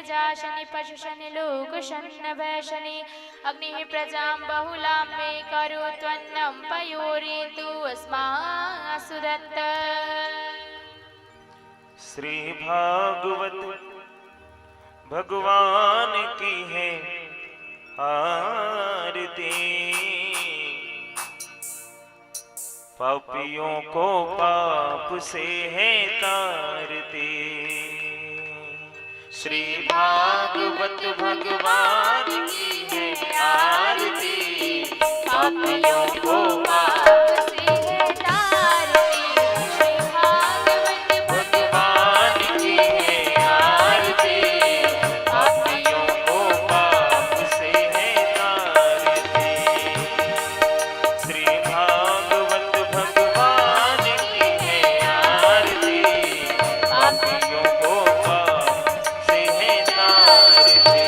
प्रजा शनि पशु शनि लोक शनि भय शनि अग्नि प्रजां बहुलां मे करो त्वन्नं पयोरेतु अस्मासुदत्त। श्री भागवत भगवान की है आरती, पापियों को पाप से है तारती। श्री भागवत भगवान की है आरती, पापियों को पाप से है तारती। श्री भागवत भगवान की है आरती, पापियों को पाप से है तारती। श्री भागवत भगवान की है आरती, पापियों को पाप से है तारती।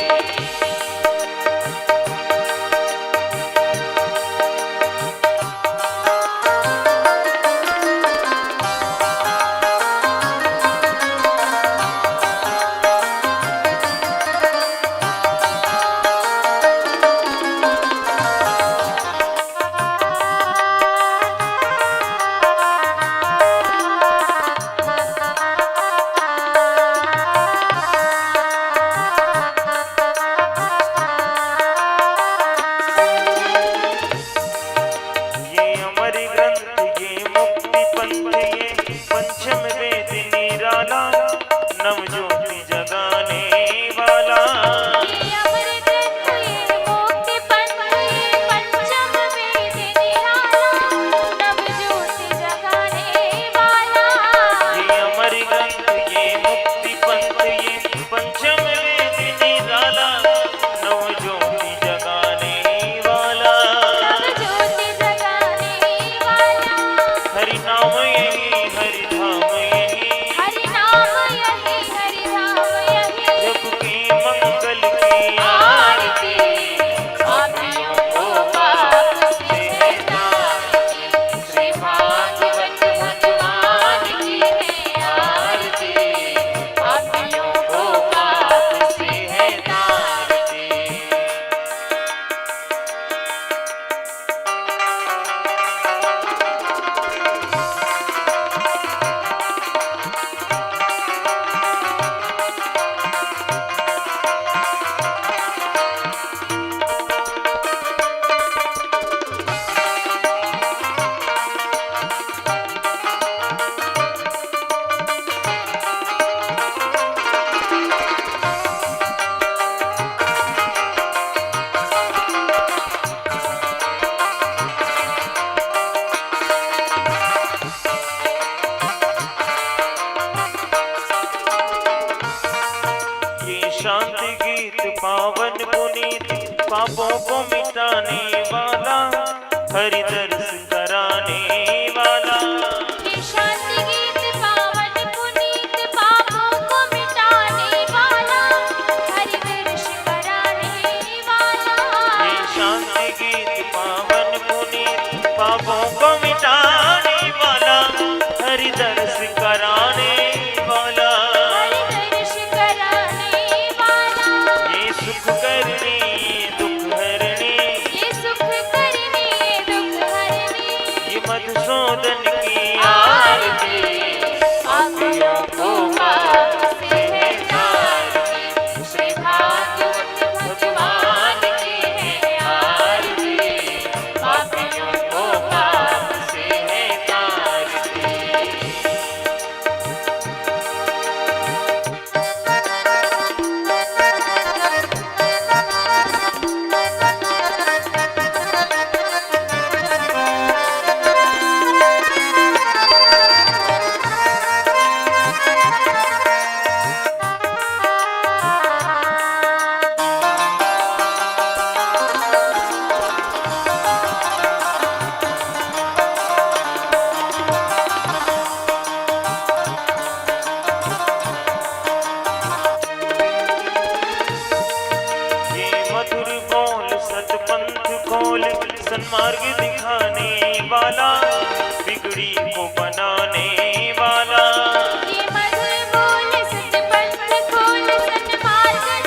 ये अमर ग्रंथ ये मुक्ति पंथ ये पंचम वेद निराला, नव ज्योति जगाने वाला। ये अमर ग्रंथ ये मुक्ति पंथ ये पंचम वेद निराला, नव ज्योति जगाने वाला। ये अमर ग्रंथ ये मुक्ति पंथ ये पंचम वेद निराला, नव ज्योति जगाने वाला। नव ज्योति जगाने वाला। हरि नाम यही हरि धाम यही, हरि नाम यही हरि नाम यही, जप की मंगल की आरती पापियों को पाप से है तारती। श्री भागवत भगवान की है आरती, पापियों को पाप से है तारती। ये शांति गीत पावन पुनीत, पापों को मिटाने वाला, हरि दर्श कराने वाला। ये शांति गीत पावन पुनीत, पापों को मिटाने वाला, हरि दर्श कराने वाला। ये शांति गीत पावन पुनीत, पापों को मिटाने वाला, हरि दर्श कराने वाला। हरि दर्श कराने वाला। ये सुख करने दुख हरने, ये सुख करने दुख हरने, ये मधुसूदन की आरती, पापियों को पाप से है तारती। श्री भागवत भगवान की है आरती, पापियों को पाप से है तारती। सन्मार्ग दिखाने वाला, बिगड़ी को बनाने वाला। ये मधुर बोल सत पंथ खोल, सन्मार्ग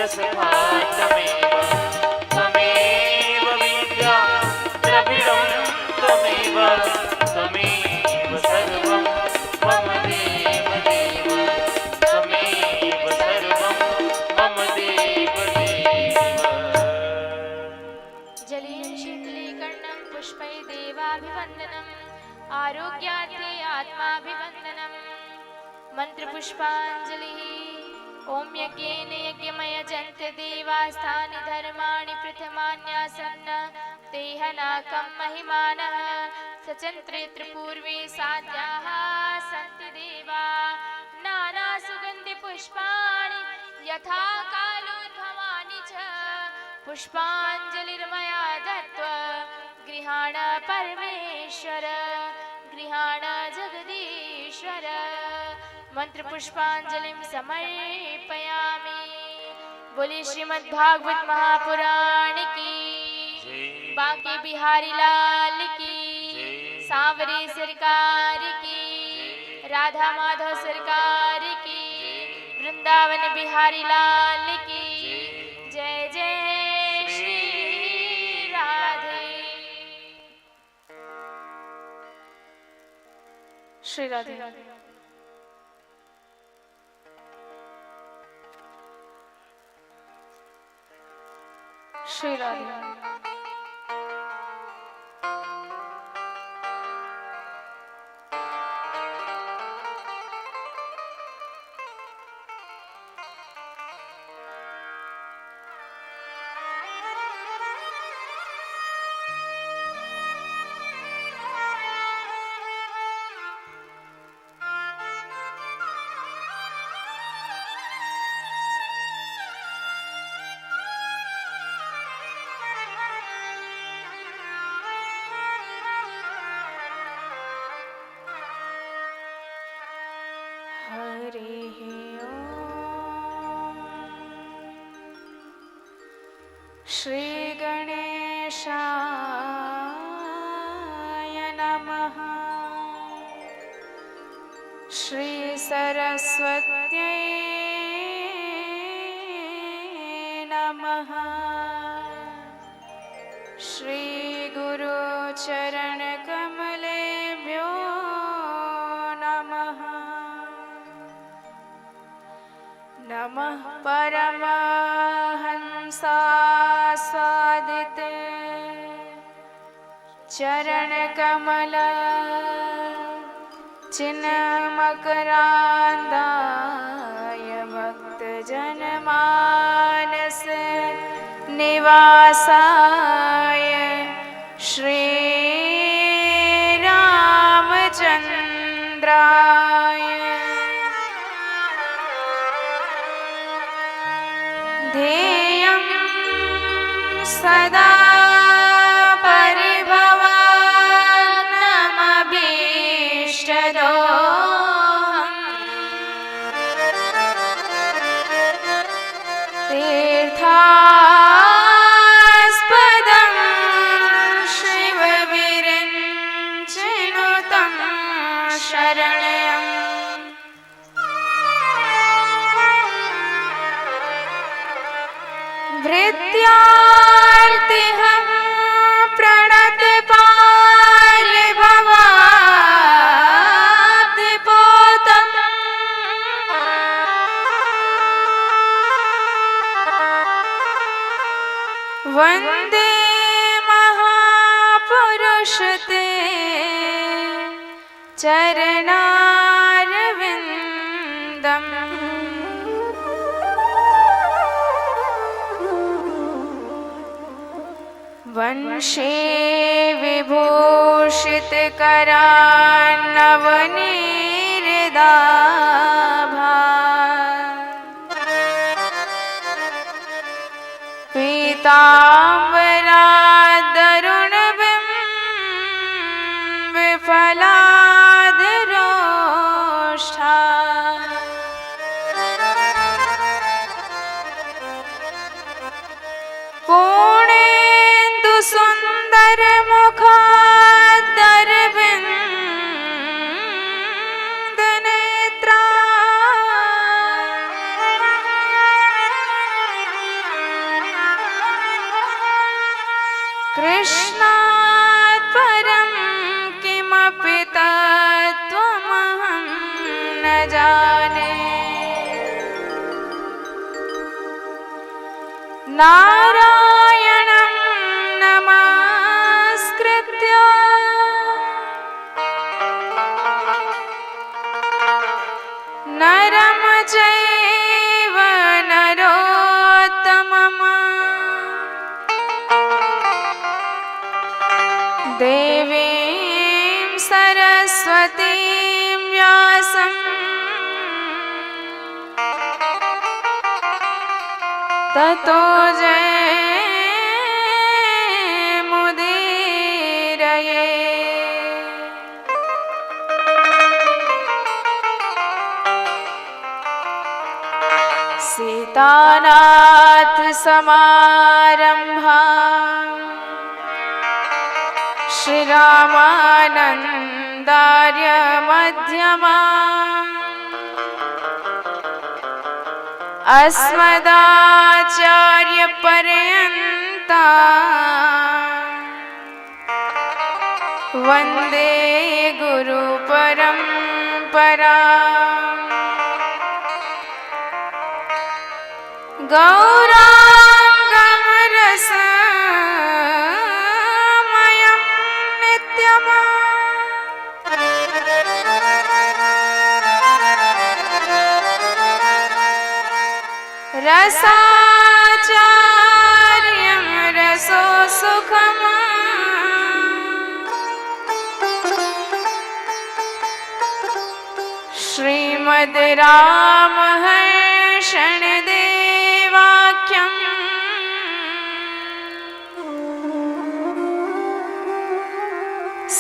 रसथा त्वमेव त्वमेव विद्या द्रविडं त्वमेव त्वमेव सर्वं मम देव देव त्वमेव सर्वं मम देव देव। जले शीतलीकर्णं पुष्पै देवाभिवन्दनम् आरोग्यार्थे आत्माभिवन्दनम् मन्त्रपुष्पाञ्जलिः। ॐ यज्ञेन यज्ञमयजन्त देवास्तानि धर्माणि प्रथमान्यासन्न तेहनाकं महिमानः सचन्त्रे त्रिपूर्वे साध्याः सन्ति देवा नानासुगन्धिपुष्पाणि यथा कालोद्भवानि च पुष्पाञ्जलिर्मया दत्त्वा गृहाण परमेश्वर गृहाण जगदीश्वर। मंत्र पुष्पांजलिं समर्पयामि। बोले श्रीमद्भागवत महापुराण की, बांके बिहारी लाल की, सांवरी सरकार की, राधा माधव सरकार की, वृंदावन बिहारी लाल की जय जय श्री राधे। श्री राधे। श्री राधे। श्री गणेशाय नमः। श्री सरस्वत्यै नमः। श्री गुरुचरणकमलेभ्यो नमः। नमः परमहंसास्वादिते चरणकमल चिन्मकरान्दाय भक्तजनमानस निवासाय श्रीरामचन्द्राय ध्येयं सदा परिभवान्नमभीष्टदोहम् तीर्थास्पदं शिवविरञ्चिनुतं शरणम्। भृत्यार्तिहं प्रणतपाल भवाब्धिपोतं वन्दे महापुरुष ते चरणारविन्दम्। वंशे विभूषितकरान्नवनीर्दाभात् पीताम्बरादरुणबिम्बिफलादरोष्ठा सुंदर मुखादरविंद नेत्रा कृष्णात् परं किमपि तत्त्वमहं न जाने। नारायणं नमस्कृत्य नरं चैव नरोत्तमम् देवीं सरस्वतीं व्यासं ततो जयमुदीरये। सीतानाथ समारंभा श्रीरामानन्दार्य मध्यमा अस्मदाचार्य पर्यन्ता वन्दे गुरु परम्परा। गौराङ्गं रसमयं नित्यम् रसाचार्यं रसोसुखम् श्रीमद् रामहर्षण देवाख्यम्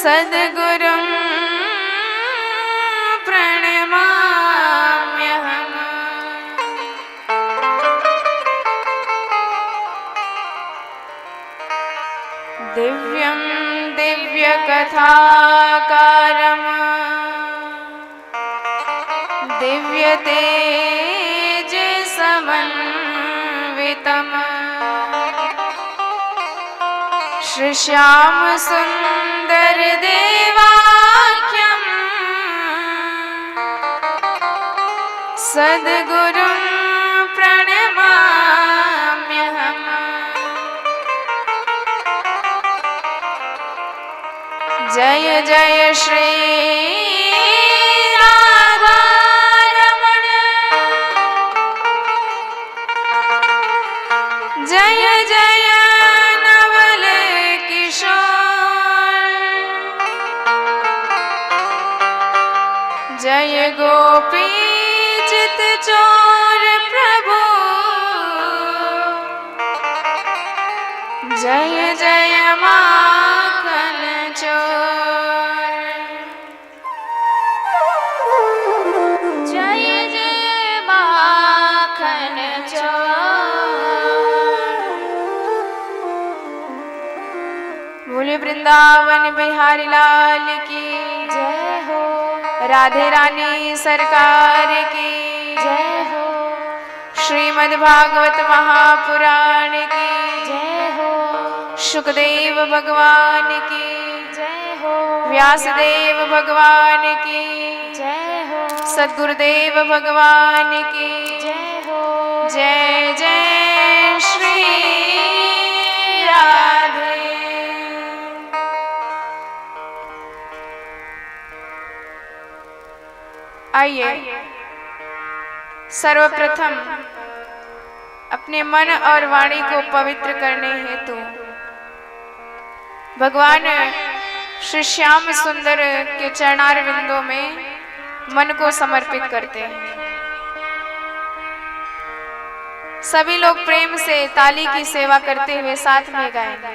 सद्गुरुं प्रणमाम्यहम्। दिव्यं दिव्यकथाकारम् दिव्यतेजसमन्वितम् श्रीश्याम सुन्दर देवाख्यम् सद्गुरुं प्रणमाम्यहम्। जय जय श्री राधारमण जय जय नवल किशोर जय गोपी चित चोर प्रभु जय जय माखन चोर जय जय माखन चोर। बोले वृंदावन बिहारी लाल की जय हो। राधे रानी सरकार की जय हो। श्रीमद् भागवत महापुराण की जय हो। सुखदेव भगवान की जय हो। व्यासदेव भगवान की जय हो। सद्गुरुदेव भगवान की जय हो। जय जय श्री राधे। आइए सर्वप्रथम अपने मन और वाणी को पवित्र करने हेतु भगवान श्री श्याम सुंदर के चरणार बिंदों में मन को समर्पित करते हैं। सभी लोग प्रेम से ताली की सेवा करते हुए साथ में गाएंगे।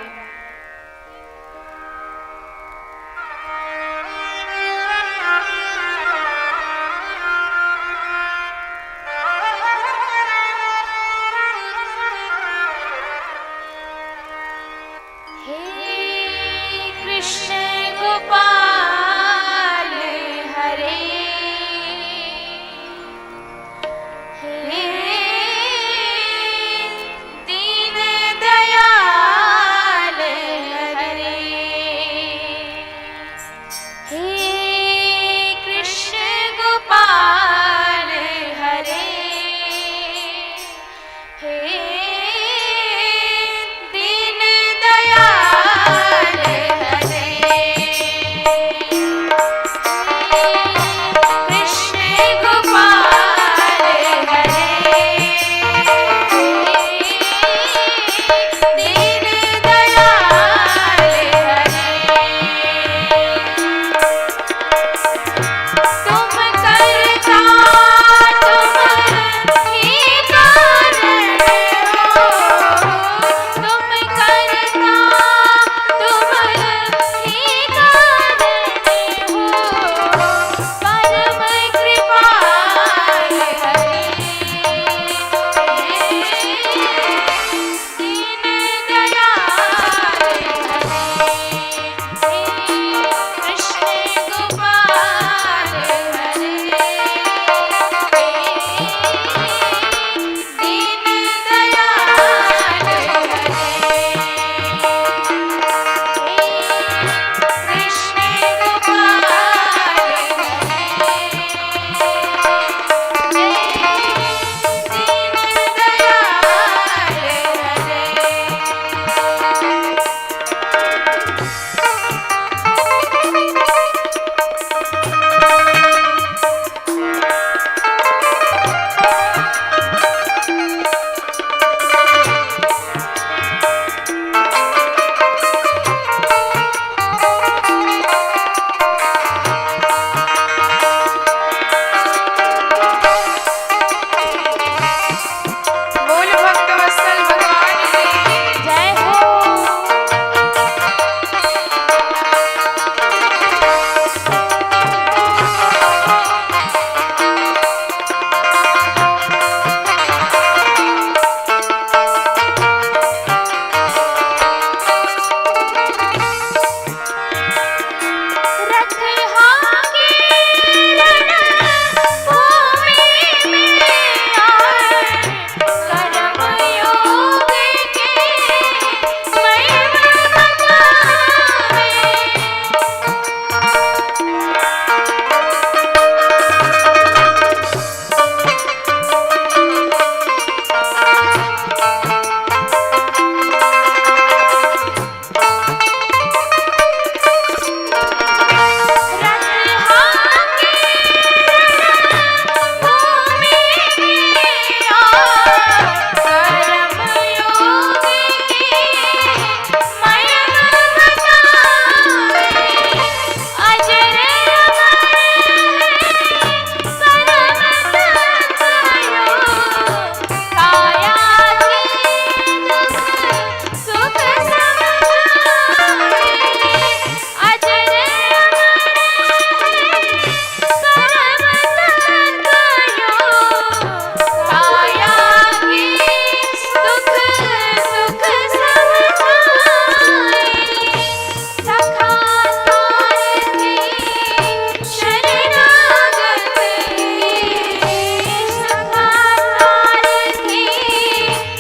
दीन दयाल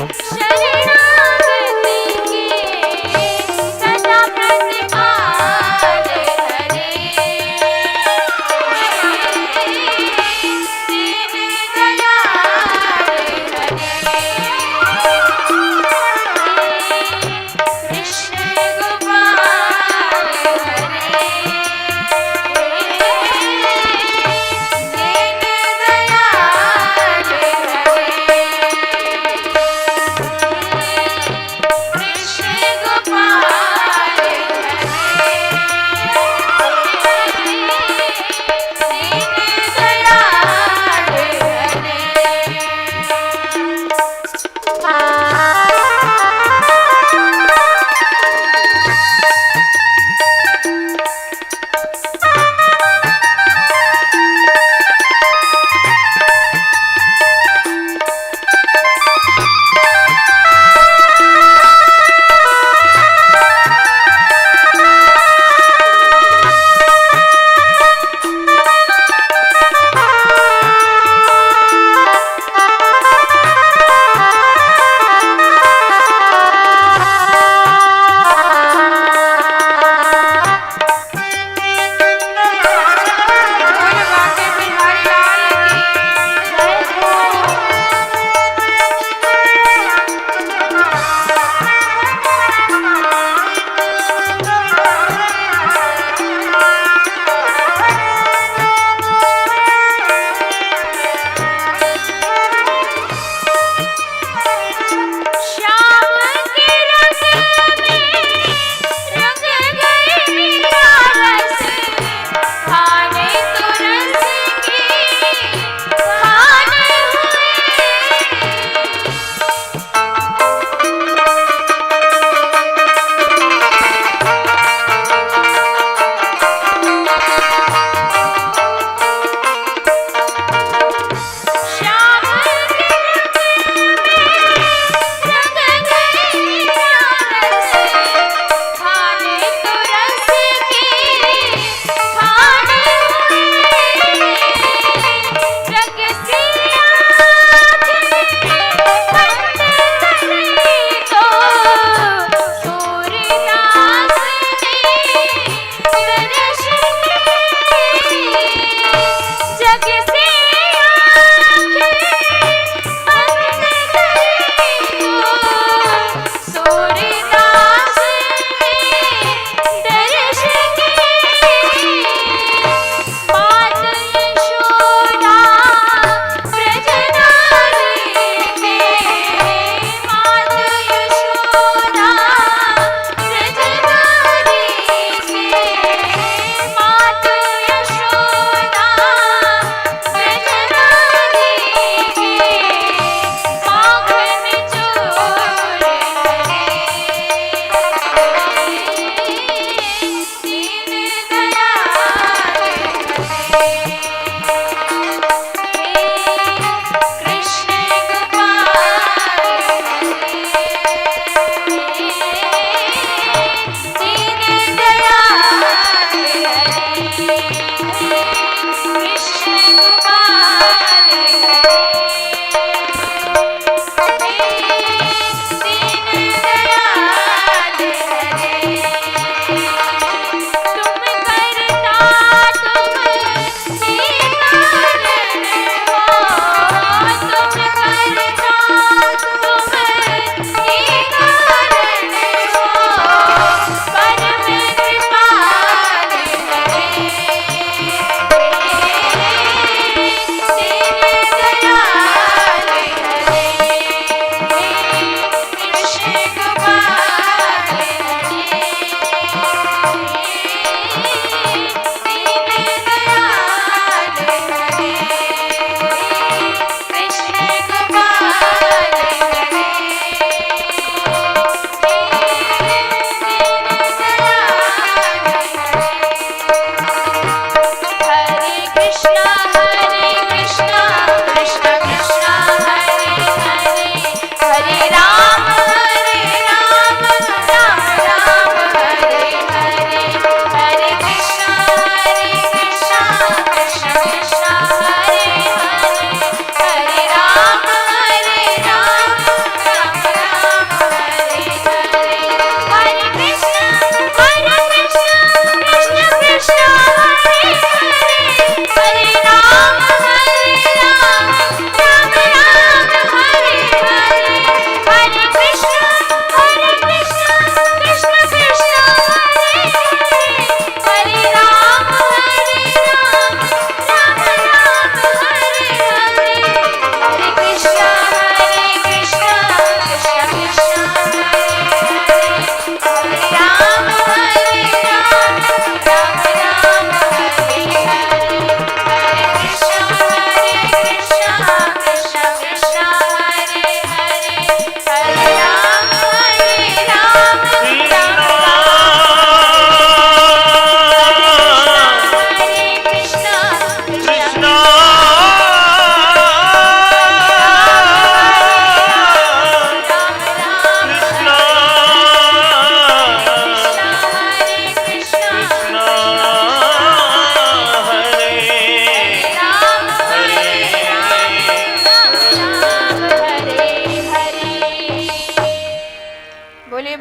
शरणागति के सदा प्रतिपाल हरे। दीन दयाल हरे। कृष्ण गोपाल हरे। दीन दयाल हरे।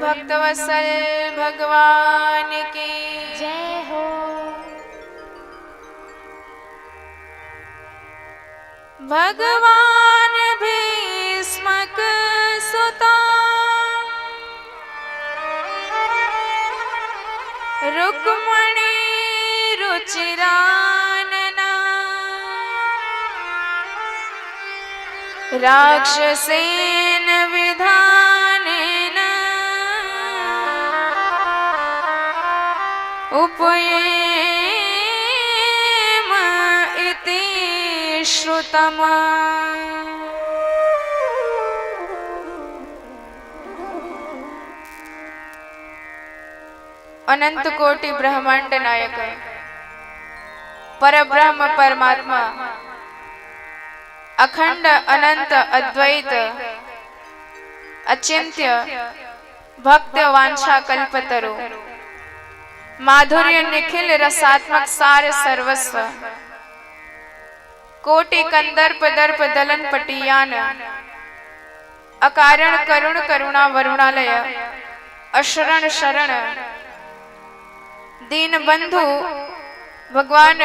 भक्तवत्सल भगवान की जय हो। भगवान भीष्मक सुता रुक्मणी रुचिरानना राक्षसेन विधानेन उपयेम इति श्रुतम्। अनंत कोटि ब्रह्मांड नायक परब्रह्म परमात्मा अखंड अनंत अद्वैत अचिंत्य भक्त वांछा कल्पतरु माधुर्य निखिल रसात्मक सार सर्वस्व कोटि कंदर्प दर्प दलन पटियान अकारण करुण करुणा वरुणालय अशरण शरण दीन बंधु भगवान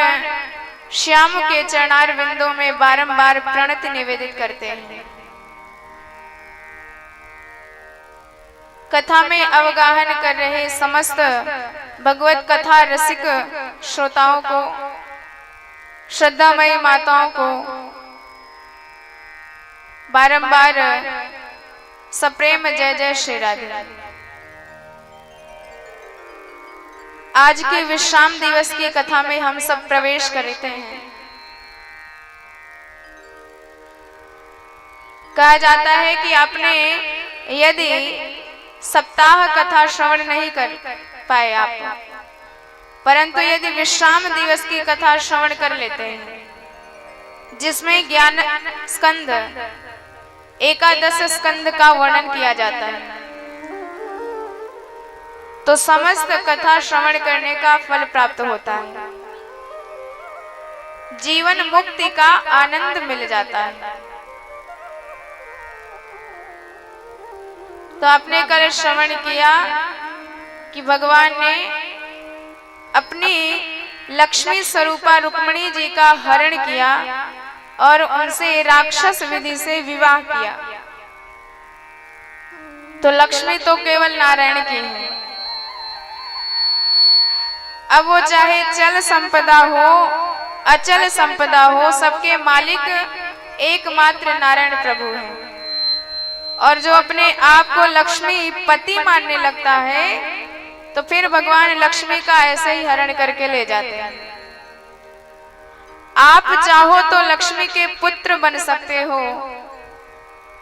श्याम के चरणार बिंदों में बारंबार प्रणति निवेदित करते हैं। कथा में अवगाहन कर रहे समस्त भगवत कथा रसिक श्रोताओं को, श्रद्धामयी माताओं को बारंबार सप्रेम जय जय श्री राधे। आज के विश्राम दिवस की कथा में हम सब प्रवेश करते हैं। कहा जाता है कि आपने यदि सप्ताह कथा श्रवण नहीं कर पाए आप, परंतु यदि विश्राम दिवस की कथा श्रवण कर लेते हैं जिसमें ज्ञान स्कंद एकादश स्कंद का वर्णन किया जाता है, तो समस्त कथा श्रवण करने का फल प्राप्त होता है, जीवन मुक्ति का आनंद मिल जाता है। तो आपने कल श्रवण किया कि भगवान ने अपनी लक्ष्मी स्वरूपा रुक्मिणी जी का हरण किया और उनसे राक्षस विधि से विवाह किया। तो लक्ष्मी तो केवल नारायण की है, अब वो चाहे चल संपदा हो अचल संपदा हो, सबके मालिक एकमात्र नारायण प्रभु हैं। और जो अपने आप को लक्ष्मी पति मानने लगता है तो फिर भगवान लक्ष्मी का ऐसे ही हरण करके ले जाते हैं। आप चाहो तो लक्ष्मी के पुत्र बन सकते हो,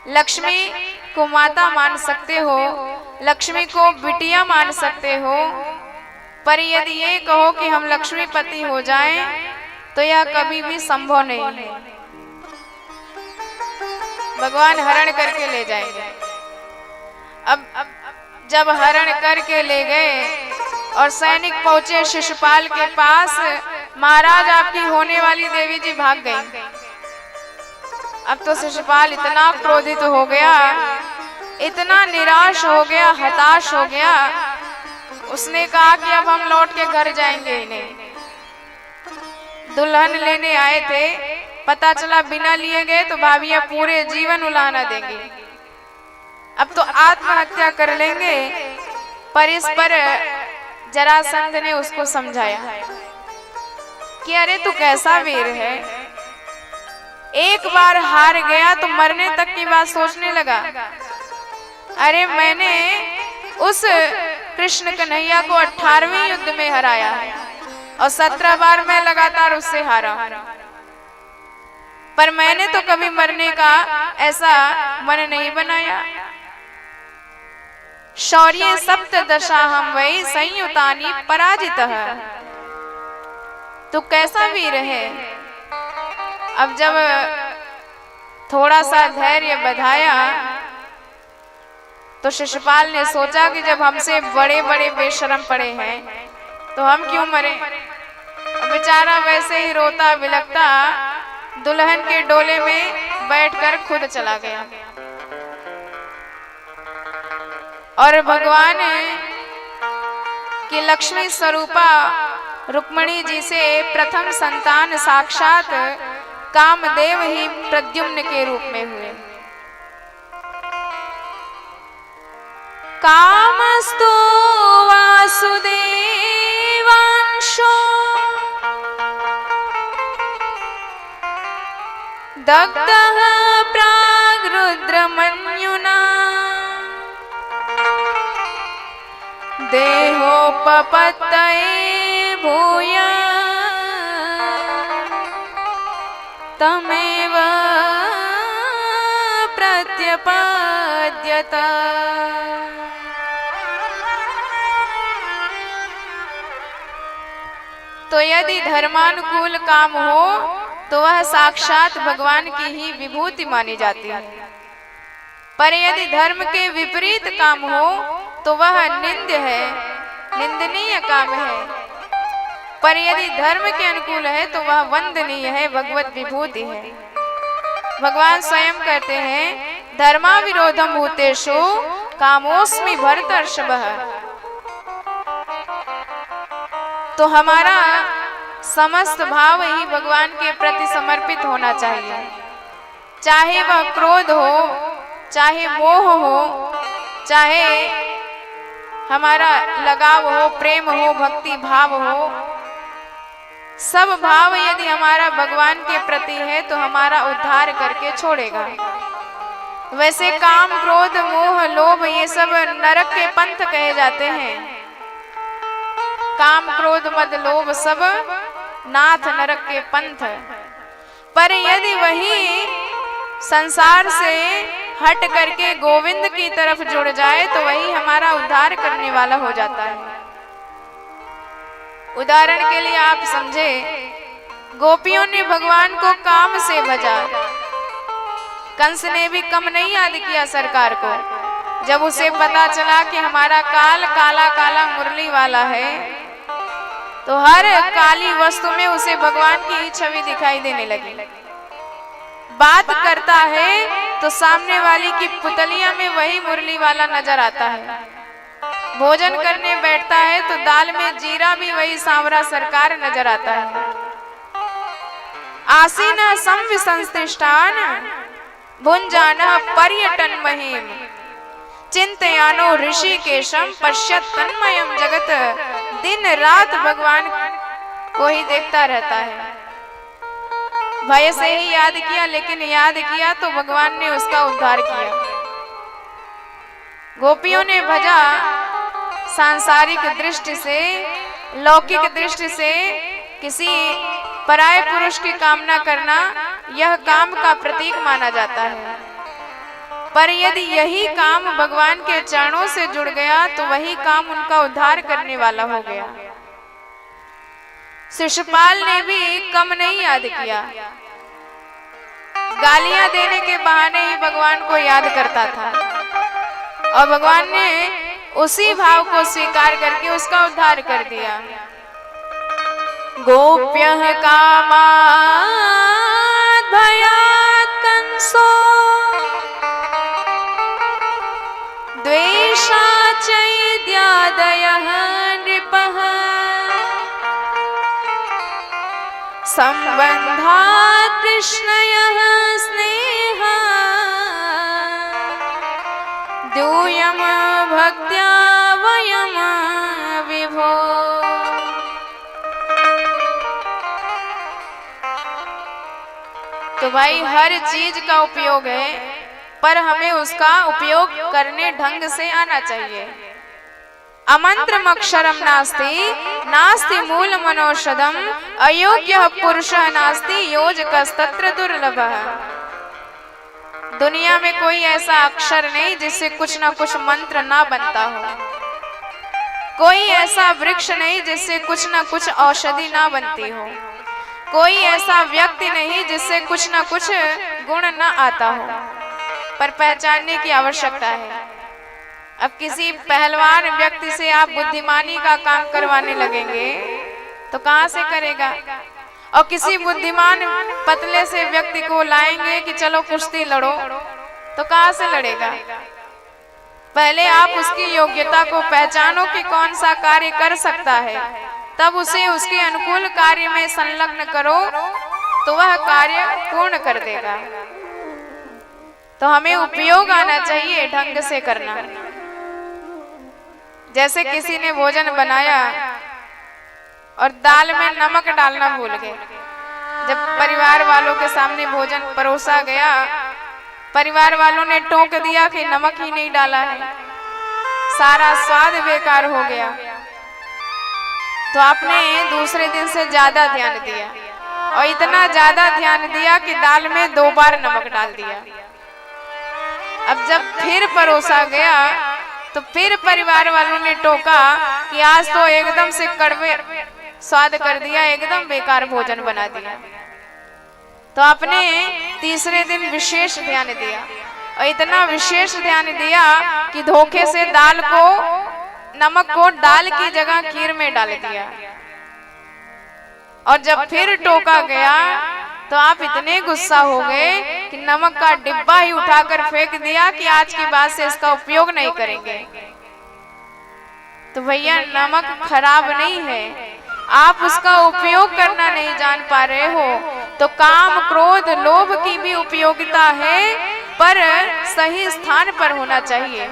लक्ष्मी को माता मान सकते हो, लक्ष्मी को बिटिया मान सकते हो, पर यदि ये कहो कि हम लक्ष्मीपति हो जाएं तो यह कभी भी संभव नहीं है। भगवान हरण करके ले जाएंगे। अब जब हरण करके ले गए और सैनिक पहुंचे शिशुपाल के पास, महाराज आपकी होने वाली देवी जी भाग गई। अब तो शिशुपाल इतना क्रोधित हो गया, इतना निराश हो गया, हताश हो गया, उसने कहा कि अब हम लौट के घर जाएंगे ही नहीं। दुल्हन लेने आए थे, पता चला बिना लिए गए तो भाभियां पूरे जीवन उलाहना देंगी, अब तो आत्महत्या कर लेंगे। पर इस पर जरासंध ने उसको समझाया कि अरे तू कैसा वीर है, एक बार हार गया तो मरने तक की बात सोचने लगा। अरे मैंने उस कृष्ण कन्हैया को 18वें युद्ध में हराया और 17 बार मैं लगातार उससे हारा, पर मैंने तो कभी मरने का ऐसा मन नहीं बनाया। शौर्य सप्तदशा हम वही संयुतानि पराजितः। तू कैसा वीर है। अब जब थोड़ा सा धैर्य बढ़ाया तो शिशुपाल ने सोचा कि जब हमसे बड़े बड़े बेशरम पड़े हैं तो हम क्यों मरे। बेचारा वैसे ही रोता बिलखता दुल्हन के डोले में बैठकर खुद चला गया। और भगवान की लक्ष्मी स्वरूपा रुक्मिणी जी से प्रथम संतान साक्षात कामदेव ही प्रद्युम्न के रूप में हुए। कामस्तु वासुदेवांशो दग्धः प्राग्रुद्रमन्युना देहोपपत्तये भूया तमेव प्रत्यपद्यत। तो यदि धर्मानुकूल काम हो तो वह साक्षात भगवान की ही विभूति मानी जाती है, पर यदि धर्म के विपरीत काम हो तो वह निंद्य है, निंदनीय काम है। पर यदि धर्म के अनुकूल है तो वह वंदनीय है, भगवत विभूति है। भगवान स्वयं कहते हैं धर्मा विरोधम भूतेषु कामोस्मि भरतर्षभः। तो हमारा समस्त भाव ही भगवान के प्रति समर्पित होना चाहिए, चाहे वह क्रोध हो, चाहे मोह हो, चाहे हमारा लगाव हो, प्रेम हो, भक्ति भाव हो। सब भाव यदि हमारा भगवान के प्रति है तो हमारा उद्धार करके छोड़ेगा। वैसे काम, क्रोध, मोह, लोभ ये सब नरक के पंथ कहे जाते हैं। काम, क्रोध, मद, लोभ सब नाथ नरक के पंथ। पर यदि वही संसार से हट करके गोविंद की तरफ जुड़ जाए तो वही हमारा उद्धार करने वाला हो जाता है। उदाहरण के लिए आप समझे, गोपियों ने भगवान को काम से भजा, कंस ने भी कम नहीं याद किया सरकार को। जब उसे पता चला कि हमारा काल काला काला मुरली वाला है तो हर काली वस्तु में उसे भगवान की ही छवि दिखाई देने लगी। बात करता है तो सामने वाली की पुतलियां में वही मुरली वाला नजर आता है। भोजन करने बैठता है तो दाल में जीरा भी वही सांवरा सरकार नजर आता है। आसीन संविसंस्तिष्ठान भुंजानः पर्यटन महिम चिंतयानो ऋषिकेशम पश्यत तन्मयम जगत। दिन रात भगवान को ही देखता रहता है। भय से ही याद किया, लेकिन याद किया तो भगवान ने उसका उद्धार किया। गोपियों ने भजा सांसारिक दृष्टि से, लौकिक दृष्टि से किसी पराये पुरुष की कामना करना यह काम का प्रतीक माना जाता है। पर यदि यही काम भगवान के चरणों से जुड़ गया तो वही काम उनका उद्धार करने वाला हो गया। शिशुपाल ने भी कम नहीं याद किया, गालियां देने के बहाने ही भगवान को याद करता था और भगवान ने उसी भाव को स्वीकार करके उसका उद्धार कर दिया। गोप्यः कामात् भयात् कंसो द्वेषाच्चैद्यादयः नृपः संबन्धात् कृष्णयः स्नेहा दूयम भक्त्या वयम विभो। तो भाई हर चीज का उपयोग है, पर हमें उसका उपयोग करने ढंग से आना चाहिए। अमंत्रमक्षरम नास्ति नास्ति मूल मनोषधम अयोग्य पुरुषः नास्ति योजकस्तत्र दुर्लभः। दुनिया में कोई ऐसा अक्षर नहीं जिससे कुछ ना कुछ मंत्र ना बनता हो, कोई ऐसा वृक्ष नहीं जिससे कुछ ना कुछ औषधि ना बनती हो, कोई ऐसा व्यक्ति नहीं जिससे कुछ ना कुछ गुण ना आता हो, पर पहचानने की आवश्यकता है। अब किसी पहलवान व्यक्ति से आप बुद्धिमानी का काम करवाने लगेंगे तो कहां से करेगा, और किसी बुद्धिमान पतले से व्यक्ति को लाएंगे कि चलो कुश्ती लड़ो तो कहां से लड़ेगा। पहले आप उसकी योग्यता को पहचानो कि कौन सा कार्य कर सकता है, तब उसे उसके अनुकूल कार्य में संलग्न करो तो वह कार्य पूर्ण कर देगा। तो हमें उपयोग आना चाहिए, ढंग से करना। जैसे किसी ने भोजन बनाया और दाल में नमक डालना भूल गए। जब परिवार वालों के सामने भोजन परोसा गया, परिवार वालों ने टोक दिया कि नमक ही नहीं डाला है, सारा स्वाद बेकार हो गया। तो आपने दूसरे दिन से ज्यादा ध्यान दिया और इतना ज्यादा ध्यान दिया कि दाल में 2 बार नमक डाल दिया। अब जब फिर परोसा गया तो फिर परिवार वालों ने टोका कि आज तो एकदम से कड़वे स्वाद कर दिया, एकदम बेकार भोजन बना दिया। तो आपने तीसरे दिन विशेष ध्यान दिया और इतना विशेष ध्यान दिया कि धोखे से दाल को, नमक को दाल की जगह खीर में डाल दिया। और जब फिर टोका गया तो आप इतने गुस्सा हो गए कि नमक का डिब्बा ही उठाकर फेंक दिया कि आज के बाद से इसका उपयोग नहीं करेंगे। तो भैया, नमक खराब नहीं है, आप उसका उपयोग करना नहीं जान पा रहे हो। तो काम, क्रोध, लोभ की भी उपयोगिता है, पर सही स्थान पर होना चाहिए।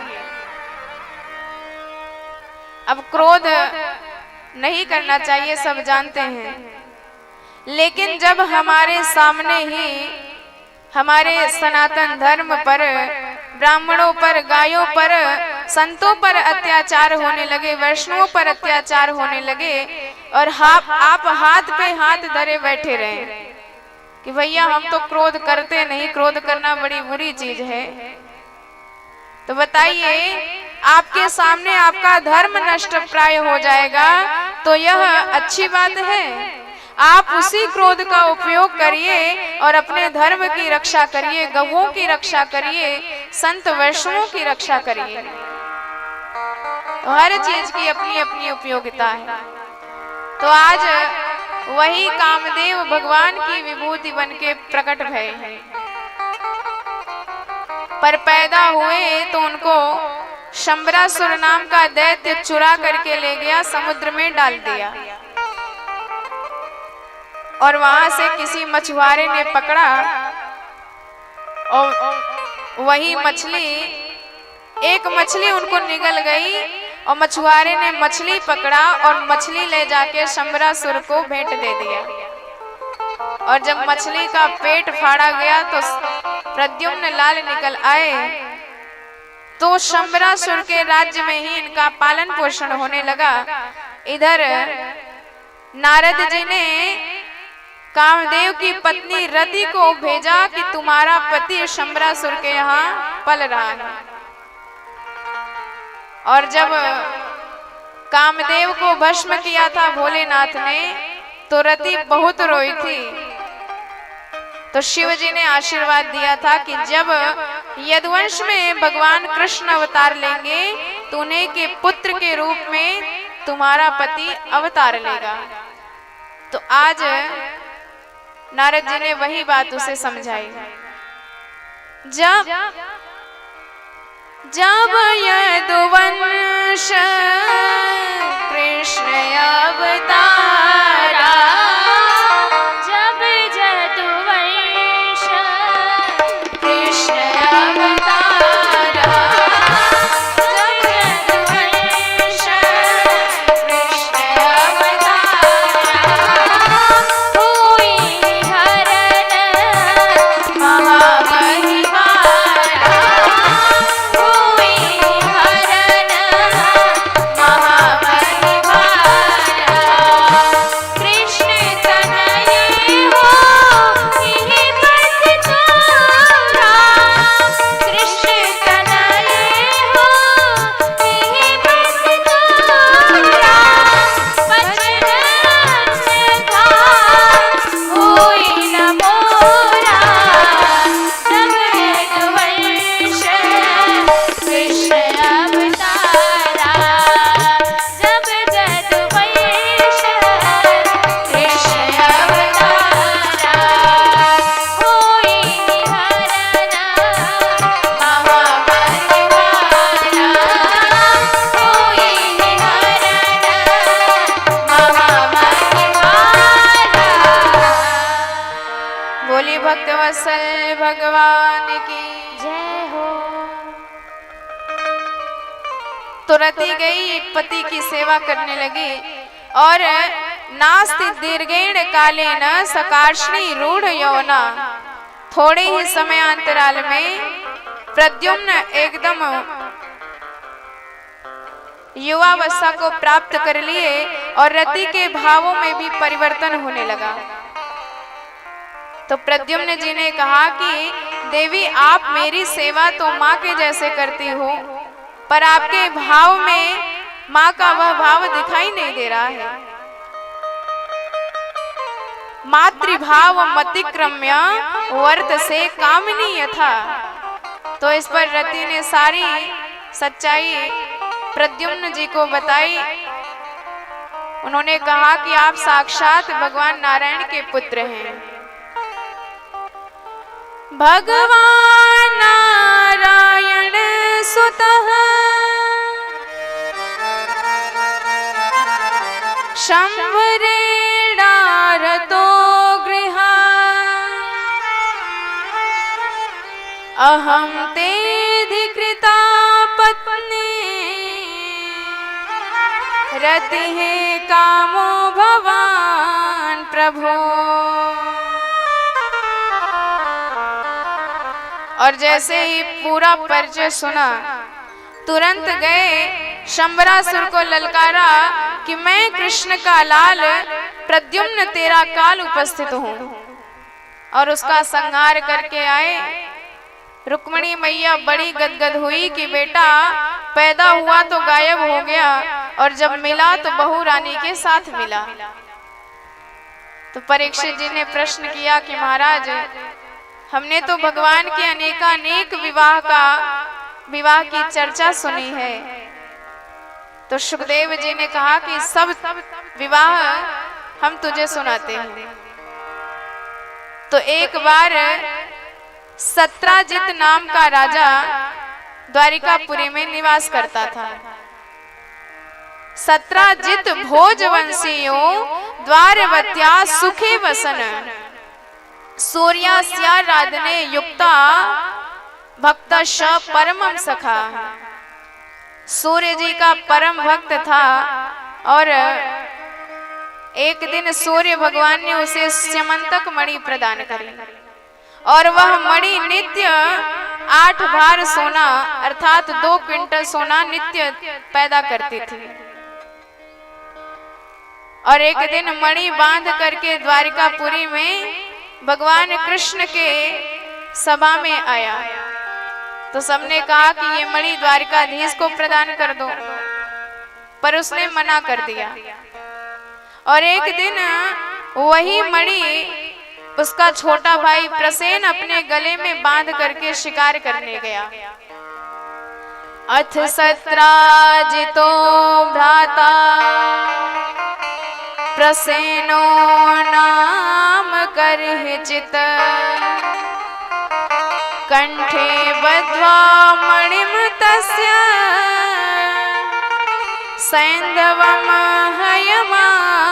अब क्रोध नहीं करना चाहिए, सब जानते हैं, लेकिन जब हमारे सामने ही हमारे सनातन धर्म पर, ब्राह्मणों पर, गायों पर, संतों पर अत्याचार होने लगे, वैष्णवों पर अत्याचार होने लगे और आप हाथ पे हाथ धरे बैठे रहे कि भैया हम तो क्रोध करते नहीं, क्रोध करना बड़ी बुरी चीज है। तो बताइए, आपके सामने आपका धर्म नष्ट प्राय हो जाएगा तो यह अच्छी बात है? आप उसी क्रोध का उपयोग करिए और अपने धर्म की रक्षा करिए, गौओं की रक्षा करिए, संत वैष्णवों की रक्षा करिए। तो हर चीज की अपनी अपनी उपयोगिता है। तो आज वही कामदेव भगवान की विभूति बन के प्रकट भय हैं, पर पैदा हुए तो उनको शंबरासुर नाम का दैत्य चुरा करके ले गया, समुद्र में डाल दिया और वहां से किसी मछुआरे ने पकड़ा और वही मछली, एक मछली उनको निगल गई और मछुआरे ने मछली पकड़ा और मछली ले जाके शंबरासुर को भेंट दे दिया। और जब मछली का पेट फाड़ा गया तो प्रद्युम्न लाल निकल आए, तो शंबरासुर के राज्य में ही इनका पालन पोषण होने लगा। इधर नारद जी ने कामदेव की पत्नी रति को भेजा कि तुम्हारा पति शंबरासुर के यहाँ पल रहा है। और जब कामदेव को भस्म किया था भोलेनाथ ने, तो रति बहुत रोई थी। तो शिव जी ने आशीर्वाद दिया था कि जब यदुवंश में भगवान कृष्ण अवतार लेंगे तो उन्हीं के पुत्र के रूप में तुम्हारा पति अवतार लेगा। तो आज नारद जी ने वही बात उसे समझाई। जब यदुवंश कृष्ण अवतारा, जब यदुवंश कृष्ण अवतारा, जब यदुवंश कृष्ण अवतारा, हुई हरण महामहिमारा, हुई हरण महामहिमारा। तो रति गई पति की सेवा करने लगी और नास्ति दीर्घेण कालेन सकार्षणी रूढ़ यौना। थोड़े ही समयांतराल में प्रद्युम्न एकदम युवावस्था को प्राप्त कर लिए और रति के भावों में भी परिवर्तन होने लगा। तो प्रद्युम्न जी ने कहा कि देवी, आप मेरी सेवा तो माँ के जैसे करती हो, पर आपके भाव में माँ का वह भाव दिखाई नहीं दे रहा है। मातृभाव मतिक्रम्य वर्त से कामिनी यथा। तो इस पर रति ने सारी सच्चाई प्रद्युम्न जी को बताई। उन्होंने कहा कि आप साक्षात भगवान नारायण के पुत्र हैं। भगवान नारायण सुतः शंभरेणारतो गृहा अहं तेऽधिकृता पत्नी रतिः कामो भवान् प्रभो। और जैसे ही पूरा परिचय सुना, तुरंत गए शंबरासुर को ललकारा कि मैं कृष्ण का लाल प्रद्युम्न तेरा काल उपस्थित हूँ, और उसका संहार करके आए। रुक्मिणी मैया बड़ी गदगद हुई कि बेटा पैदा हुआ तो गायब हो गया, और जब मिला तो बहू रानी के साथ मिला। तो परीक्षित जी ने प्रश्न किया कि महाराज, हमने तो भगवान के अनेकानेक विवाह की चर्चा सुनी है। तो सुखदेव जी ने कहा कि सब विवाह हम तुझे सुनाते हैं। तो एक बार सत्राजित नाम का राजा द्वारिकापुरी में निवास करता था। सत्राजित भोजवंशियों द्वारवत्या सुखे वसन सूर्यास्याराधने युक्ता भक्तश परमं सखा। सूर्य जी का परम भक्त था, और एक दिन सूर्य भगवान ने उसे स्यमंतक मणि प्रदान करी, और वह मणि नित्य 8 भार सोना अर्थात 2 क्विंटल सोना नित्य पैदा करती थी। और एक दिन मणि बांध करके द्वारिकापुरी में भगवान कृष्ण के सभा में आया। तो सबने कहा कि ये मणि द्वारिकाधीश को प्रदान कर दो, पर उसने मना कर दिया। और एक दिन वही मणि उसका छोटा भाई प्रसेन अपने गले में बांध करके शिकार करने गया। अथ सत्राजितो भ्राता प्रसेनो नाम करहिचित कंठे बद्ध्वा मणिं तस्य सैन्धवं हयमारुह्य।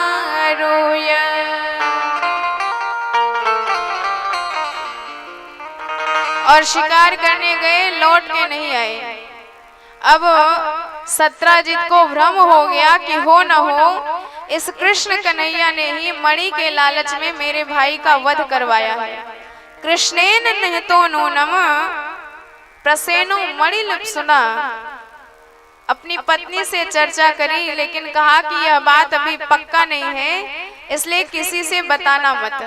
और शिकार करने गए, लौट के नहीं आए। अब सत्राजित को भ्रम हो गया कि हो न हो इस कृष्ण कन्हैया ने ही मणि के लालच में मेरे भाई का वध करवाया है। कृष्णेन निहतो नूनम प्रसेनो मणिलिप्सुना। अपनी पत्नी से चर्चा करी, लेकिन कहा कि यह बात अभी पक्का नहीं है, इसलिए किसी से बताना मत।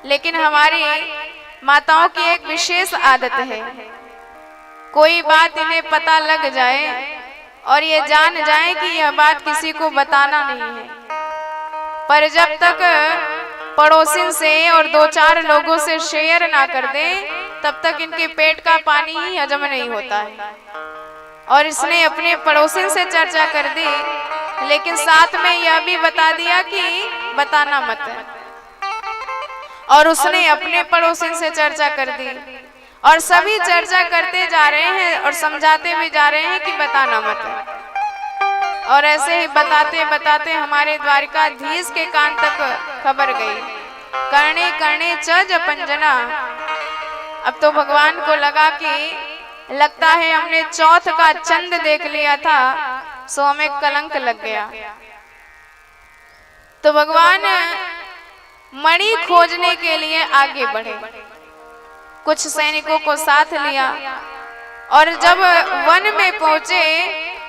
लेकिन हमारी माताओं की एक विशेष आदत है, कोई बात इन्हें पता लग जाए और ये जान जाए कि यह बात किसी को बताना नहीं है, पर जब तक पड़ोसिन से और 2-4 लोगों से शेयर ना कर दे, तब तक इनके पेट का पानी ही हजम नहीं होता है। और इसने अपने पड़ोसिन से चर्चा कर दी, लेकिन साथ में यह भी बता दिया कि बताना मत। और उसने अपने पड़ोसिन से चर्चा कर दी, और सभी चर्चा करते जा रहे हैं और समझाते भी जा रहे हैं कि बताना मत। और ऐसे ही बताते बताते हमारे द्वारिकाधीश के कान तक खबर गई। कर्णे कर्णे च जपंजना। अब तो भगवान को लगा कि लगता है हमने चौथ का चंद देख लिया था, सो हमें कलंक लग गया। तो भगवान मणि खोजने के लिए आगे बढ़े, कुछ सैनिकों को साथ लिया और जब वन में पहुंचे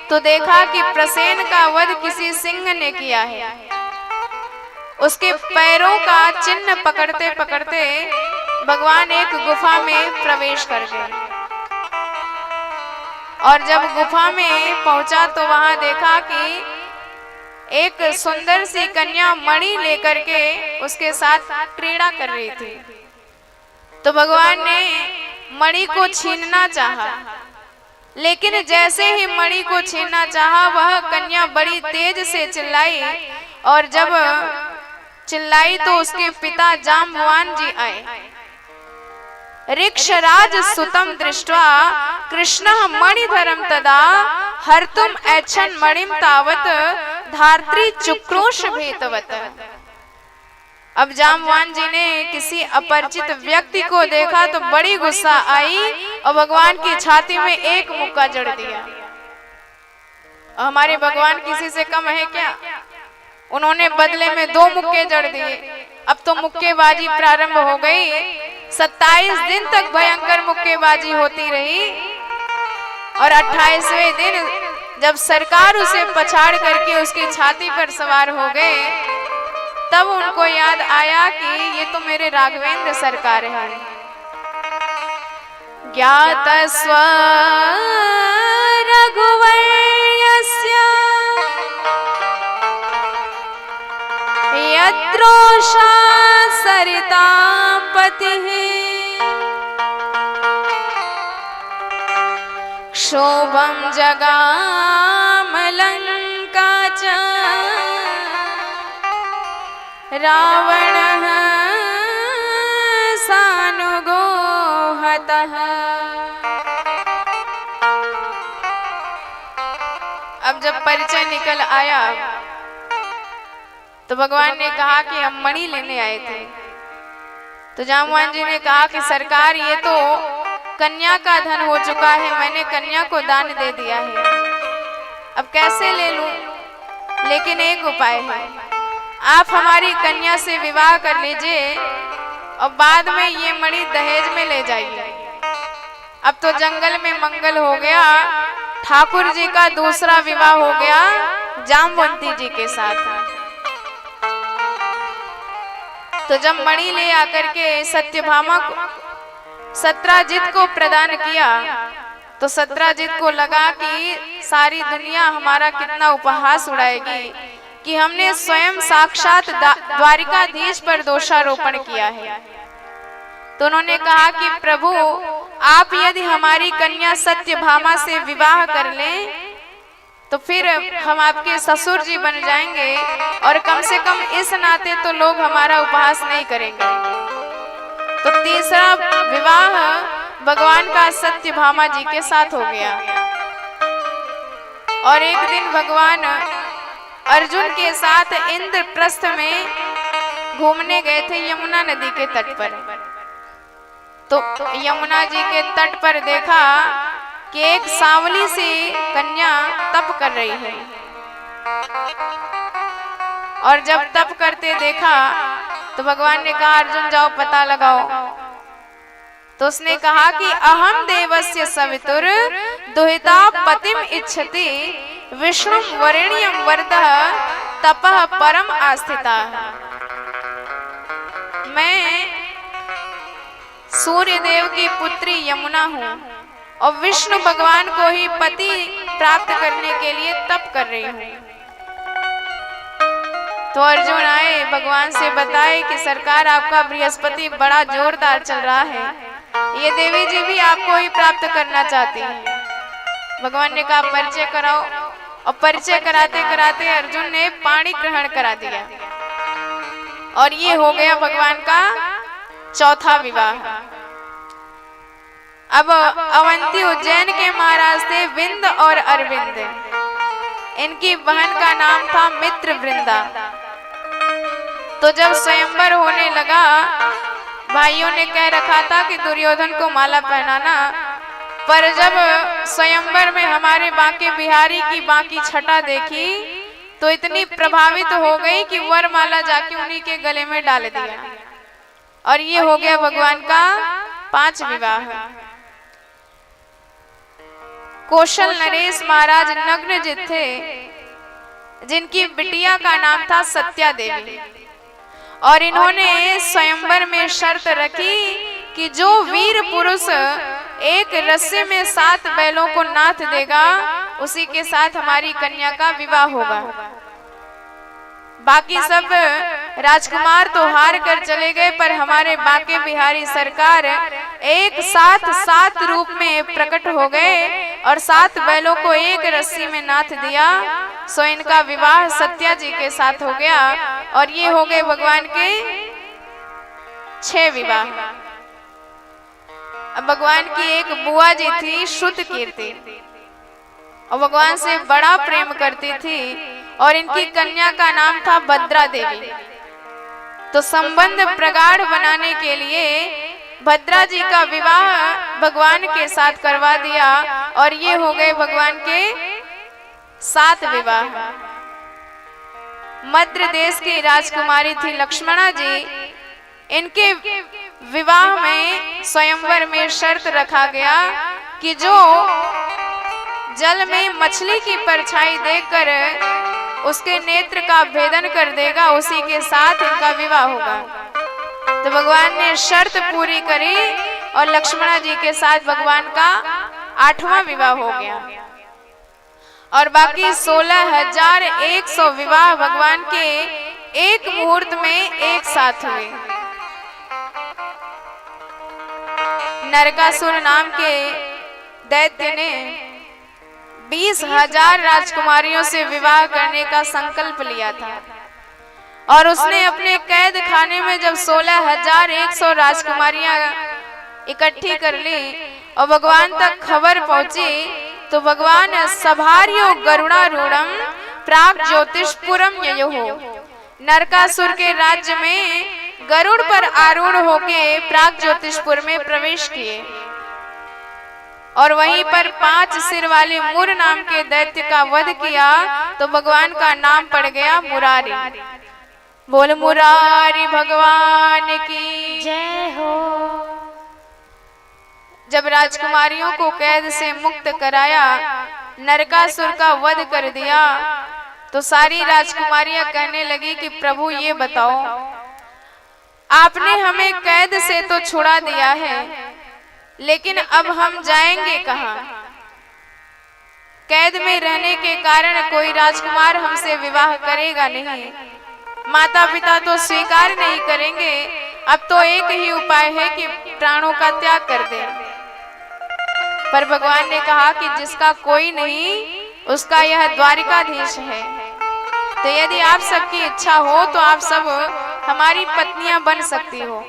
तो देखा कि प्रसेन का वध किसी सिंह ने किया है। उसके पैरों का चिन्ह पकड़ते पकड़ते भगवान एक गुफा में प्रवेश कर गए और जब गुफा में पहुंचा तो वहां देखा कि एक सुंदर सी कन्या मणि लेकर के उसके साथ क्रीड़ा कर रही थी। तो भगवान ने मणि को छीनना चाहा, लेकिन जैसे ही मणि को छीनना चाहा वह कन्या बड़ी तेज से चिल्लाई और जब चिल्लाई तो उसके पिता जाम्बवान जी आए। ऋक्षराज सुतम दृष्ट्वा कृष्णः मणिधरम तदा हर्तुम ऐच्छन् मणिम तावत धात्री चुक्रोश भेतवत। अब जाम्बवान जी ने किसी अपरिचित व्यक्ति को देखा तो बड़ी गुस्सा आई और भगवान की छाती में एक मुक्का जड़ दिया। हमारे भगवान किसी से कम है क्या? उन्होंने बदले में 2 मुक्के जड़ दिए। अब तो मुक्केबाजी प्रारंभ हो गई। 27 दिन तक भयंकर मुक्केबाजी होती रही और 28वें दिन जब सरकार उसे पछाड़ करके उसकी छाती पर सवार हो गए तब उनको याद आया कि ये तो मेरे राघवेंद्र सरकार है। ज्ञातस्व रघुवर्यस्य यत्रोषा सरितां पतिः क्षोभं जगाम लंका च रावणः सानुगो हतः। अब जब परिचय निकल आया तो भगवान ने कहा कि हम मणि लेने आए थे। तो जाम्बवान जी ने कहा कि सरकार ये तो कन्या का धन हो चुका है, मैंने कन्या को दान दे दिया है, अब कैसे ले लूं? लेकिन एक उपाय है, आप हमारी कन्या से विवाह कर लीजिए और बाद में ये मणि दहेज में ले जाइए। अब तो जंगल में मंगल हो गया, ठाकुर जी का दूसरा विवाह हो गया जामवंती जी के साथ। तो जब मणि ले आकर के सत्यभामा को सत्राजित को प्रदान किया तो सत्राजित को लगा कि सारी दुनिया हमारा कितना उपहास उड़ाएगी कि हमने स्वयं साक्षात द्वारिकाधीश पर दोषारोपण किया है। तो उन्होंने कहा कि प्रभु आप यदि हमारी कन्या सत्यभामा से विवाह कर लें तो फिर हम आपके ससुर जी बन जाएंगे और कम से कम इस नाते तो लोग हमारा उपहास नहीं करेंगे। तो तीसरा विवाह भगवान का सत्यभामा जी के साथ हो गया। और एक दिन भगवान अर्जुन के साथ इंद्रप्रस्थ में घूमने गए थे यमुना नदी के तट पर। तो यमुना जी के तट पर देखा कि एक सांवली सी कन्या तप कर रही है और जब तप करते देखा तो भगवान ने कहा अर्जुन जाओ पता लगाओ। तो उसने कहा कि अहम देवस्य सवितुर दुहिता पतिम इच्छति विष्णु वरेण्यम वरदः तपः परम आस्थिता। मैं सूर्य देव की पुत्री यमुना हूँ और विष्णु भगवान को ही पति प्राप्त करने के लिए तप कर रही हूँ। तो अर्जुन आए भगवान से बताए कि सरकार आपका बृहस्पति बड़ा जोरदार चल रहा है, ये देवी जी भी आपको ही प्राप्त करना चाहती है। भगवान ने कहा परिचय कराओ और परिचय कराते कराते अर्जुन ने पाणी ग्रहण करा दिया और ये हो गया भगवान का चौथा विवाह। अब अवंती उज्जैन के महाराज थे विंद और अरविंद, इनकी बहन का नाम था मित्र वृंदा। तो जब स्वयंवर होने लगा भाइयों ने कह रखा था कि दुर्योधन को माला पहनाना, पर जब स्वयंवर में हमारे बांके बिहारी की बांकी छटा देखी तो इतनी प्रभावित हो गई कि वरमाला जाके उन्हीं के गले में डाल दिया। और ये हो गया भगवान का 5 विवाह। कौशल नरेश महाराज नग्नजित थे, जिनकी बिटिया का नाम था सत्या देवी, और इन्होंने स्वयंवर में शर्त रखी कि जो वीर पुरुष एक रस्से में 7 बैलों को नाथ देगा उसी के साथ हमारी कन्या का विवाह होगा। बाकी सब राजकुमार तो हार कर चले गए, पर हमारे बांके बिहारी सरकार एक साथ 7 रूप में प्रकट हो गए और 7 बैलों को एक रस्सी में नाथ दिया। सो इनका विवाह सत्या जी के साथ हो गया और ये हो गए भगवान के 6 विवाह। अब भगवान की एक बुआ जी थी श्रुत कीर्ति, और भगवान से बड़ा प्रेम करती थी और इनकी कन्या का नाम था भद्रा देवी। तो संबंध प्रगाढ़ बनाने के लिए भद्रा जी का विवाह भगवान के साथ करवा दिया और ये हो गए भगवान के 7 विवाह। मध्य देश की राजकुमारी थी लक्ष्मणा जी। इनके विवाह में स्वयंवर में शर्त रखा गया कि जो जल में मछली की परछाई देखकर उसके नेत्र का भेदन कर देगा उसी के साथ इनका विवाह होगा। तो भगवान ने शर्त पूरी करी और लक्ष्मणा जी के साथ भगवान का 8वां विवाह हो गया और बाकी 16,100 विवाह भगवान के एक मुहूर्त में एक साथ हुए। नरकासुर नाम के दैत्य ने 20,000 राजकुमारियों से विवाह करने का संकल्प लिया था और उसने अपने कैद खाने में जब 16,100 राजकुमारियां इकट्ठी कर ली और भगवान तक खबर पहुंची तो भगवान सभार्यो गरुणारूढ़म प्राक ज्योतिषपुरम ययोः नरकासुर के राज्य में गरुड़ पर आरूढ़ होके प्राक ज्योतिषपुर में प्रवेश किए और वहीं पर 5 सिर वाले मुर नाम के दैत्य का वध किया। तो भगवान का नाम पड़ गया मुरारी। बोल मुरारी भगवान की जय हो। जब राजकुमारियों को कैद से मुक्त कराया, नरकासुर का वध कर दिया, तो सारी राजकुमारियां कहने लगी कि प्रभु ये बताओ, आपने हमें कैद से तो छुड़ा दिया है, लेकिन अब हम जाएंगे कहाँ? कैद में रहने के कारण कोई राजकुमार हमसे विवाह करेगा नहीं, माता पिता तो स्वीकार नहीं करेंगे। अब तो एक ही उपाय है कि प्राणों का त्याग कर दें। पर भगवान ने कहा कि जिसका कोई नहीं उसका यह द्वारिकाधीश है, तो यदि आप सबकी इच्छा हो तो आप सब हमारी पत्नियां बन सकती हो।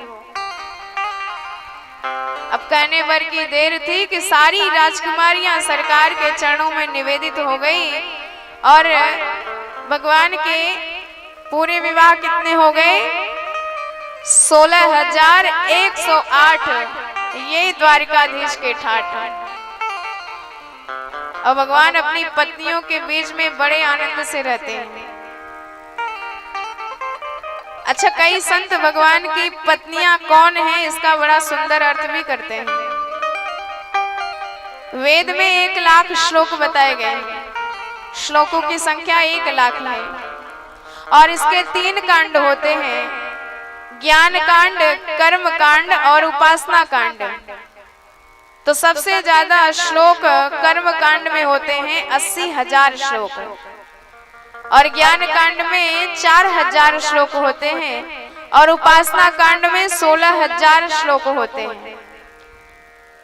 अब कहने भर की देर थी कि सारी राजकुमारियां सरकार के चरणों में निवेदित हो गई और भगवान के पूरे विवाह कितने हो गए? 16,108। ये द्वारिकाधीश के ठाठ। और भगवान अपनी पत्नियों के बीच में बड़े आनंद से रहते हैं। अच्छा, कई संत भगवान की पत्नियां कौन हैं इसका बड़ा सुंदर अर्थ भी करते हैं। वेद में 1 लाख श्लोक बताए गए हैं। श्लोकों की संख्या 1 लाख है और इसके 3 कांड होते हैं, ज्ञान कांड, कर्म कांड और उपासना कांड। तो सबसे ज्यादा श्लोक कर्म कांड में होते हैं 80,000 श्लोक और ज्ञान कांड में 4,000 श्लोक होते हैं और उपासना कांड में 16,000 श्लोक होते हैं।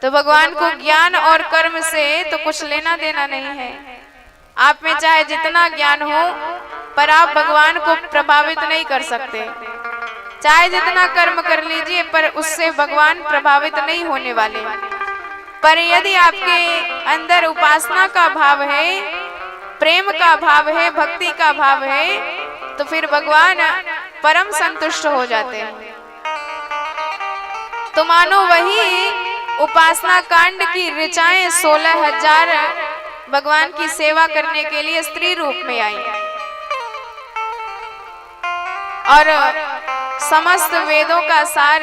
तो भगवान को ज्ञान और कर्म से तो कुछ लेना देना नहीं है। आप में चाहे जितना ज्ञान हो पर आप भगवान को प्रभावित नहीं कर सकते। चाहे जितना कर्म कर लीजिए पर उससे भगवान प्रभावित नहीं होने वाले। पर यदि आपके अंदर उपासना का भाव है, प्रेम का भाव है, भक्ति का भाव है, तो फिर भगवान परम संतुष्ट हो जाते हैं। तो मानो वही उपासना कांड की ऋचाएं 16,000 भगवान की सेवा करने के लिए स्त्री रूप में आई और समस्त वेदों का सार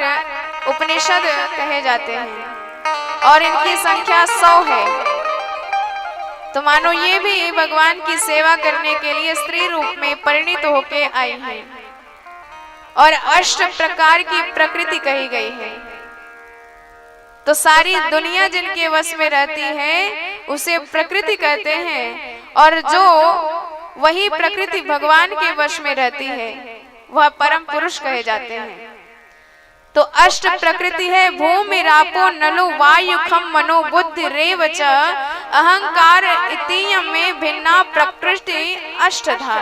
उपनिषद कहे जाते हैं और इनकी संख्या 100 है। तो मानो ये भी भगवान की सेवा करने के लिए स्त्री रूप में परिणित होके आई है और 8 प्रकार की प्रकृति कही गई है। तो सारी दुनिया जिनके वश में रहती है उसे प्रकृति कहते हैं और जो वही प्रकृति भगवान के वश में रहती है वह परम पुरुष कहे जाते हैं। तो 8 प्रकृति है भूमि रापो नलो वायु खम मनो बुद्धि रेव च अहंकार इतीयम में भिन्ना प्रकृति अष्टधा।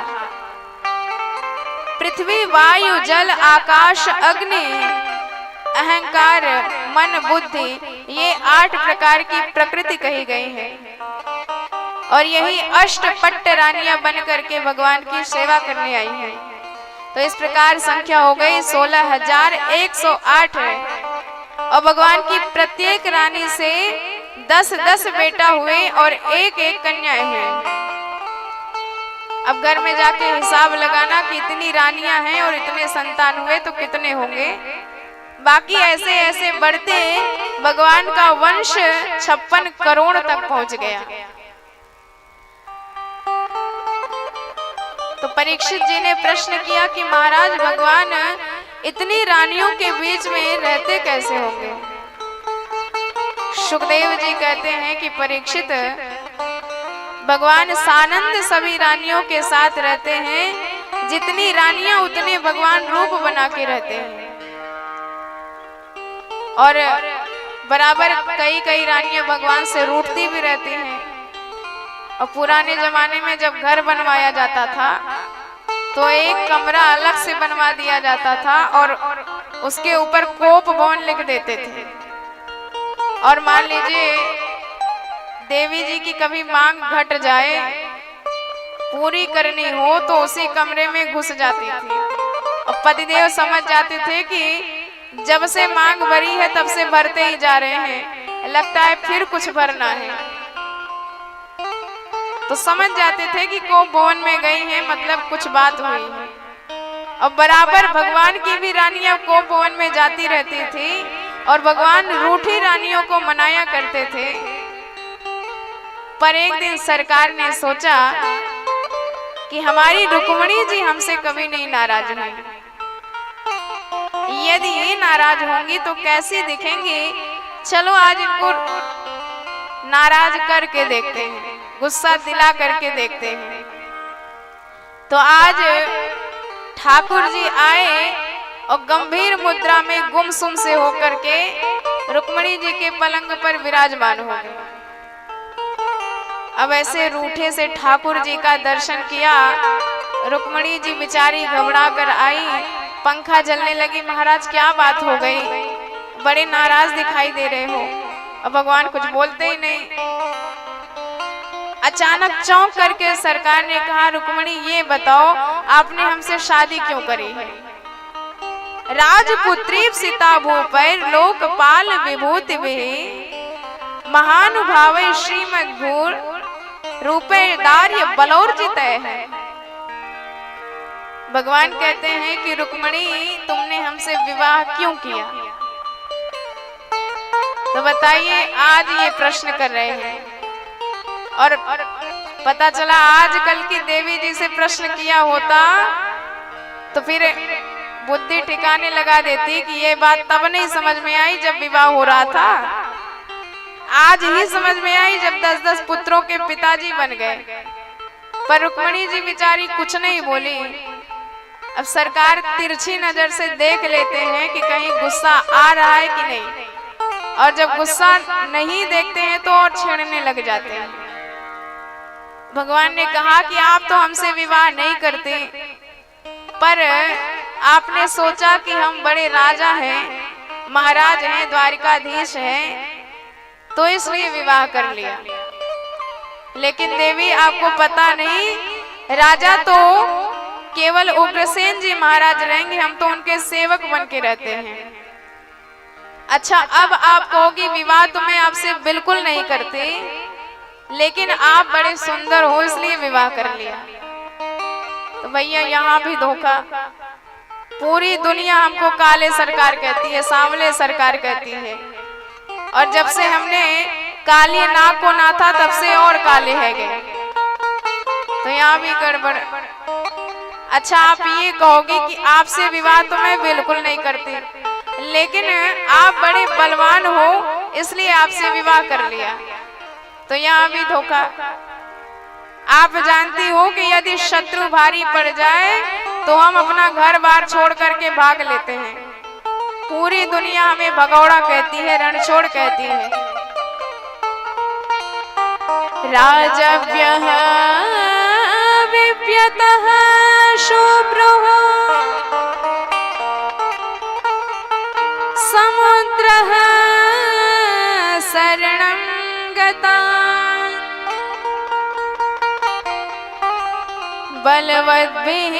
पृथ्वी वायु जल आकाश अग्नि अहंकार मन बुद्धि ये 8 प्रकार की प्रकृति कही गई है और यही अष्टपट्ट रानियां बन करके भगवान की सेवा करने आई है। तो इस प्रकार संख्या हो गई 16,108 है और भगवान की प्रत्येक रानी से 10-10 बेटा हुए और 1-1 कन्याएं हुई। अब घर में जाके हिसाब लगाना कि इतनी रानियां हैं और इतने संतान हुए तो कितने होंगे। बाकी ऐसे ऐसे बढ़ते भगवान का वंश 56 करोड़ तक पहुंच गया। तो परीक्षित जी ने प्रश्न किया कि महाराज भगवान इतनी रानियों के बीच में रहते कैसे होंगे। सुखदेव जी कहते हैं कि परीक्षित भगवान सानंद सभी रानियों के साथ रहते हैं, जितनी रानियां उतने भगवान रूप बना के रहते हैं और बराबर कई रानियां भगवान से रूठती भी रहती हैं। और पुराने जमाने में जब घर बनवाया जाता था तो एक कमरा अलग से बनवा दिया जाता था और उसके ऊपर कोप भवन लिख देते थे और मान लीजिए देवी जी की कभी मांग घट जाए पूरी करनी हो तो उसी कमरे में घुस जाती थी और पतिदेव समझ जाते थे कि जब से मांग भरी है तब से भरते ही जा रहे हैं, लगता है फिर कुछ भरना है। तो समझ जाते थे कि कोप भवन में गई है मतलब कुछ बात हुई है। और बराबर भगवान की भी रानियां कोप भवन में जाती रहती थी और भगवान रूठी रानियों को मनाया करते थे। पर एक दिन सरकार ने सोचा कि हमारी रुक्मिणी जी हमसे कभी नहीं नाराज हुई, यदि ये नाराज होंगी तो कैसी दिखेंगी, चलो आज इनको नाराज करके देखते हैं, गुस्सा दिला करके देखते हैं। तो आज ठाकुर जी आए और गंभीर मुद्रा में गुमसुम से होकर के रुक्मिणी जी के पलंग पर विराजमान हो गए। अब ऐसे रूठे से ठाकुर जी का दर्शन किया, रुक्मिणी जी बेचारी घबरा कर आई, पंखा जलने लगी। महाराज क्या बात हो गई, बड़े नाराज दिखाई दे रहे हो। अब भगवान कुछ बोलते ही नहीं। अचानक चौंक करके सरकार ने कहा रुक्मिणी ये बताओ आपने हमसे शादी क्यों करी है। राजपुत्री सीता भूपर लोकपाल विभूति महानुभाव श्रीमद्भूर रूपे दार्य बलौर्जित है। भगवान कहते हैं कि रुक्मिणी तुमने हमसे विवाह क्यों किया। तो बताइए आज ये प्रश्न कर रहे हैं और पता चला आजकल की देवी जी से प्रश्न किया होता तो फिर बुद्धि ठिकाने लगा देती कि ये बात तब नहीं समझ में आई जब विवाह हो रहा था, आज ही समझ में आई जब 10-10 पुत्रों के पिताजी बन गए। पर रुक्मिणी जी बेचारी कुछ नहीं बोली। अब सरकार तिरछी नजर से देख लेते हैं कि कहीं गुस्सा आ रहा है कि नहीं, और जब गुस्सा नहीं देखते हैं तो और छेड़ने लग जाते हैं। भगवान ने कहा कि आप तो हमसे विवाह नहीं करते, पर आपने सोचा कि हम बड़े राजा हैं, महाराज हैं, द्वारिकाधीश हैं, तो इसलिए विवाह कर लिया। लेकिन देवी आपको पता नहीं, राजा तो केवल उग्रसेन जी महाराज रहेंगे, हम तो उनके सेवक बन के रहते हैं। अच्छा, अब आप कहोगी विवाह तो मैं आपसे बिल्कुल नहीं करती, लेकिन आप बड़े सुंदर हो इसलिए विवाह कर लिया। तो भैया यहाँ भी धोखा। पूरी दुनिया हमको काले सरकार कहती है, सांवले सरकार कहती है, और जब से हमने काली नाक को ना था तब से और काले है गए। तो यहाँ भी गड़बड़। अच्छा, आप ये कहोगे कि आपसे विवाह तो मैं बिल्कुल नहीं करती, लेकिन आप बड़े बलवान हो इसलिए आपसे विवाह कर लिया। तो यहाँ भी धोखा। आप जानती हो कि यदि शत्रु भारी पड़ जाए तो हम अपना घर बार छोड़ करके भाग लेते हैं। पूरी दुनिया हमें भगौड़ा कहती है, रणछोड़ कहती है। राजव्यः विप्यतः शुभ्रः समुद्रः शरणं गता बलवद्भिः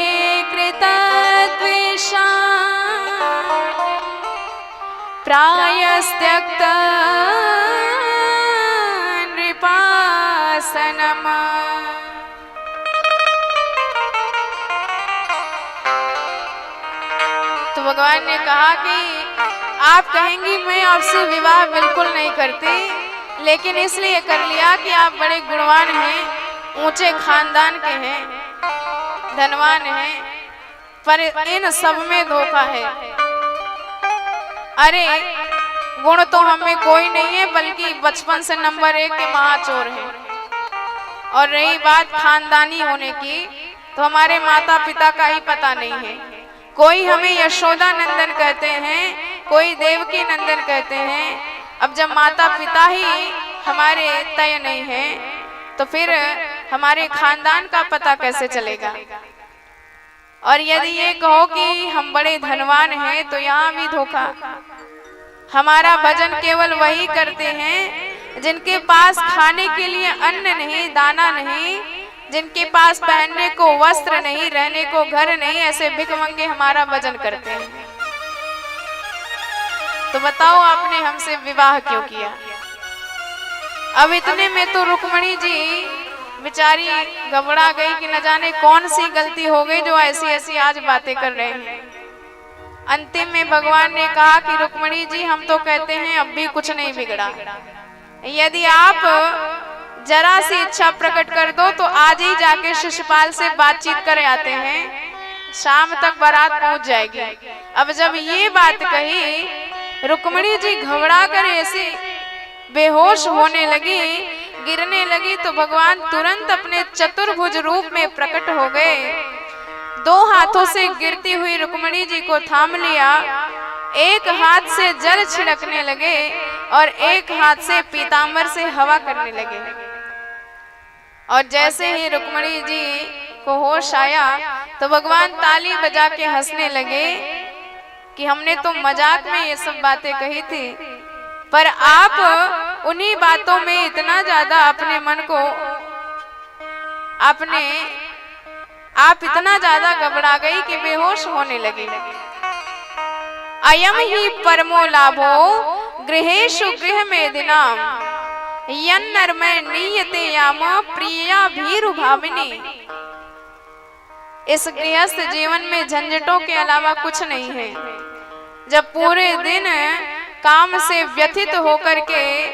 कृतद्वेषा प्रायस्त्यक्ता नृपासनमा। तो भगवान ने कहा कि आप कहेंगी मैं आपसे विवाह बिल्कुल नहीं करती, लेकिन इसलिए कर लिया कि आप बड़े गुणवान हैं, ऊंचे खानदान के हैं, धनवान हैं, पर इन सब में धोखा है। अरे गुण तो हमें कोई नहीं है, बल्कि बचपन से नंबर 1 के महाचोर हैं। और रही बात खानदानी होने की, तो हमारे माता पिता का ही पता नहीं है। कोई हमें यशोदा नंदन कहते हैं, कोई देवकी नंदन कहते हैं। अब जब माता पिता ही हमारे तय नहीं है तो फिर हमारे खानदान का पता कैसे चलेगा। और यदि ये कहो कि हम बड़े धनवान हैं तो यहाँ भी धोखा। हमारा भजन केवल वही करते हैं जिनके पास खाने के लिए अन्न नहीं, दाना नहीं, जिनके पास पहनने को वस्त्र नहीं, रहने को घर नहीं, ऐसे भिखमंगे हमारा भजन करते हैं। तो बताओ आपने हमसे विवाह क्यों किया। अब इतने में तो रुक्मणी जी बेचारी घबरा गई कि न जाने कौन सी गलती हो गई जो ऐसी ऐसी आज बातें कर रहे हैं। अंतिम में भगवान ने कहा कि रुक्मणी जी, हम तो कहते हैं अब भी कुछ नहीं बिगड़ा। यदि आप जरा सी इच्छा प्रकट कर दो तो आज ही जाके शिशुपाल से बातचीत कर आते हैं, शाम तक बारात पहुंच जाएगी। अब जब ये बात कही, रुक्मणी जी घबरा कर ऐसे बेहोश होने लगी, गिरने लगी, तो भगवान तुरंत अपने चतुर्भुज रूप में प्रकट हो गए। 2 हाथों से गिरती हुई रुक्मणी जी को थाम लिया, एक हाथ से जल छिड़कने लगे और एक हाथ से पीतांबर से हवा करने लगे। और जैसे ही रुक्मणी जी को होश आया तो भगवान ताली बजा के हंसने लगे कि हमने तो मजाक में ये सब बातें कही थी, पर आप उन्हीं बातों में इतना ज्यादा अपने मन को आप इतना ज्यादा घबरा गई कि बेहोश होने लगी। अयम ही परमो लाभो गृहेषु गृह में दिनाम यन्नर्मय नीयते याम प्रिया भीरु भाविनी। इस गृहस्थ जीवन में झंझटों के अलावा कुछ नहीं है। जब पूरे दिन काम से व्यथित होकर के,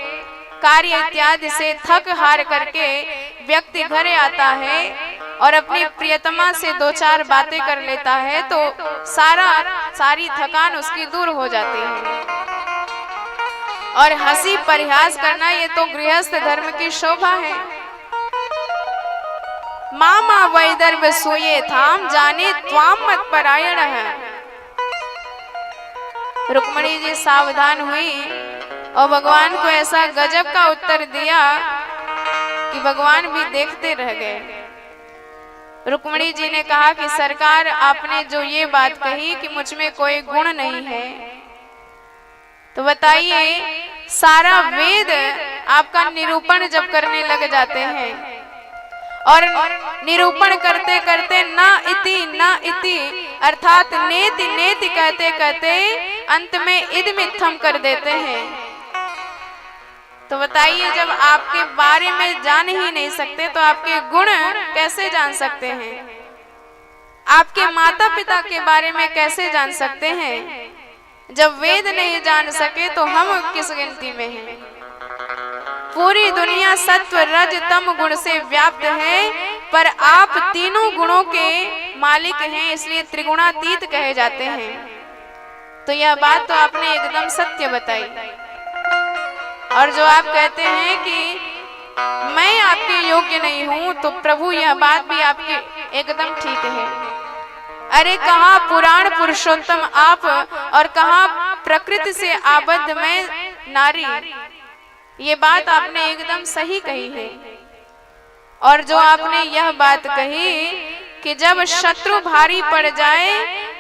कार्य इत्यादि से थक हार करके व्यक्ति घर आता है और अपनी प्रियतमा से 2-4 बातें कर लेता है तो सारी थकान उसकी दूर हो जाती है। और हंसी परिहास करना ये तो गृहस्थ धर्म की शोभा है। मामा वैदर्भ सोये थाम जाने त्वाम मत परायण है। रुक्मणी जी सावधान हुई और भगवान को ऐसा गजब का उत्तर दिया कि भगवान भी देखते रह गए। रुक्मणी जी ने कहा कि सरकार, आपने जो ये बात कही कि मुझ में कोई गुण नहीं है, तो बताइए सारा वेद आपका निरूपण जब करने लग जाते हैं और निरूपण करते करते ना इति अर्थात नेति नेति कहते कहते अंत में इद मिथम कर देते हैं। तो बताइए, जब आपके बारे में जान ही नहीं सकते तो आपके गुण कैसे जान सकते हैं? आपके माता पिता के बारे में कैसे जान सकते हैं? जब वेद नहीं जान सके तो हम किस गिनती में हैं? पूरी दुनिया सत्व रज तम गुण से व्याप्त है, पर आप तीनों गुणों के मालिक हैं, इसलिए त्रिगुणातीत कहे जाते हैं। तो यह बात तो आपने एकदम सत्य बताई। और जो आप कहते हैं कि मैं आपके योग्य नहीं हूं, तो प्रभु यह बात भी आपकी एकदम ठीक है। अरे कहाँ पुराण पुरुषोत्तम आप और कहाँ प्रकृति से आबद्ध मैं नारी, ये बात आपने एकदम सही कही है। और जो आपने यह बात कही कि जब शत्रु भारी पड़ जाए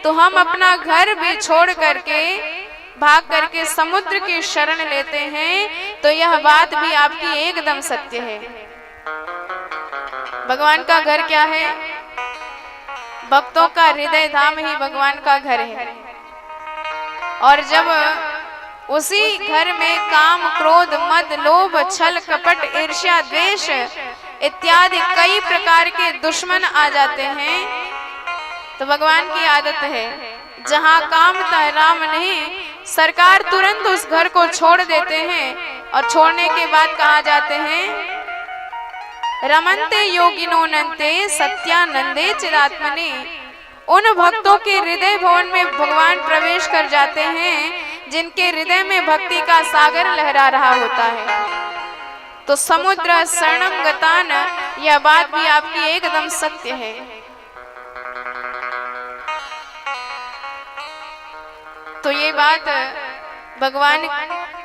तो हम अपना घर भी छोड़ करके भाग करके समुद्र की शरण लेते हैं, तो यह बात भी आपकी एकदम सत्य है। भगवान का घर क्या है? भक्तों का हृदय धाम ही भगवान का घर है। और जब उसी घर में काम क्रोध मद लोभ छल कपट ईर्ष्या द्वेष इत्यादि कई प्रकार के दुश्मन आ जाते हैं, तो भगवान की आदत है जहाँ काम तह राम नहीं, सरकार तुरंत उस घर को छोड़ देते हैं। और छोड़ने के बाद कहा जाते हैं रमन्ते योगिनो नन्ते सत्यानंदे चिदात्मने। उन भक्तों के हृदय भवन में भगवान प्रवेश कर जाते हैं जिनके हृदय में भक्ति का सागर लहरा रहा होता है। तो समुद्र शरणम गतान, यह बात भी आपकी एकदम सत्य है। तो ये बात भगवान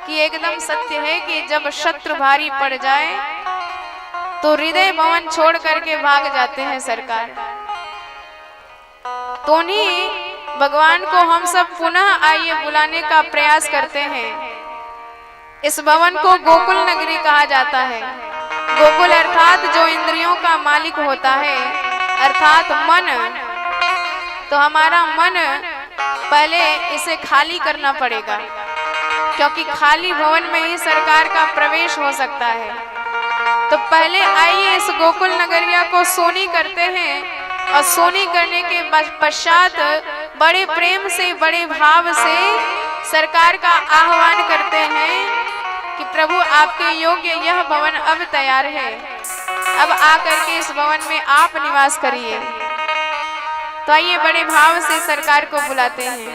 की एकदम सत्य है कि जब शत्रु भारी पड़ जाए तो हृदय भवन छोड़ करके भाग जाते हैं सरकार। तो उन्हीं भगवान को हम सब पुनः आइए बुलाने का प्रयास करते हैं। इस भवन को गोकुल नगरी कहा जाता है। गोकुल अर्थात जो इंद्रियों का मालिक होता है, अर्थात मन। तो हमारा मन पहले इसे खाली करना पड़ेगा, क्योंकि खाली भवन में ही सरकार का प्रवेश हो सकता है। तो पहले आइए इस गोकुल नगरिया को सोनी करते हैं, और सोनी करने के पश्चात बड़े प्रेम से बड़े भाव से सरकार का आह्वान करते हैं कि प्रभु आपके योग्य यह भवन अब तैयार है, अब आकर के इस भवन में आप निवास करिए। तो आइए बड़े भाव से सरकार को बुलाते हैं।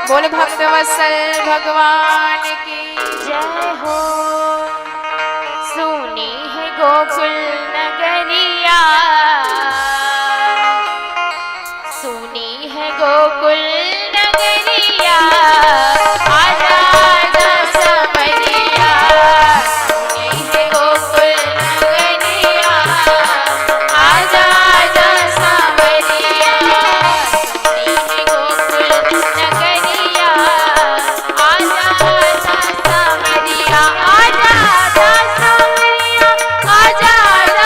बोल भक्तवत्सल भगवान की जय हो। सुनी है गोकुल नगरिया, सुनी है गोकुल नगरिया, आजा आजा समरिया। सुनी है गोकुल नगरिया, आजा आजा समरिया। सुनी है गोकुल नगरिया, आजा आजा समरिया। आजा आजा समरिया, आजा आजा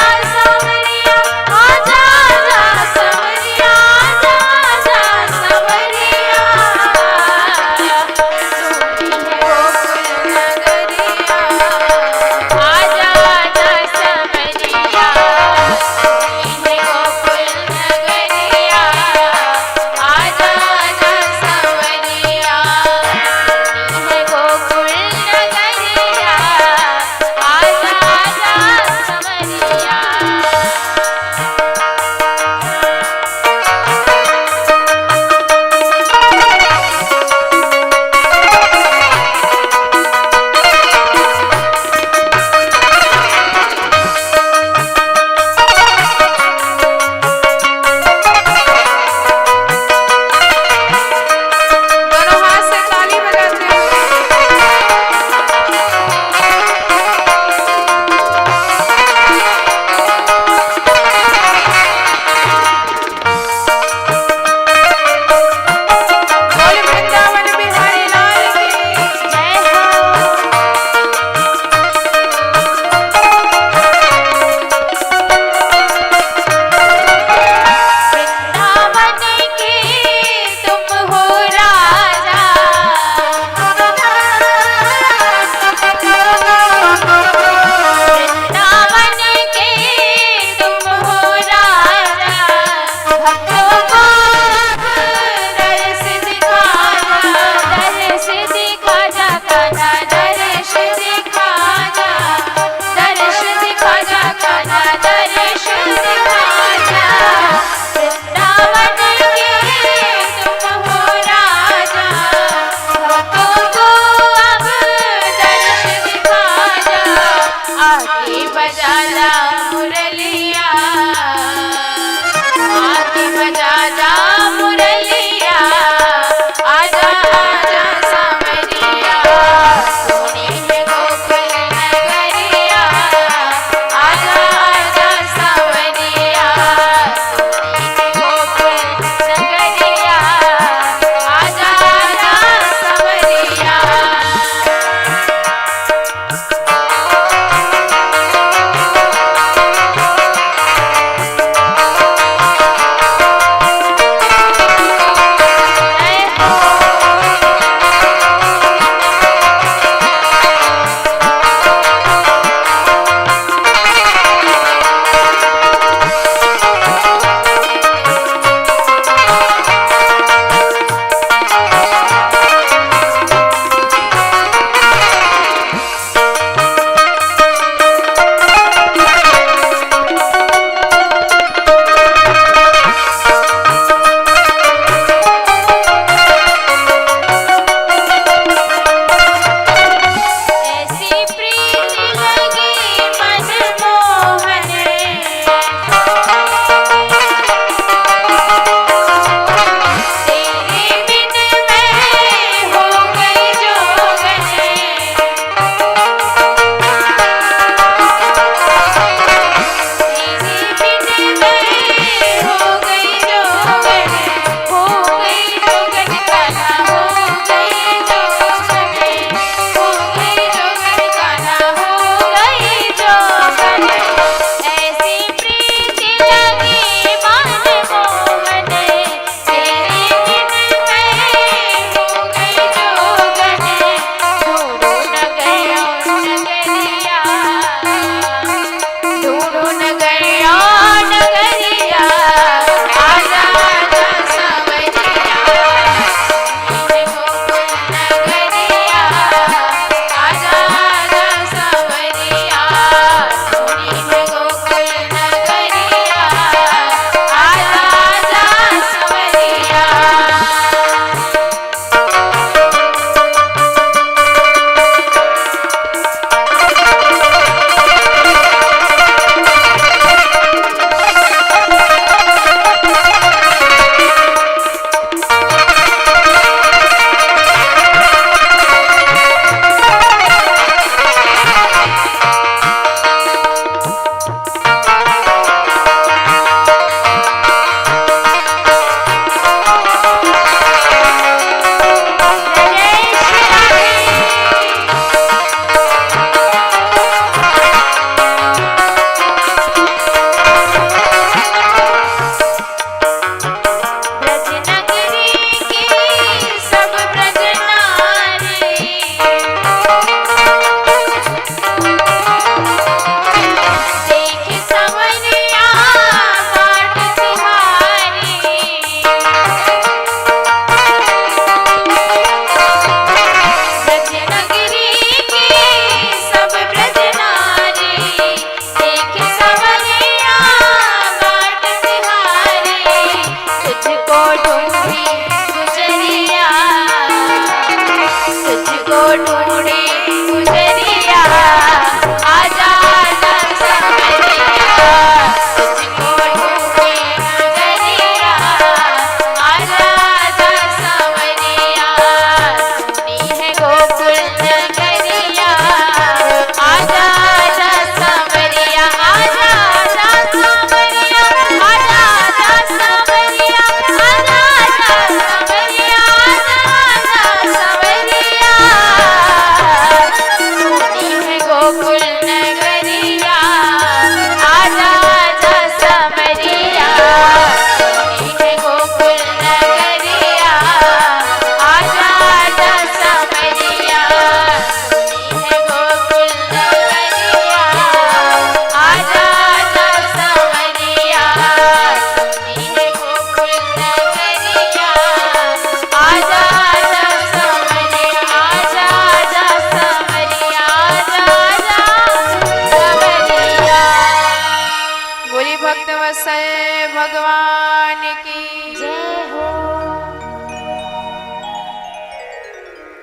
भक्त वत्सल भगवान की जय हो।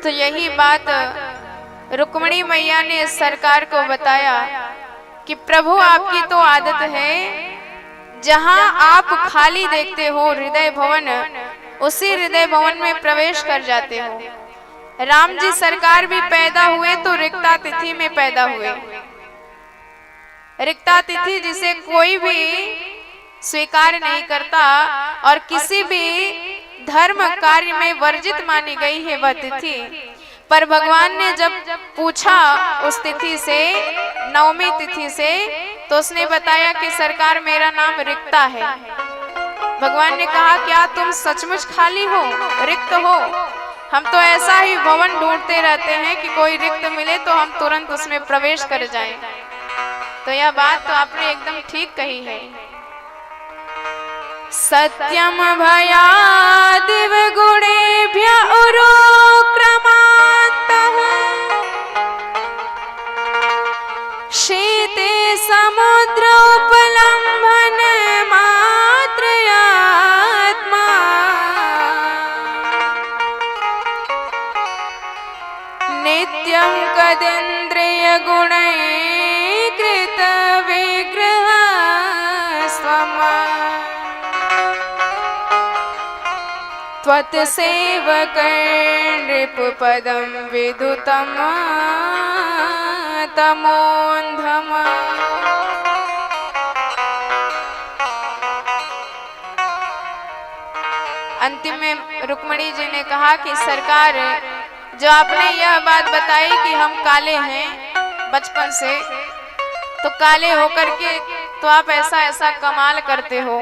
तो यही बात रुक्मिणी मैया ने सरकार को बताया कि प्रभु आपकी तो आदत है, जहां आप खाली देखते हो हृदय भवन, उसी हृदय भवन में प्रवेश कर जाते हो। राम जी सरकार भी पैदा हुए तो रिक्ता तिथि में पैदा हुए। रिक्ता तिथि जिसे कोई भी स्वीकार नहीं करता और किसी भी धर्म कार्य में वर्जित मानी गई है वह तिथि। पर भगवान ने जब पूछा उस तिथि से, नवमी तिथि से, तो उसने बताया कि सरकार मेरा नाम रिक्ता है। भगवान ने कहा क्या तुम सचमुच खाली हो, रिक्त हो? हम तो ऐसा ही भवन ढूंढते रहते हैं कि कोई रिक्त मिले तो हम तुरंत उसमें प्रवेश कर जाएं। तो यह बात तो आपने एकदम ठीक कही है। सत्यम भयादिव गुणेभ्य उरुक्रमान्तः शीते समुद्र उपलम्भन मात्रयात्मा नित्यं कदिन्द्रिय गुणैः कृत विग्रह स्वम त्वत्सेवक नृपपदं विदुतं तमोन्धम। अंतिम में रुक्मिणी जी ने कहा कि सरकार, जो आपने यह बात बताई कि हम काले हैं बचपन से, तो काले होकर के तो आप ऐसा ऐसा कमाल करते हो,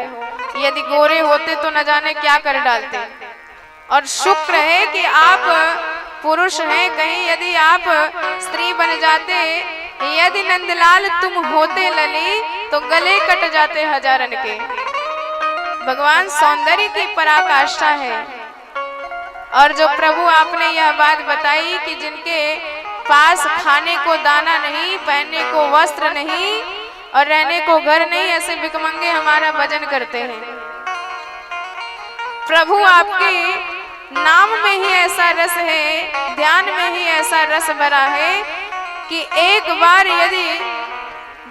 यदि गोरे होते तो न जाने क्या कर डालते। और शुक्र है कि आप पुरुष हैं, कहीं यदि आप स्त्री बन जाते, यदि नंदलाल तुम होते लली तो गले कट जाते हजारन के। भगवान सौंदर्य की पराकाष्ठा है। और जो प्रभु आपने यह बात बताई कि जिनके पास खाने को दाना नहीं, पहनने को वस्त्र नहीं और रहने को घर नहीं, ऐसे भिखमंगे हमारा भजन करते हैं। प्रभु आपके नाम में ही ऐसा रस है, ध्यान में ही ऐसा रस भरा है कि एक बार यदि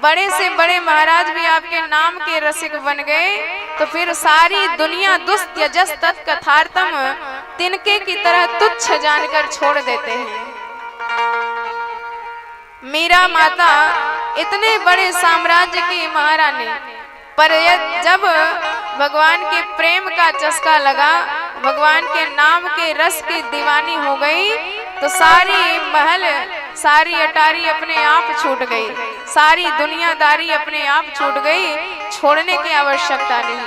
बड़े से बड़े महाराज भी आपके नाम के रसिक बन गए तो फिर सारी दुनिया दुस्त्यजस तत्कथार्थम तिनके की तरह तुच्छ जानकर छोड़ देते हैं। मीरा माता इतने बड़े साम्राज्य की महारानी, पर जब भगवान के प्रेम का चस्का लगा, भगवान के नाम के रस की दीवानी हो गई, तो सारी महल, सारी अटारी अपने आप छूट गई, सारी दुनियादारी अपने आप छूट गई, छोड़ने की आवश्यकता नहीं।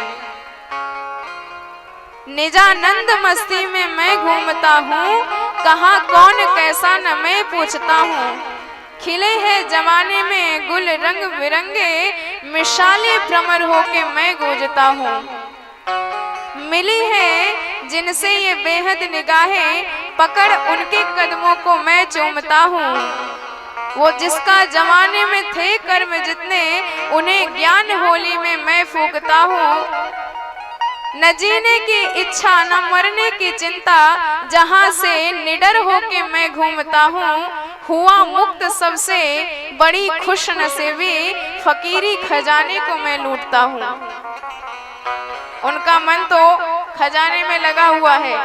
निजानंद मस्ती में मैं घूमता हूँ, कहाँ कौन कैसा न मैं पूछता हूँ। खिले हैं जमाने में गुल रंग बिरंगे, मिसाले भ्रमर होके मैं गूंजता हूँ। मिली है जिनसे ये बेहद निगाहें, पकड़ उनके कदमों को मैं चूमता हूँ। वो जिसका जमाने में थे कर्म जितने, उन्हें ज्ञान होली में मैं फूंकता हूँ। न जीने की इच्छा न मरने की चिंता, जहां से निडर होके मैं घूमता हूँ। हुआ मुक्त सबसे बड़ी खुश नसीबी, फकीरी खजाने को मैं लूटता हूँ। उनका मन तो खजाने में लगा हुआ है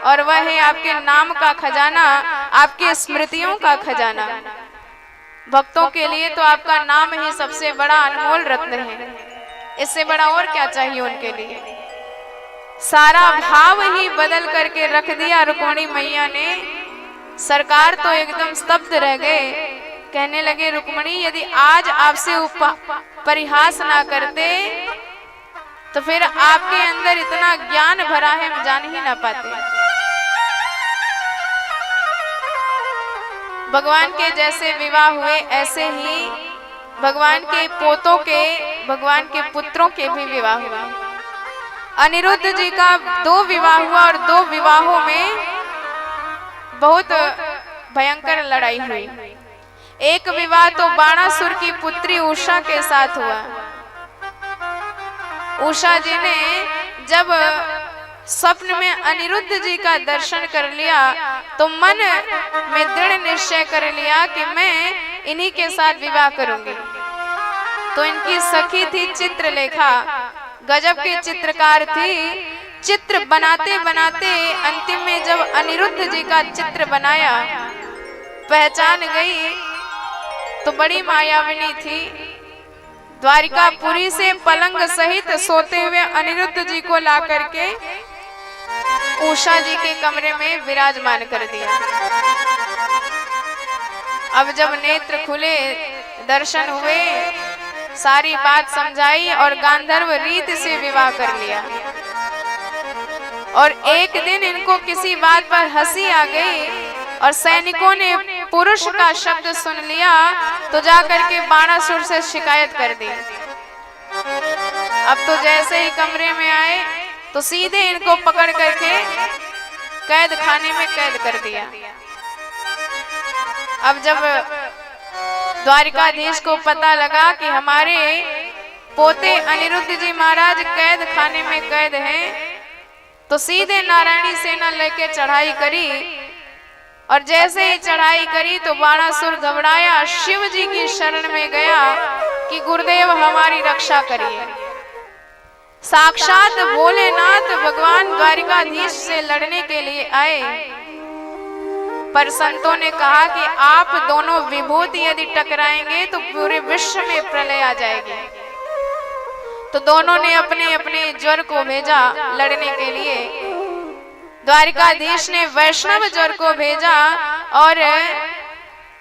और वह है आपके नाम का खजाना, आपकी स्मृतियों का खजाना। भक्तों के लिए तो आपका नाम ही सबसे बड़ा अनमोल रत्न है, इससे बड़ा और क्या चाहिए उनके लिए। सारा भाव ही बदल करके रख दिया रुक्मिणी मैया ने। सरकार तो एकदम स्तब्ध रह गए, कहने लगे रुक्मिणी यदि आज आपसे परिहास ना करते तो फिर आपके अंदर इतना ज्ञान भरा है हम जान ही ना पाते। भगवान के जैसे विवाह हुए ऐसे ही भगवान के पोतों के, भगवान के पुत्रों के भी विवाह हुए। अनिरुद्ध जी का 2 विवाह हुआ और 2 विवाहों में बहुत भयंकर लड़ाई हुई। एक विवाह तो बाणासुर की पुत्री उषा के साथ हुआ उषा जी ने जब स्वप्न में अनिरुद्ध जी का दर्शन कर लिया तो मन में दृढ़ निश्चय कर लिया कि मैं इन्हीं के साथ विवाह करूंगी। तो इनकी सखी थी चित्रलेखा, गजब की चित्रकार थी। चित्र बनाते बनाते अंतिम में जब अनिरुद्ध जी का चित्र बनाया, पहचान गई तो बड़ी मायाविनी थी। द्वारिकापुरी से पलंग सहित सोते हुए अनिरुद्ध जी को ला करके उषा जी के कमरे में विराजमान कर दिया। अब जब नेत्र खुले, दर्शन हुए, सारी बात समझाई और गांधर्व रीत से विवाह कर लिया। और एक दिन इनको किसी बात पर हंसी आ गई और सैनिकों ने पुरुष का शब्द सुन लिया तो जाकर के बाणासुर से शिकायत कर दी। अब तो जैसे ही कमरे में आए तो सीधे इनको पकड़ करके कैद खाने में कैद कर दिया। अब जब द्वारिकाधीश को पता लगा कि हमारे पोते अनिरुद्ध जी महाराज कैद खाने में कैद हैं, तो सीधे नारायणी सेना लेके चढ़ाई करी। और जैसे ही चढ़ाई करी तो बाणासुर घबराया, शिव जी की शरण में गया कि गुरुदेव हमारी रक्षा करिए। साक्षात भोलेनाथ भगवान द्वारिकाधीश से लड़ने के लिए आए, पर संतों ने कहा कि आप दोनों विभूति यदि टकराएंगे तो पूरे विश्व में प्रलय आ जाएगी। तो दोनों ने अपने अपने ज्वर को भेजा लड़ने के लिए। द्वारिकाधीश ने वैष्णव ज्वर को भेजा और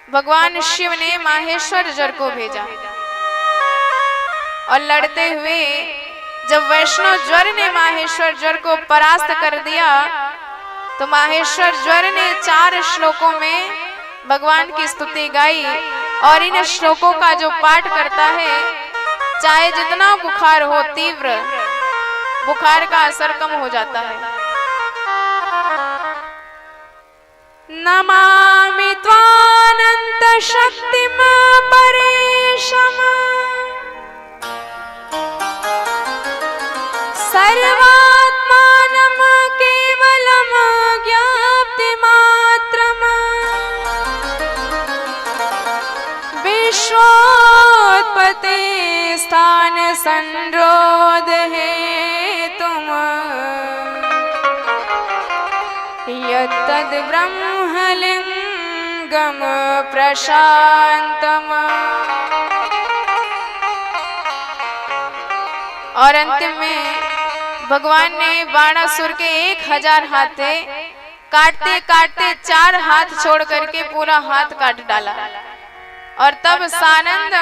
भगवान शिव ने माहेश्वर ज्वर को भेजा। और लड़ते हुए जब वैष्णव ज्वर ने माहेश्वर ज्वर को परास्त कर दिया तो माहेश्वर ज्वर ने 4 श्लोकों में भगवान की स्तुति गाई। और इन श्लोकों का जो पाठ करता है, चाहे जितना बुखार हो, तीव्र बुखार का असर कम हो जाता है। नमामि त्वानंत शक्तिम परेशम सर्वात्मानं केवलं ज्ञाप्तिमात्रम् विश्वोत्पत्ति स्थान संरोध हेतुम् यत्तद् ब्रह्मलिंगम् प्रशान्तम्। और अंतिम में भगवान ने बाणासुर के 1000 हाथ थे, काटते काटते 4 हाथ छोड़ करके पूरा हाथ काट डाला। और तब सानंद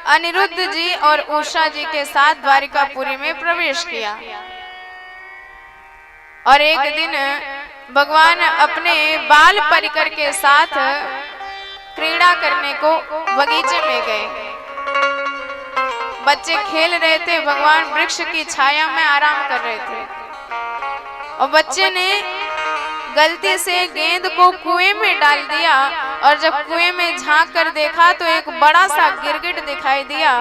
अनिरुद्ध जी और उषा जी के साथ द्वारिकापुरी में प्रवेश किया। और एक दिन भगवान अपने बाल परिकर के साथ क्रीड़ा करने को बगीचे में गए। बच्चे खेल रहे थे, भगवान वृक्ष की छाया में आराम कर रहे थे। और बच्चे ने गलती से गेंद को कुएं में डाल दिया। और जब कुएं में झांक कर देखा तो एक बड़ा सा गिरगिट दिखाई दिया।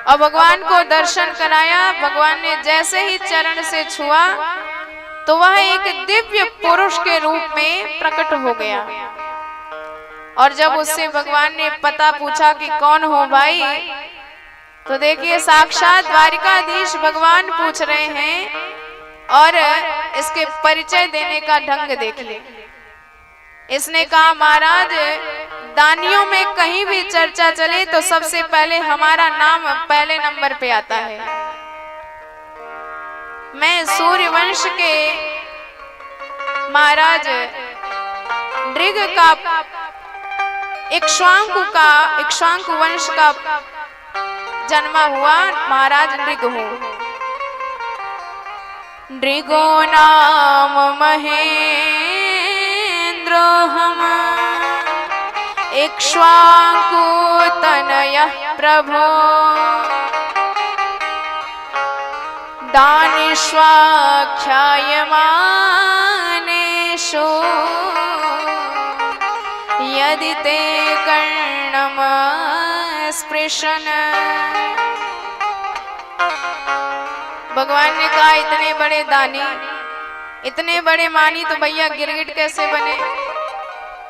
और भगवान को दर्शन कराया। भगवान ने जैसे ही चरण से छुआ तो वह एक दिव्य पुरुष के रूप में प्रकट हो गया। और जब उससे भगवान ने पता पूछा कि कौन हो भाई, तो देखिए साक्षात द्वारिकाधीश भगवान पूछ रहे हैं। और इसके परिचय देने का ढंग देखिए। इसने कहा, महाराज दानियों में कहीं भी चर्चा चले तो सबसे पहले हमारा नाम पहले नंबर पे आता है। मैं सूर्यवंश के महाराज नृग का इक्ष्वाकु वंश का जन्मा हुआ महाराज नृग हूँ। नृगो नाम महेंद्रो हम इक्ष्वाकु तनयः प्रभो दानिष्वाख्यायमानेषु यदि ते कर्णम् स्पृशन्। भगवान ने कहा इतने बड़े दानी, इतने बड़े मानी तो भैया गिरगिट कैसे बने?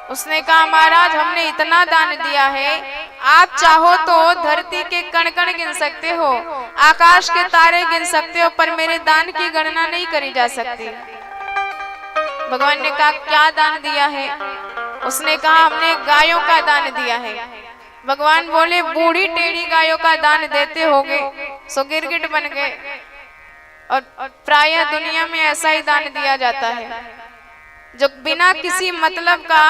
उसने कहा महाराज हमने इतना दान दिया है, आप चाहो तो धरती के कण कण गिन सकते हो, आकाश के तारे गिन सकते हो, पर मेरे दान की गणना नहीं करी जा सकती। भगवान ने कहा क्या दान दिया है? उसने कहा हमने गायों का दान दिया है। भगवान बोले बूढ़ी टेढ़ी गायों का दान देते होगे, सो गिरगिट बन गए। और प्रायः दुनिया में ऐसा ही दान दिया जाता है, जो बिना किसी मतलब का,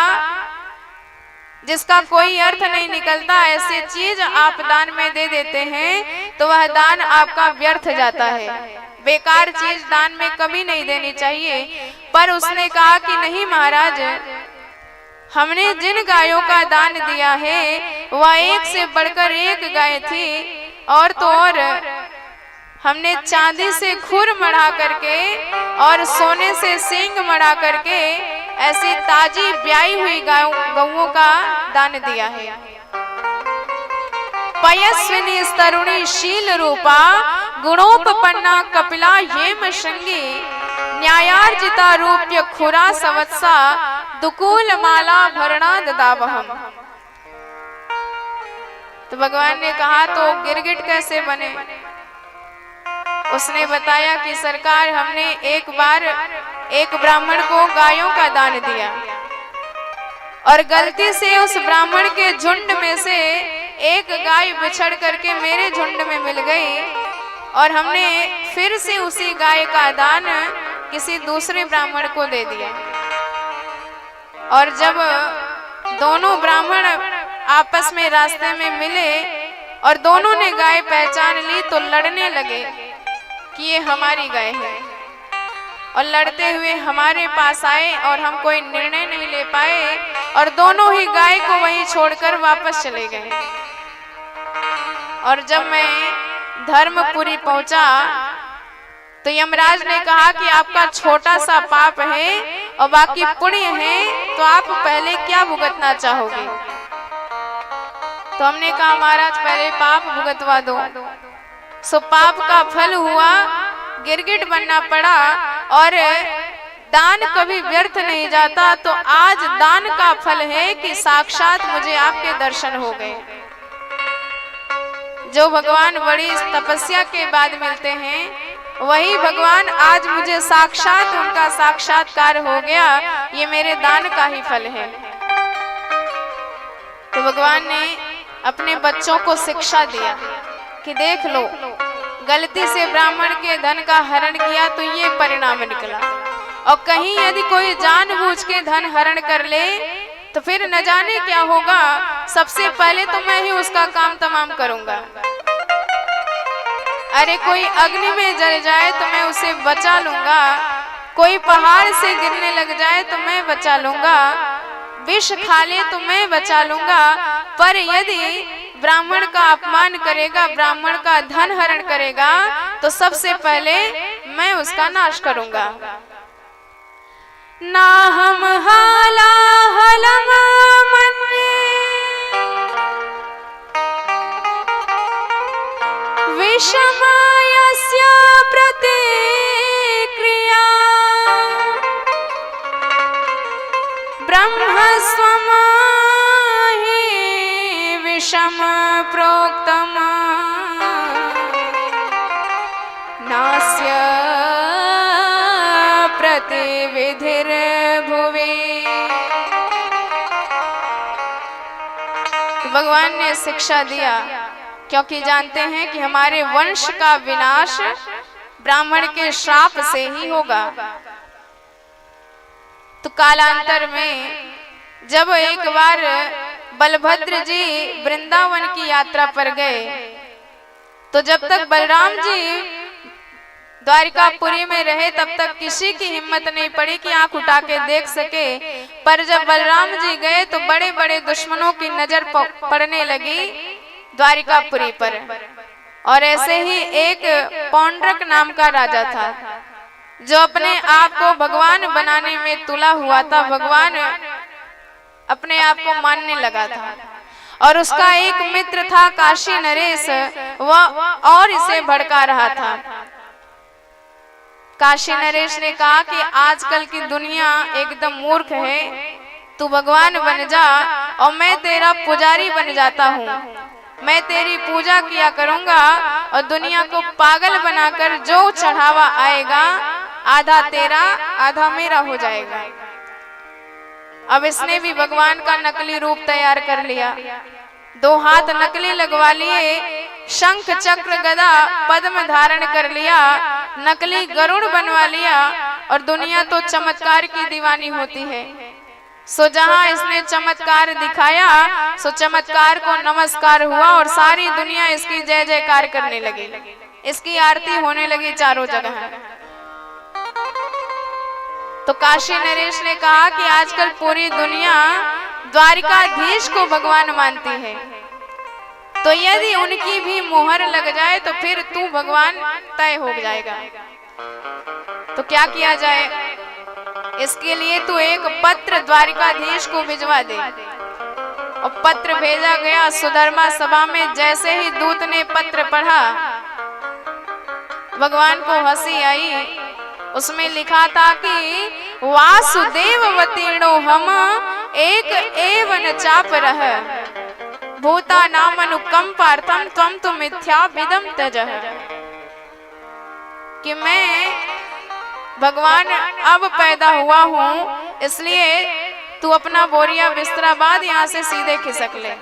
जिसका कोई अर्थ नहीं निकलता, ऐसी चीज आप दान में दे देते हैं तो वह दान आपका व्यर्थ जाता है। बेकार चीज दान में कभी नहीं देनी चाहिए। पर उसने कहा कि नहीं महाराज, हमने जिन गायों का दान दिया है वह एक से बढ़कर एक गाय थी, और तो और हमने चांदी से खुर मढ़ा करके और सोने से सींग मढ़ा करके ऐसी ताजी ब्याई हुई गौओं का दान दिया है। पयस्विनी स्तरुणी शील रूपा गुणोपपन्ना कपिला हेम श्रृंगी न्यायार्जिता रूप्य खुरा संवत्सा दुकूल माला भरणा ददावहम। तो भगवान ने कहा तो गिरगिट कैसे बने? उसने बताया कि सरकार हमने एक बार एक ब्राह्मण को गायों का दान दिया, और गलती से उस ब्राह्मण के झुंड में से एक गाय बिछड़ करके मेरे झुंड में मिल गई, और हमने फिर से उसी गाय का दान किसी दूसरे ब्राह्मण को दे दिया। और जब दोनों ब्राह्मण आपस में रास्ते में मिले और दोनों ने गाय पहचान ली तो लड़ने लगे कि ये हमारी गाय है, और लड़ते हुए हमारे पास आए और हम कोई निर्णय नहीं ले पाए, और दोनों ही गाय को वहीं छोड़कर वापस चले गए। और जब मैं धर्मपुरी पहुंचा तो यमराज ने कहा कि आपका छोटा सा पाप है और बाकी पुण्य है, तो आप पहले क्या भुगतना चाहोगे? तो हमने कहा महाराज पहले पाप भुगतवा दो। सो पाप का फल हुआ, गिरगिट बनना पड़ा। और दान कभी व्यर्थ नहीं जाता, तो आज दान का फल है कि साक्षात मुझे आपके दर्शन हो गए। जो भगवान बड़ी तपस्या के बाद मिलते हैं, वही भगवान आज मुझे साक्षात उनका साक्षात्कार हो गया। ये मेरे दान का ही फल है। तो भगवान ने अपने बच्चों को शिक्षा दिया कि देख लो, गलती से ब्राह्मण के धन का हरण किया तो ये परिणाम निकला, और कहीं यदि कोई जानबूझ के धन हरण कर ले तो फिर न जाने क्या होगा। सबसे पहले तो मैं ही उसका काम तमाम करूंगा। अरे कोई अग्नि में जल जाए तो मैं उसे बचा लूंगा, कोई पहाड़ से गिरने लग जाए तो मैं बचा लूंगा, विष खा ले तो मैं बचा लूंगा। पर यदि ब्राह्मण का अपमान करेगा, ब्राह्मण का धन हरण करेगा, तो सबसे पहले मैं उसका नाश करूंगा। ना हम हाला हलम मन्ये विषमयस्य प्रतिक्रिया ब्रह्म स्वमाहि विषम प्रोक्तम नास्य प्रतिविधिर्भुवि। भगवान ने शिक्षा दिया, क्योंकि जानते हैं कि हमारे वंश का विनाश ब्राह्मण के श्राप से ही होगा। तो कालांतर में जब एक बार बलभद्र जी वृंदावन की यात्रा पर गए, तो जब तक बलराम जी द्वारिकापुरी में रहे तब तक किसी की हिम्मत नहीं पड़ी कि आंख उठा के देख सके। पर जब बलराम जी गए तो बड़े बड़े दुश्मनों की नजर पड़ने लगी द्वारिकापुरी पर। और ऐसे ही एक पौंड्रक नाम का राजा था, जो अपने आप को भगवान बनाने में तुला हुआ था, भगवान अपने आप को मानने लगा था। और उसका एक मित्र था काशी नरेश, वह और इसे भड़का रहा था। काशी नरेश ने कहा कि आजकल की दुनिया एकदम मूर्ख है, तू भगवान बन जा और मैं तेरा पुजारी बन जाता हूँ। मैं तेरी पूजा किया करूंगा और दुनिया को पागल बनाकर जो चढ़ावा आएगा आधा तेरा आधा मेरा हो जाएगा। अब इसने भी भगवान का नकली रूप तैयार कर लिया, 2 हाथ नकली लगवा लिए, शंख चक्र गदा पद्म धारण कर लिया, नकली गरुड़ बनवा लिया और दुनिया तो चमत्कार की दीवानी होती है। सो जहां इसने चमत्कार दिखाया सो चमत्कार को नमस्कार हुआ और सारी दुनिया इसकी जय जयकार करने लगी, इसकी आरती होने लगी चारों जगह। तो काशी नरेश ने कहा कि आजकल पूरी दुनिया द्वारिकाधीश को भगवान मानती है, तो यदि उनकी भी मोहर लग जाए तो फिर तू भगवान तय हो जाएगा। तो क्या किया जाए? इसके लिए तू एक पत्र द्वारिकाधीश को भिजवा दे। और पत्र भेजा गया सुधर्मा सभा में। जैसे ही दूत ने पत्र पढ़ा भगवान को हंसी आई। उसमें लिखा था कि वासुदेव वतीर्णो हम एक एवं चाप रह भूता नाम अनुकंपार्थम त्वं तु मिथ्या विदम त्यजः। कि मैं भगवान अब पैदा हुआ हूँ, इसलिए तू अपना बोरिया बिस्तरा बांध, यहाँ से सीधे खिसक ले।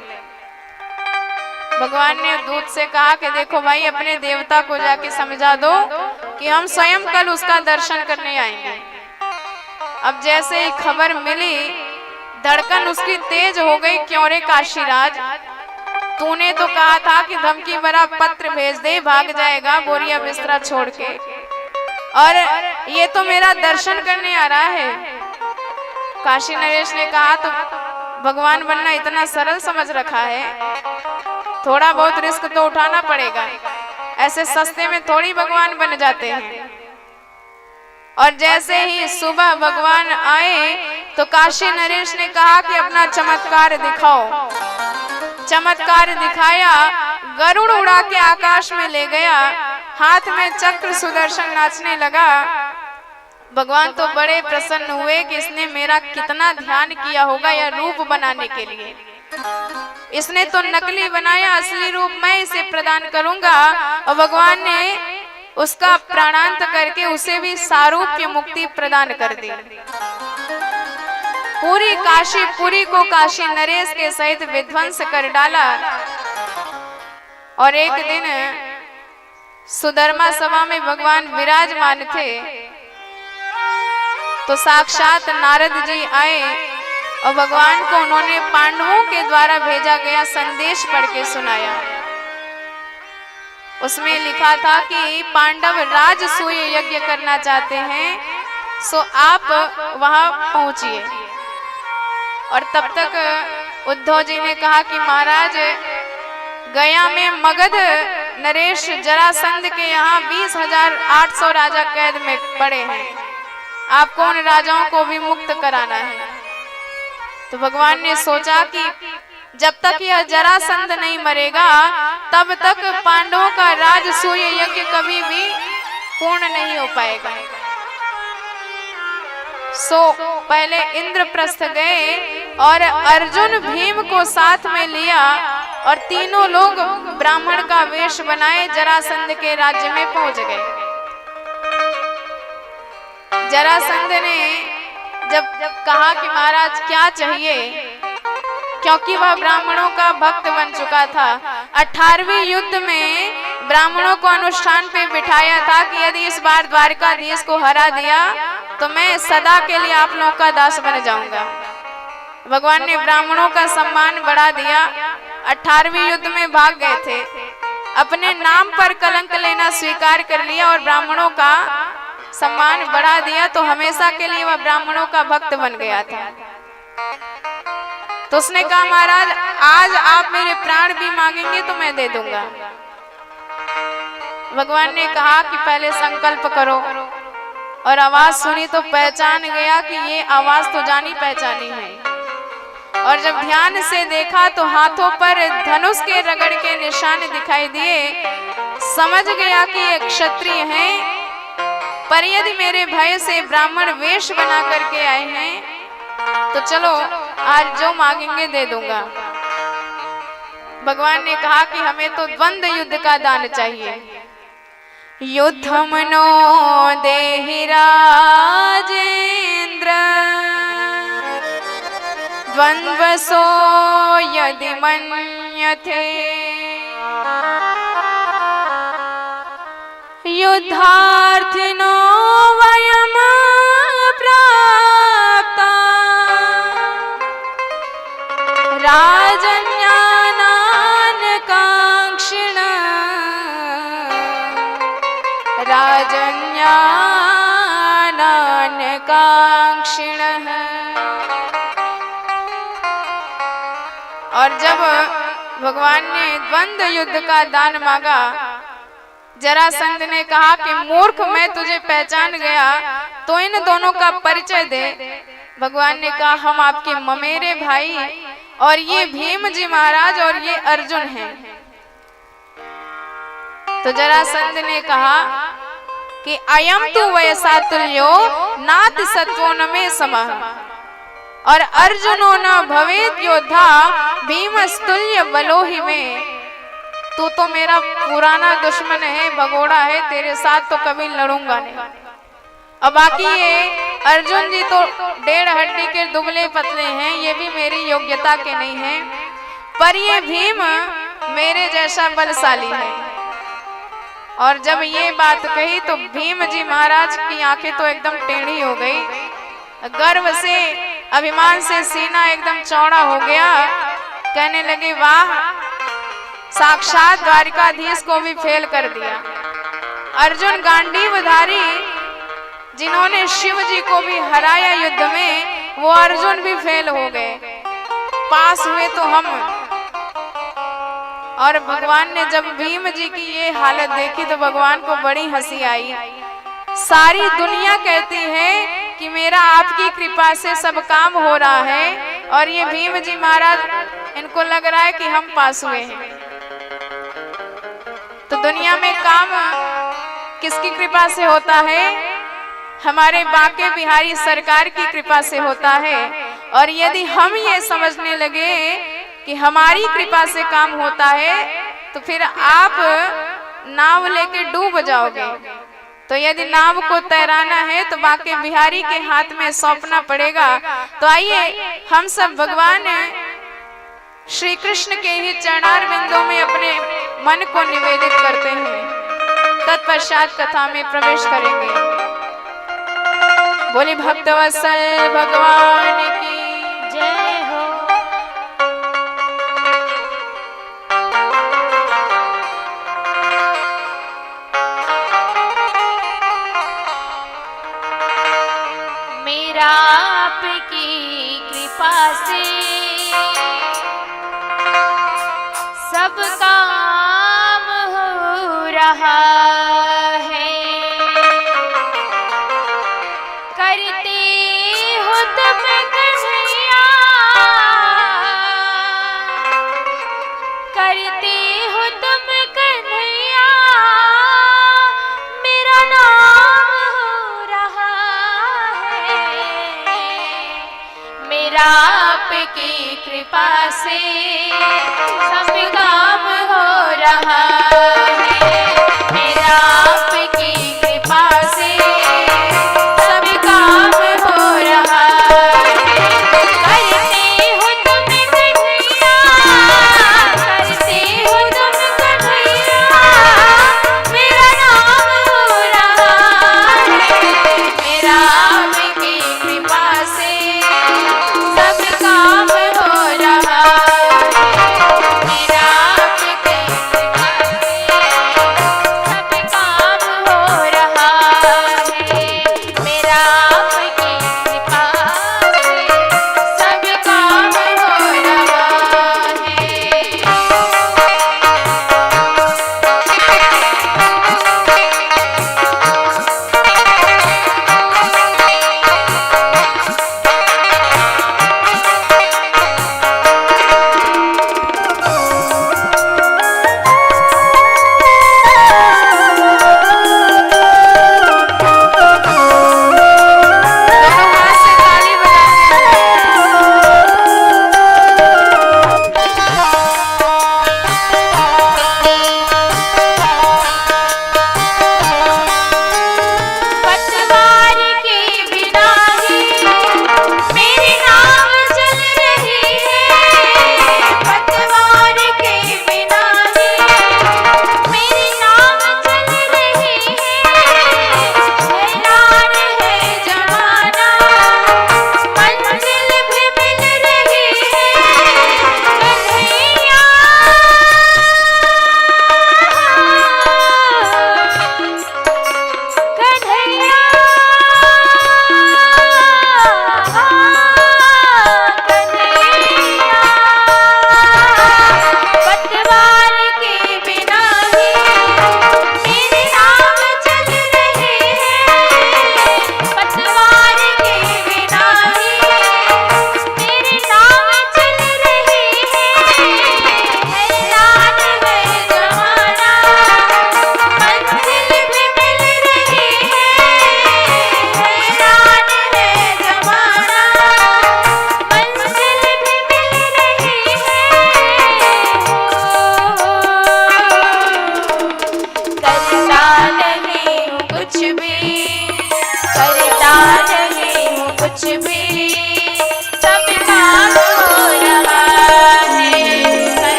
भगवान ने दूत से कहा कि देखो भाई, अपने देवता को जाके समझा दो कि हम स्वयं कल उसका दर्शन करने आएंगे। अब जैसे ही खबर मिली धड़कन उसकी तेज हो गई। क्यों रे काशीराज, तूने तो कहा था कि धमकी भरा पत्र भेज दे, भाग जाएगा बोरिया बिस्तरा छोड़ के, और ये तो मेरा दर्शन करने आ रहा है। काशी नरेश ने कहा तो भगवान बनना इतना सरल समझ रखा है, थोड़ा बहुत रिस्क तो उठाना पड़ेगा, ऐसे सस्ते में थोड़ी भगवान बन जाते हैं। और जैसे ही सुबह भगवान आए तो काशी नरेश ने कहा कि अपना चमत्कार दिखाओ। चमत्कार दिखाया, गरुड़ उड़ा के आकाश में ले गया, हाथ में चक्र सुदर्शन नाचने लगा। भगवान तो बड़े प्रसन्न हुए कि इसने मेरा कितना ध्यान किया होगा यह रूप बनाने के लिए। इसने तो नकली बनाया, असली रूप मैं इसे प्रदान करूंगा। और भगवान ने उसका प्राणांत करके उसे भी सारूप्य मुक्ति प्रदान कर दी। पूरी काशीपुरी को काशी नरेश के सहित विध्वंस कर डाला। और एक दिन सुधर्मा सभा में भगवान विराजमान थे तो साक्षात नारद जी आए और भगवान को उन्होंने पांडवों के द्वारा भेजा गया संदेश पढ़ के सुनाया। उसमें लिखा था कि पांडव राजसूय यज्ञ करना चाहते हैं, सो आप वहां पहुंचिए। और तब तक उद्धव जी ने कहा कि महाराज, गया में मगध नरेश जरासंध के यहाँ 20,800 राजा कैद में पड़े हैं, आपको उन राजाओं को भी मुक्त कराना है। तो भगवान ने सोचा कि जब तक यह जरासंध नहीं मरेगा तब तक पांडवों का राजसूय यज्ञ कभी भी पूर्ण नहीं हो पाएगा। सो पहले इंद्रप्रस्थ गए और अर्जुन भीम को साथ में लिया और तीनों लोग ब्राह्मण का वेश बनाए जरासंध के राज्य में पहुंच गए। जरासंध ने जब कहा कि महाराज क्या चाहिए, क्योंकि वह ब्राह्मणों का भक्त बन चुका था। 18वीं युद्ध में ब्राह्मणों को अनुष्ठान पे बिठाया था कि यदि इस बार द्वारकाधीश को हरा दिया तो मैं सदा के लिए आप लोगों का दास बन जाऊंगा। भगवान ने ब्राह्मणों का सम्मान बढ़ा दिया। 18वीं युद्ध में भाग गए थे, अपने नाम पर कलंक लेना स्वीकार कर लिया और ब्राह्मणों का सम्मान बढ़ा दिया, तो हमेशा के लिए वह ब्राह्मणों का भक्त बन गया था। तो उसने कहा महाराज, आज आप मेरे प्राण भी मांगेंगे तो मैं दे दूंगा। भगवान ने कहा कि पहले संकल्प करो, और आवाज सुनी तो पहचान गया कि ये आवाज तो जानी पहचानी है। और जब ध्यान से देखा तो हाथों पर धनुष के रगड़ के निशान दिखाई दिए। समझ गया कि ये क्षत्रिय हैं। पर यदि मेरे भय से ब्राह्मण वेश बना करके आए हैं तो चलो आज जो मांगेंगे दे दूंगा। भगवान ने कहा कि हमें तो द्वंद्व युद्ध का दान चाहिए। युद्धमनो देहि राजेन्द्र द्वन्द्वसो यदि मन्यते युद्धार्थिनो वयम् प्राप्ता राजन्यानान् काङ्क्षिणः राजन्यानान् काङ्क्षिणः। और जब भगवान ने द्वंद्व युद्ध का दान मांगा, जरासंध ने कहा कि मूर्ख, मैं तुझे पहचान गया, तो इन दोनों का परिचय दे। भगवान ने कहा हम आपके ममेरे भाई और ये भीम जी महाराज और ये अर्जुन हैं। तो जरासंध ने कहा कि अयम तु वयसा तुल्यो नाति सत्वो न मे समः और अर्जुनो न भवेत योद्धा भीमस्तुल्य बलो ही में। तू तो मेरा पुराना दुश्मन है, भगोड़ा है, तेरे साथ तो कभी लड़ूंगा नहीं। अब बाकी ये अर्जुन जी तो 1.5 हड्डी के दुबले पतले हैं, ये भी मेरी योग्यता के नहीं हैं, पर ये भीम मेरे जैसा बलशाली है। और जब ये बात कही तो भीम जी महाराज की आंखें तो एकदम टेढ़ी हो गई, गर्व से, अभिमान से सीना एकदम चौड़ा हो गया। कहने लगे वाह, साक्षात द्वारिकाधीश को भी फेल कर दिया। अर्जुन गांडीवधारी जिन्होंने शिव जी को भी हराया युद्ध में, वो अर्जुन भी फेल हो गए, पास हुए तो हम। और भगवान ने जब भीम जी की ये हालत देखी तो भगवान को बड़ी हंसी आई। सारी दुनिया कहती है कि मेरा आपकी कृपा से सब काम हो रहा है और ये भीम जी महाराज, इनको लग रहा है कि हम पास हुए हैं। तो दुनिया में काम किसकी कृपा से होता है? हमारे बांके बिहारी सरकार की कृपा से होता है। और यदि हम ये समझने लगे कि हमारी कृपा से काम होता है तो फिर आप नाव लेके डूब जाओगे। तो यदि नाव को तैराना है तो बांके बिहारी के हाथ में सौंपना पड़ेगा। तो आइए हम सब भगवान श्री कृष्ण के ही चरणार बिंदों में अपने मन को निवेदित करते हैं। तत्पश्चात कथा में प्रवेश करेंगे। बोली भक्तवत्सल भगवान की जय हो। मेरा आपकी कृपा से सब काम हो रहा है, करते हो तुम कन्हैया, करते हो तुम कन्हैया, मेरा नाम हो रहा है। मेरा आपकी कृपा से सब काम हो रहा है। मेरा आपकी कृपा से सब काम हो रहा है। करते हो तुम कन्हैया, करते हो तुम कन्हैया, मेरा नाम हो रहा है। मेरा आपकी कृपा से सब काम हो रहा है। मेरा आपकी कृपा से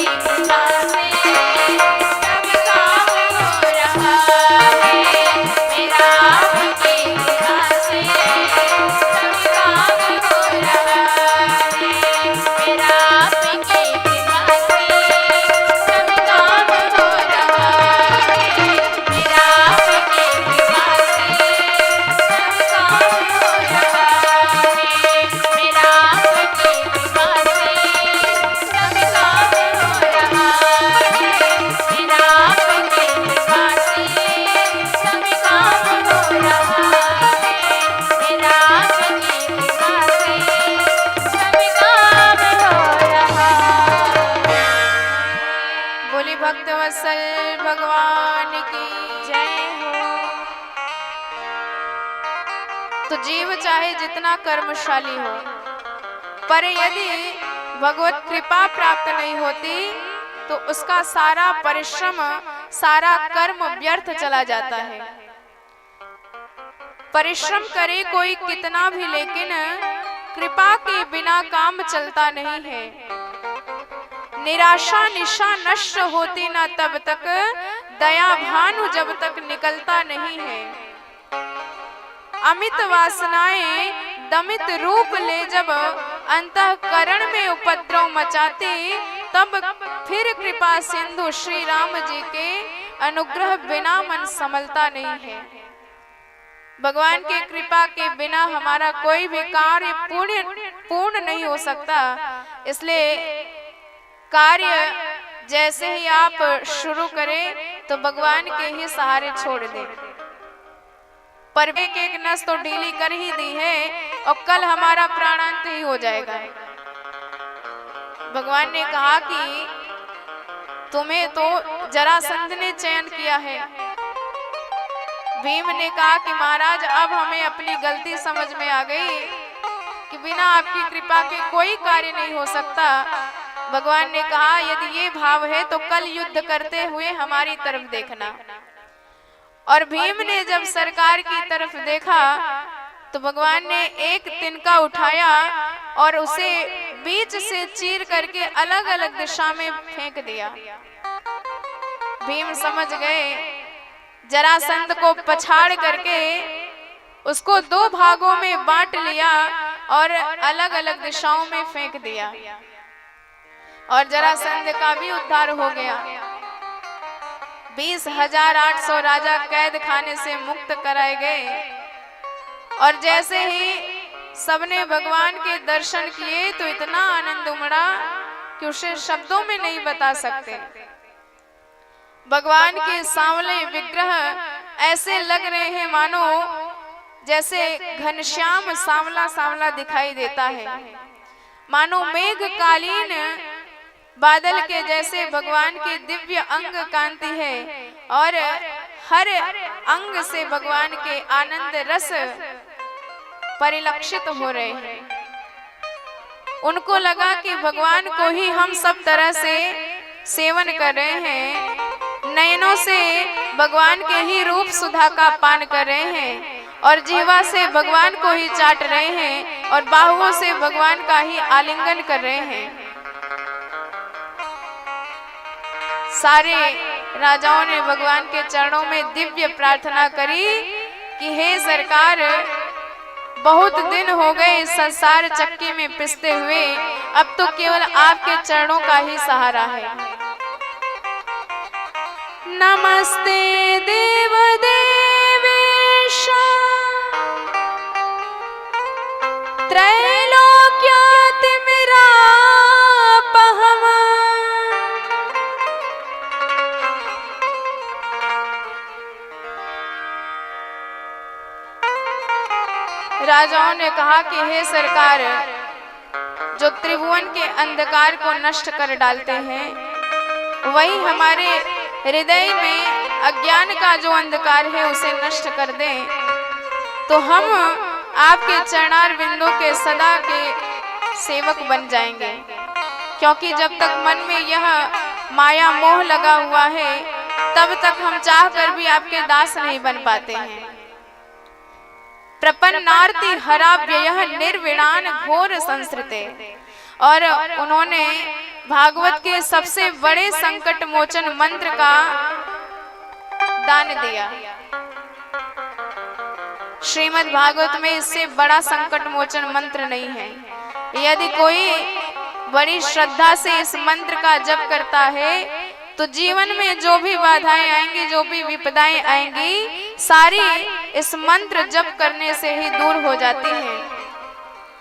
कृपा से सब काम हो रहा है। मेरा आपकी कृपा से सब काम हो रहा है। मेरा आपकी कृपा से सब काम हो रहा है। मेरा आपकी कृपा से सब काम हो रहा है। मेरा आपकी कृपा से सब काम हो रहा है। मेरा आपकी कृपा से सब काम हो रहा है। मेरा आपकी कृपा से सब काम हो रहा है। बोली भक्त वत्सल भगवान की जय हो। तो जीव चाहे जितना कर्मशाली हो, पर यदि भगवत कृपा प्राप्त नहीं होती तो उसका सारा परिश्रम, सारा कर्म व्यर्थ चला जाता है। परिश्रम करे कोई कितना भी, लेकिन कृपा के बिना काम चलता नहीं है। निराशा निशा नष्ट होती ना तब तक, दया भानु जब तक निकलता नहीं है। अमित वासनाएं दमित रूप ले जब अंतःकरण में उपद्रव मचाती, तब फिर कृपा सिंधु श्री राम जी के अनुग्रह बिना मन संभलता नहीं है। भगवान की कृपा के बिना हमारा कोई भी कार्य पूर्ण नहीं हो सकता। इसलिए कार्य जैसे ही आप शुरू करें तो भगवान के ही सहारे छोड़ दें। पर एक नस तो ढीली कर ही दी है और कल हमारा प्राणांत ही हो जाएगा। भगवान ने कहा कि तुम्हें तो जरासंध ने चयन किया है। भीम ने कहा कि महाराज अब हमें अपनी गलती समझ में आ गई कि बिना आपकी कृपा के कोई कार्य नहीं हो सकता। भगवान ने कहा यदि ये भाव है तो कल युद्ध करते हुए हमारी तरफ देखना। और भीम ने जब सरकार की तरफ देखा तो भगवान ने एक तिनका उठाया और उसे बीच से चीर करके अलग अलग दिशा में फेंक दिया। भीम समझ गए, जरासंध को पछाड़ करके उसको दो भागों में बांट लिया और अलग अलग दिशाओं में फेंक दिया और जरासंध का भी उद्धार हो गया। 20,800 राजा कैद खाने से मुक्त कराए गए। और जैसे ही सबने भगवान के दर्शन किए तो इतना आनंद उमड़ा कि उसे शब्दों में नहीं बता सकते। भगवान के सांवले विग्रह ऐसे लग रहे हैं मानो जैसे घनश्याम सांवला सांवला दिखाई देता है, मानो मेघकालीन बादल के जैसे भगवान के दिव्य अंग कांति है और हर अंग से भगवान के आनंद रस परिलक्षित हो रहे हैं। उनको लगा कि भगवान को ही हम सब तरह से सेवन कर रहे हैं, नयनों से भगवान के ही रूप सुधा का पान कर रहे हैं और जीवा से भगवान को ही चाट रहे हैं और बाहुओं से भगवान का ही आलिंगन कर रहे हैं। सारे राजाओं ने भगवान के चरणों में दिव्य प्रार्थना करी कि हे सरकार, बहुत दिन हो गए इस संसार चक्की में पिसते हुए, अब तो केवल आपके चरणों का ही सहारा है। नमस्ते देव देवेश त्रैलोक्यातिमिरापहम् राजाओं ने कहा कि हे सरकार, जो त्रिभुवन के अंधकार को नष्ट कर डालते हैं, वही हमारे हृदय में अज्ञान का जो अंधकार है उसे नष्ट कर दें, तो हम आपके चरणार बिंदों के सदा के सेवक बन जाएंगे। क्योंकि जब तक मन में यह माया मोह लगा हुआ है, तब तक हम चाहकर भी आपके दास नहीं बन पाते हैं। प्रपन्नार्ति हराव्ययः निर्विणान घोर संस्कृते। और उन्होंने भागवत के सबसे बड़े संकट मोचन मंत्र का दान दिया। श्रीमद् भागवत में इससे बड़ा संकट मोचन मंत्र नहीं है। यदि कोई बड़ी श्रद्धा से इस मंत्र का जप करता है तो जीवन में जो भी बाधाएं आएंगी, जो भी विपदाएं आएंगी, सारी इस मंत्र जप करने से ही दूर हो जाती हैं।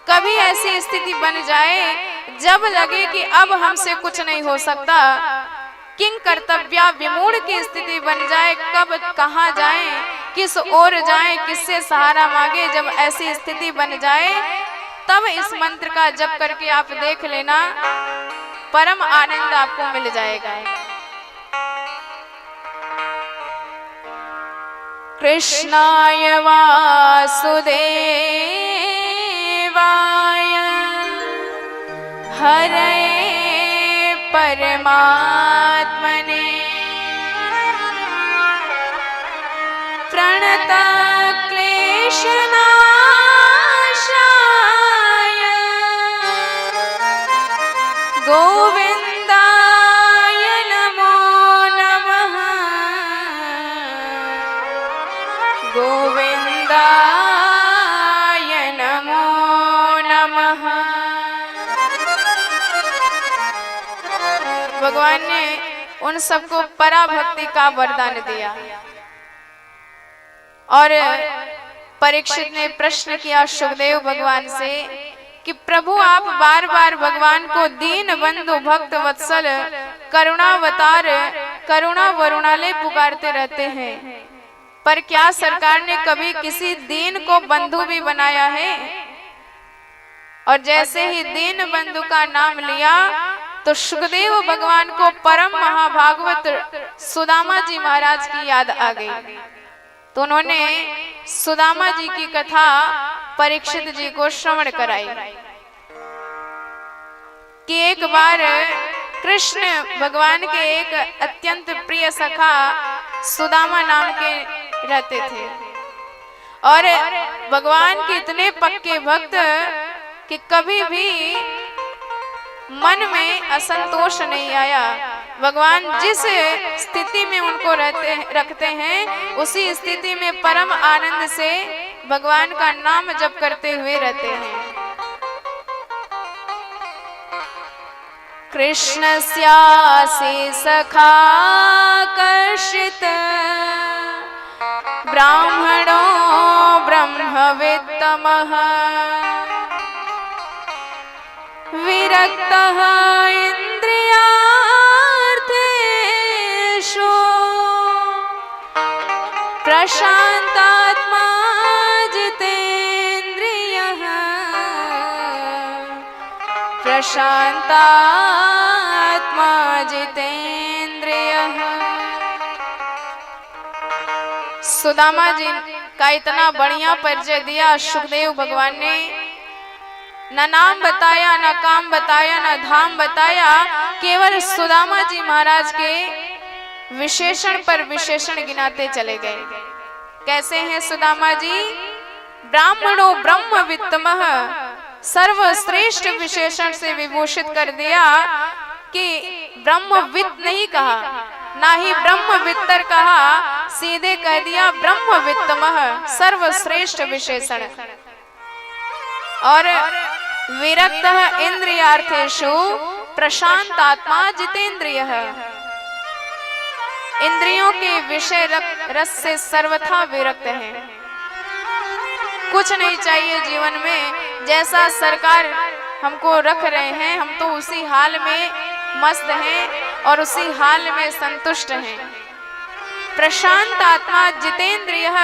कभी ऐसी स्थिति बन जाए जब लगे कि अब हमसे कुछ नहीं हो सकता, किंग कर्तव्या विमूढ़ की स्थिति बन जाए, कब कहाँ जाएं, किस ओर जाएं, किससे सहारा मांगे, जब ऐसी स्थिति बन जाए तब इस मंत्र का जप करके आप देख लेना, परम आनंद आपको मिल जाएगा। कृष्णाय वासुदेवाय हरे परमात्मने प्रणत क्लेशनाशाय गोविंदाय नमो नमः, गोविंदाय नमो नमः। भगवान ने उन सबको पराभक्ति का वरदान दिया। और परीक्षित ने प्रश्न किया सुखदेव भगवान से कि प्रभु आप बार बार भगवान को दीन बंधु भक्त वत्सल करुणावतार करुणा वरुणालय पुकारते रहते हैं, पर क्या सरकार ने कभी किसी दीन को बंधु भी बनाया है? और जैसे ही दीन बंधु का नाम लिया तो सुखदेव भगवान को परम महाभागवत सुदामा जी महाराज की याद आ गई। तो उन्होंने सुदामा जी की कथा परीक्षित जी को श्रवण कराई कि एक बार कृष्ण भगवान के एक अत्यंत प्रिय सखा सुदामा नाम के रहते थे, और भगवान के इतने पक्के भक्त कि कभी भी मन में असंतोष नहीं आया। भगवान जिस स्थिति में उनको रखते हैं उसी स्थिति में परम आनंद से भगवान का नाम जप करते हुए रहते हैं। कृष्णस्यासि सखा कर्षित ब्राह्मणो ब्रह्मवित्तमः विरक्तः इंद्रियार्थेषु प्रशान्तात्मा जितेन्द्रियः प्रशान्तात्मा जितेन्द्रियः। सुदामा जी का इतना बढ़िया परिचय दिया सुखदेव भगवान ने। न नाम बताया, न काम बताया, न धाम बताया, केवल सुदामा जी महाराज के विशेषण पर विशेषण गिनाते चले गए। कैसे हैं सुदामा जी? ब्राह्मणो ब्रह्मवित्तमः, सर्वश्रेष्ठ विशेषण से विभूषित कर दिया कि ब्रह्मवित्त नहीं कहा, ना ही ब्रह्मवित्तर कहा, सीधे कह दिया ब्रह्मवित्तमः, सर्वश्रेष्ठ विशेषण। और विरक्तः इंद्रियार्थेषु प्रशांत आत्मा जितेन्द्रियः, इंद्रियों के विषय रस से सर्वथा विरक्त है। कुछ नहीं चाहिए जीवन में, जैसा सरकार हमको रख रहे हैं हम तो उसी हाल में मस्त हैं और उसी हाल में संतुष्ट हैं। प्रशांत आत्मा जितेंद्रियः,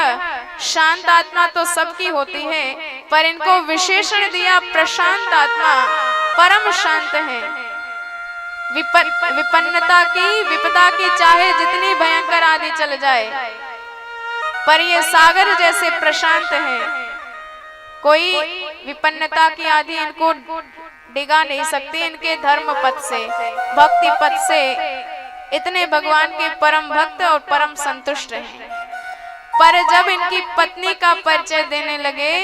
शांत आत्मा तो सबकी होती है, पर इनको विशेषण दिया प्रशांत आत्मा, परम शांत है। विपन्नता की विपदा की चाहे जितनी भयंकर आंधी चल जाए, पर ये सागर जैसे प्रशांत हैं। कोई विपन्नता की आंधी इनको डिगा नहीं सकती। इनके धर्म पथ से, भक्ति पथ से इतने भगवान के परम भक्त और परम संतुष्ट हैं। पर जब इनकी पत्नी का परिचय देने लगे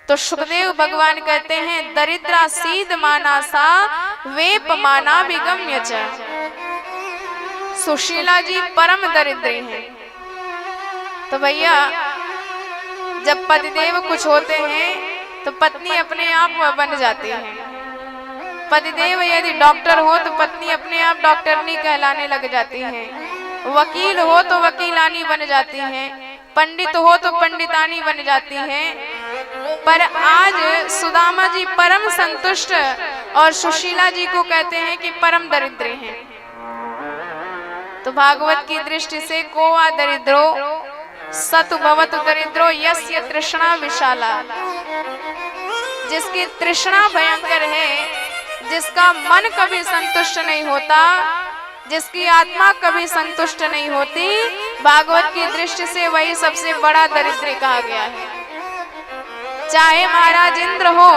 तो सुखदेव भगवान कहते हैं, दरिद्रा सीध मानासा वेपमाना विगम्य च। सुशीला जी परम दरिद्री हैं। तो भैया जब पतिदेव कुछ होते हैं तो पत्नी अपने आप बन जाती है। पतिदेव यदि डॉक्टर हो तो पत्नी अपने आप डॉक्टरनी कहलाने लग जाती है। वकील हो तो वकीलानी बन जाती है। पंडित हो तो पंडितानी बन जाती है। पर आज सुदामा जी परम संतुष्ट और सुशीला जी को कहते हैं कि परम दरिद्री हैं। तो भागवत की दृष्टि से को वा दरिद्रो सतु भवतु दरिद्रो यस्य तृष्णा विशाला। जिसकी तृष्णा भयंकर है, जिसका मन कभी संतुष्ट नहीं होता, जिसकी आत्मा कभी संतुष्ट नहीं होती, भागवत की दृष्टि से वही सबसे बड़ा दरिद्र कहा गया है। चाहे महाराज इंद्र हो,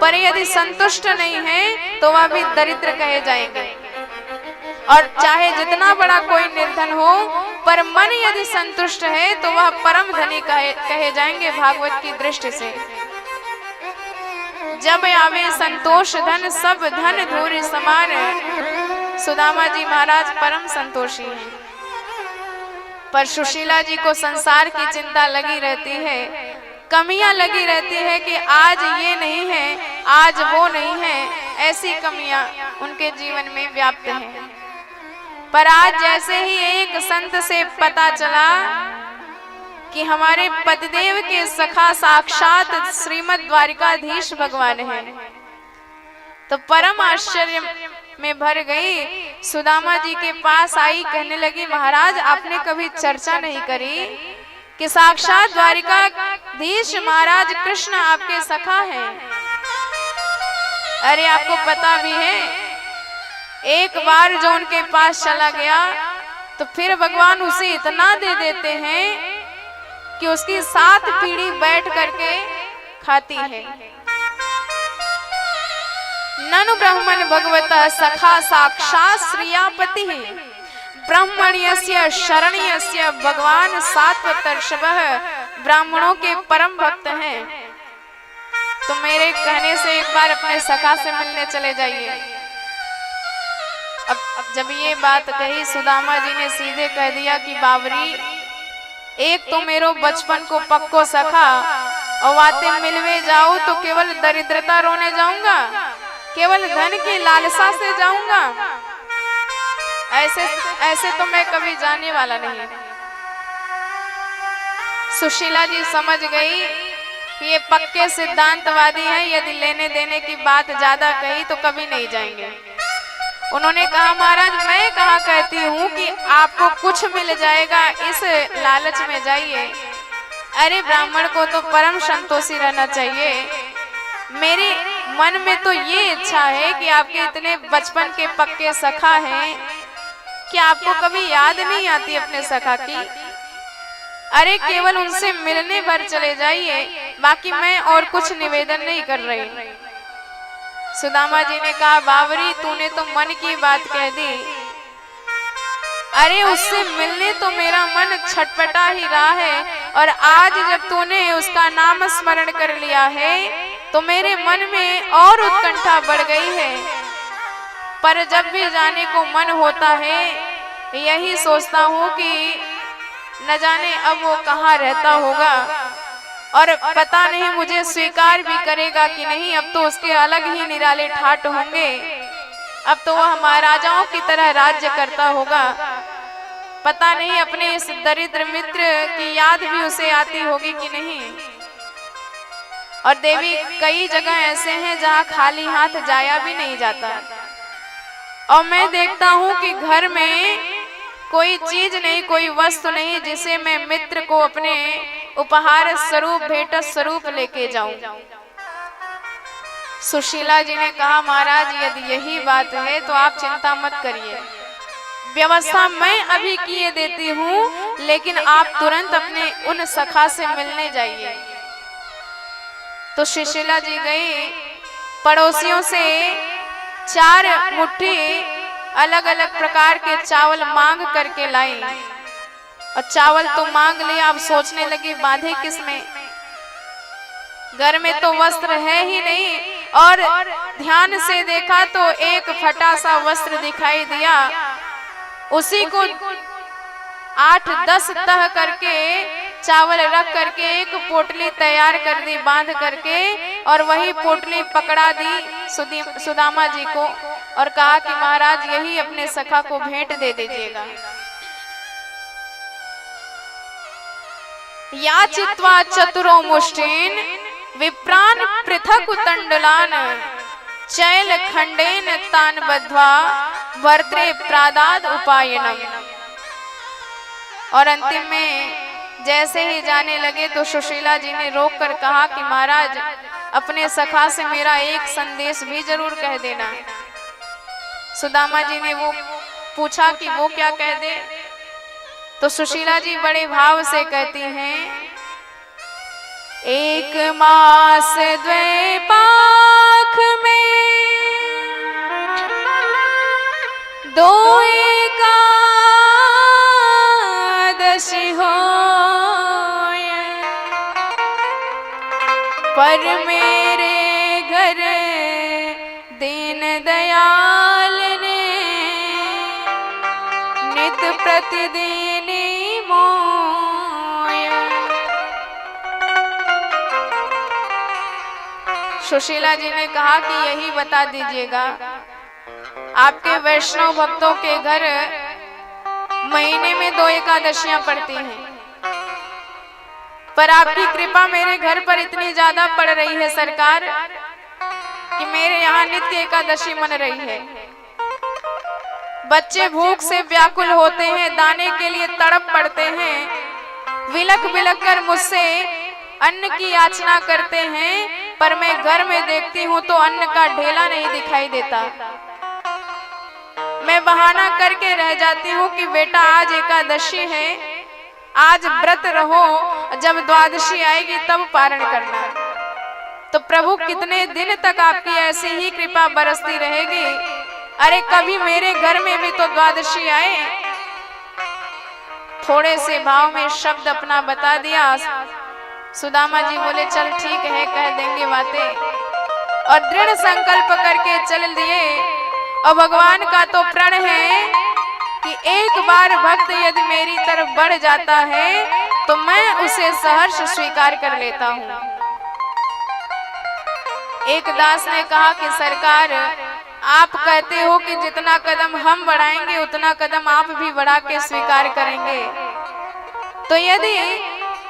पर यदि संतुष्ट नहीं है तो वह भी दरिद्र कहे जाएंगे। और चाहे जितना बड़ा कोई निर्धन हो, पर मन यदि संतुष्ट है तो वह परम धनी कहे जाएंगे भागवत की दृष्टि से। जब आवे संतोष धन सब धन धूरि समान। सुदामा जी महाराज परम संतोषी हैं। पर सुशीला जी को संसार की चिंता लगी रहती है, कमियां लगी रहती है कि आज ये नहीं है, आज वो नहीं है, ऐसी कमियां उनके जीवन में व्याप्त हैं। पर आज जैसे ही एक संत से पता चला कि हमारे पतिदेव के सखा साक्षात श्रीमद् द्वारिकाधीश भगवान हैं, तो परम आश्चर्य में भर गई। सुदामा जी के पास आई, कहने लगी महाराज आपने कभी चर्चा नहीं करी कि साक्षात द्वारिकाधीश महाराज कृष्ण आपके सखा हैं। अरे आपको पता भी है, एक बार जो उनके पास चला गया तो फिर भगवान उसे इतना दे देते हैं कि उसकी 7 पीढ़ी बैठ करके खाती है। ननु ब्राह्मण भगवतः सखा साक्षात श्रियापति ब्राह्मण्यस्य शरणीयस्य भगवान सात्वतर्षभः ब्राह्मणों के परम भक्त हैं। तो मेरे कहने से एक बार अपने सखा से मिलने चले जाइए। अब जब ये बात कही, सुदामा जी ने सीधे कह दिया कि बावरी, एक तो मेरो बचपन को पक्को सखा और बातें मिलवे जाऊं तो केवल दरिद्रता रोने जाऊंगा, केवल धन की लालसा से जाऊंगा, ऐसे तो मैं कभी जाने वाला नहीं। सुशीला जी समझ गई कि ये पक्के सिद्धांतवादी हैं, यदि लेने देने की बात ज्यादा कही तो कभी नहीं जाएंगे। उन्होंने कहा महाराज मैं कहा कहती हूँ कि आपको कुछ मिल जाएगा, इस लालच में जाइए। अरे ब्राह्मण को तो परम संतोषी रहना चाहिए। मेरे मन में तो ये इच्छा है कि आपके इतने बचपन के पक्के सखा हैं कि आपको कभी याद नहीं आती अपने सखा की। अरे केवल उनसे मिलने भर चले जाइए, बाकी मैं और कुछ निवेदन नहीं कर रही। सुदामा जी ने कहा बावरी तूने तो मन की बात कह दी। अरे उससे मिलने तो मेरा मन छटपटा ही रहा है, और आज जब तूने उसका नाम स्मरण कर लिया है तो मेरे मन में और उत्कंठा बढ़ गई है। पर जब भी जाने को मन होता है यही सोचता हूँ कि न जाने अब वो कहाँ रहता होगा, और पता नहीं मुझे स्वीकार भी करेगा कि नहीं। अब तो उसके अलग ही निराले ठाट होंगे, अब तो वह महाराजाओं की तरह राज्य करता होगा। पता नहीं अपने इस दरिद्र मित्र की याद भी उसे आती होगी कि नहीं। और देवी कई जगह ऐसे हैं जहाँ खाली हाथ जाया भी नहीं जाता, और मैं देखता हूँ कि घर में कोई चीज नहीं, कोई वस्तु नहीं जिसे मैं मित्र को अपने उपहार स्वरूप भेंट स्वरूप लेके जाऊं। सुशीला जी ने कहा महाराज यदि यही बात है तो आप चिंता मत करिए, व्यवस्था मैं अभी किए देती हूँ, लेकिन आप तुरंत अपने उन सखा से मिलने जाइए। तो सुशीला जी गई, पड़ोसियों से 4 मुट्ठी अलग अलग प्रकार के चावल मांग करके लाई। और चावल तो मांग लिया, अब सोचने लगी बांधे किसमें, घर में तो वस्त्र है ही नहीं, और ध्यान से देखा तो एक फटा सा वस्त्र दिखाई दिया। उसी को 8-10 तह करके चावल रख करके एक पोटली तैयार कर दी बांध करके, और वही पोटली पकड़ा दी सुदामा जी को और कहा कि महाराज यही अपने सखा को भेंट दे दीजिएगा। याचित्वा चतुरो मुष्टिन विप्रान पृथक तंडलान चैल खंडेन तान बद्ध्वा वर्त्रे प्रादाद उपायनम। और अंतिम में जैसे ही जाने लगे तो सुशीला जी ने रोक कर कहा कि महाराज अपने सखा से मेरा एक संदेश भी जरूर कह देना। सुदामा जी ने वो पूछा कि वो क्या कह दे, तो सुशीला जी बड़े भाव से कहती हैं, एक मास द्वैपाख में दो एकादशी हो, पर मेरे घर दीन दयाल ने नित प्रतिदिन मोय। सुशीला जी ने कहा कि यही बता दीजिएगा, आपके वैष्णव भक्तों के घर महीने में 2 एकादशियां पड़ती हैं, पर आपकी कृपा मेरे घर पर इतनी ज्यादा पड़ रही है सरकार कि मेरे यहाँ नित्य एकादशी मन रही है। बच्चे भूख से व्याकुल होते हैं, दाने के लिए तड़प पड़ते हैं, विलक विलक कर मुझसे अन्न की याचना करते हैं, पर मैं घर में देखती हूँ तो अन्न का ढेला नहीं दिखाई देता। मैं बहाना करके रह जाती हूँ कि बेटा आज एकादशी है, आज व्रत रहो, जब द्वादशी आएगी तब पारण करना। तो प्रभु कितने दिन तक आपकी ऐसी ही कृपा बरसती रहेगी? अरे कभी मेरे घर में भी तो द्वादशी आए। थोड़े से भाव में शब्द अपना बता दिया। सुदामा जी बोले चल ठीक है, कह देंगे बातें, और दृढ़ संकल्प करके चल दिए। और भगवान का तो प्रण है कि एक बार भक्त यदि मेरी तरफ बढ़ जाता है तो मैं उसे सहर्ष स्वीकार कर लेता हूँ। एक दास ने कहा कि सरकार आप कहते हो कि जितना कदम हम बढ़ाएंगे उतना कदम आप भी बढ़ा के स्वीकार करेंगे, तो यदि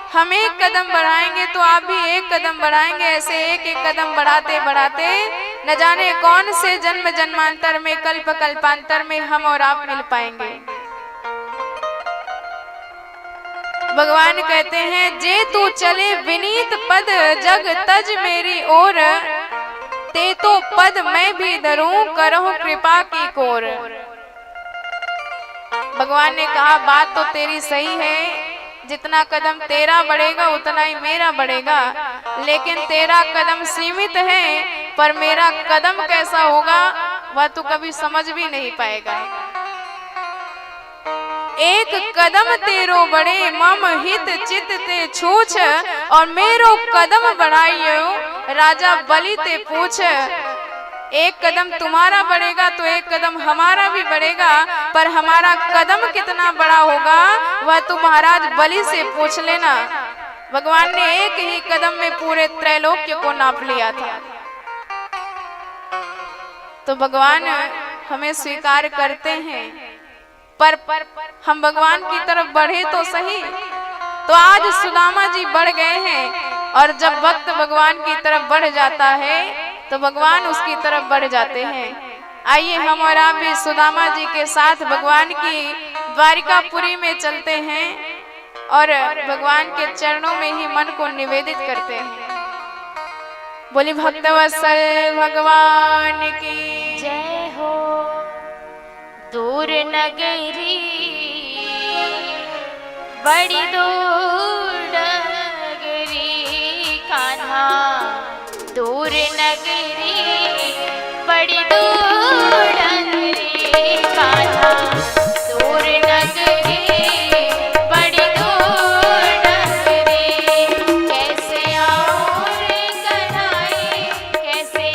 हम एक कदम बढ़ाएंगे तो आप भी एक कदम बढ़ाएंगे। ऐसे एक एक कदम बढ़ाते बढ़ाते न जाने कौन से जन्म जन्मांतर में, कल्प कल्पांतर में हम और आप मिल पाएंगे। भगवान कहते हैं, जे तू चले विनीत पद जग तज मेरी ओर, ते तो पद मैं भी धरूं करहूं कृपा की कोर। भगवान ने कहा बात तो तेरी सही है, जितना कदम तेरा बढ़ेगा उतना ही मेरा बढ़ेगा, लेकिन तेरा कदम सीमित है, पर मेरा कदम कैसा होगा वह तू कभी समझ भी नहीं पाएगा। एक कदम तेरो बढ़े मम हित चित ते छूछ, और मेरो कदम बढ़ाइयो राजा बलि ते पूछ। एक कदम तुम्हारा बढ़ेगा तो एक कदम हमारा भी बढ़ेगा, पर हमारा कदम कितना बड़ा होगा वह तुम महाराज बलि से पूछ लेना। भगवान ने एक ही कदम में पूरे त्रैलोक्य को नाप लिया था। तो भगवान हमें स्वीकार करते हैं, पर हम भगवान की तरफ बढ़े तो सही। तो आज सुदामा जी बढ़ गए हैं, और जब भक्त भगवान की तरफ बढ़ जाता है तो भगवान उसकी तरफ बढ़ जाते हैं। आइए हम और आप भी सुदामा जी के साथ भगवान की द्वारिकापुरी में चलते हैं और भगवान के चरणों में ही मन को निवेदित करते हैं। बोली भक्तवत्सल भगवान की जय हो। दूर नगरी बड़ी दूर नगरी कान्हा, दूर नगरी बड़ी दूर नगरी कान्हा, दूर नगरी बड़ी दूर नगरी। कैसे आऊं रे कन्हाई, कैसे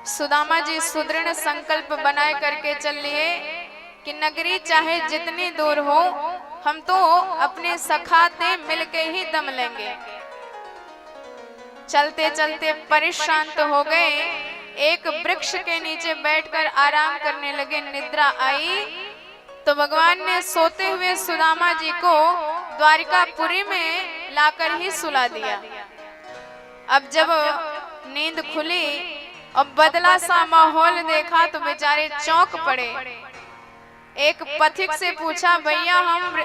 सुदामा जी सुदृढ़ संकल्प बनाए करके चल लिए कि नगरी चाहे जितनी दूर हो, हम तो अपने सखाते मिलके ही दम लेंगे। चलते चलते परिश्रांत हो गए, एक वृक्ष के नीचे बैठकर आराम करने लगे। निद्रा आई तो भगवान ने सोते हुए सुदामा जी को द्वारिकापुरी में लाकर ही सुला दिया। अब जब नींद खुली और बदला सा माहौल देखा तो बेचारे चौंक पड़े। एक पथिक से पूछा, भैया हम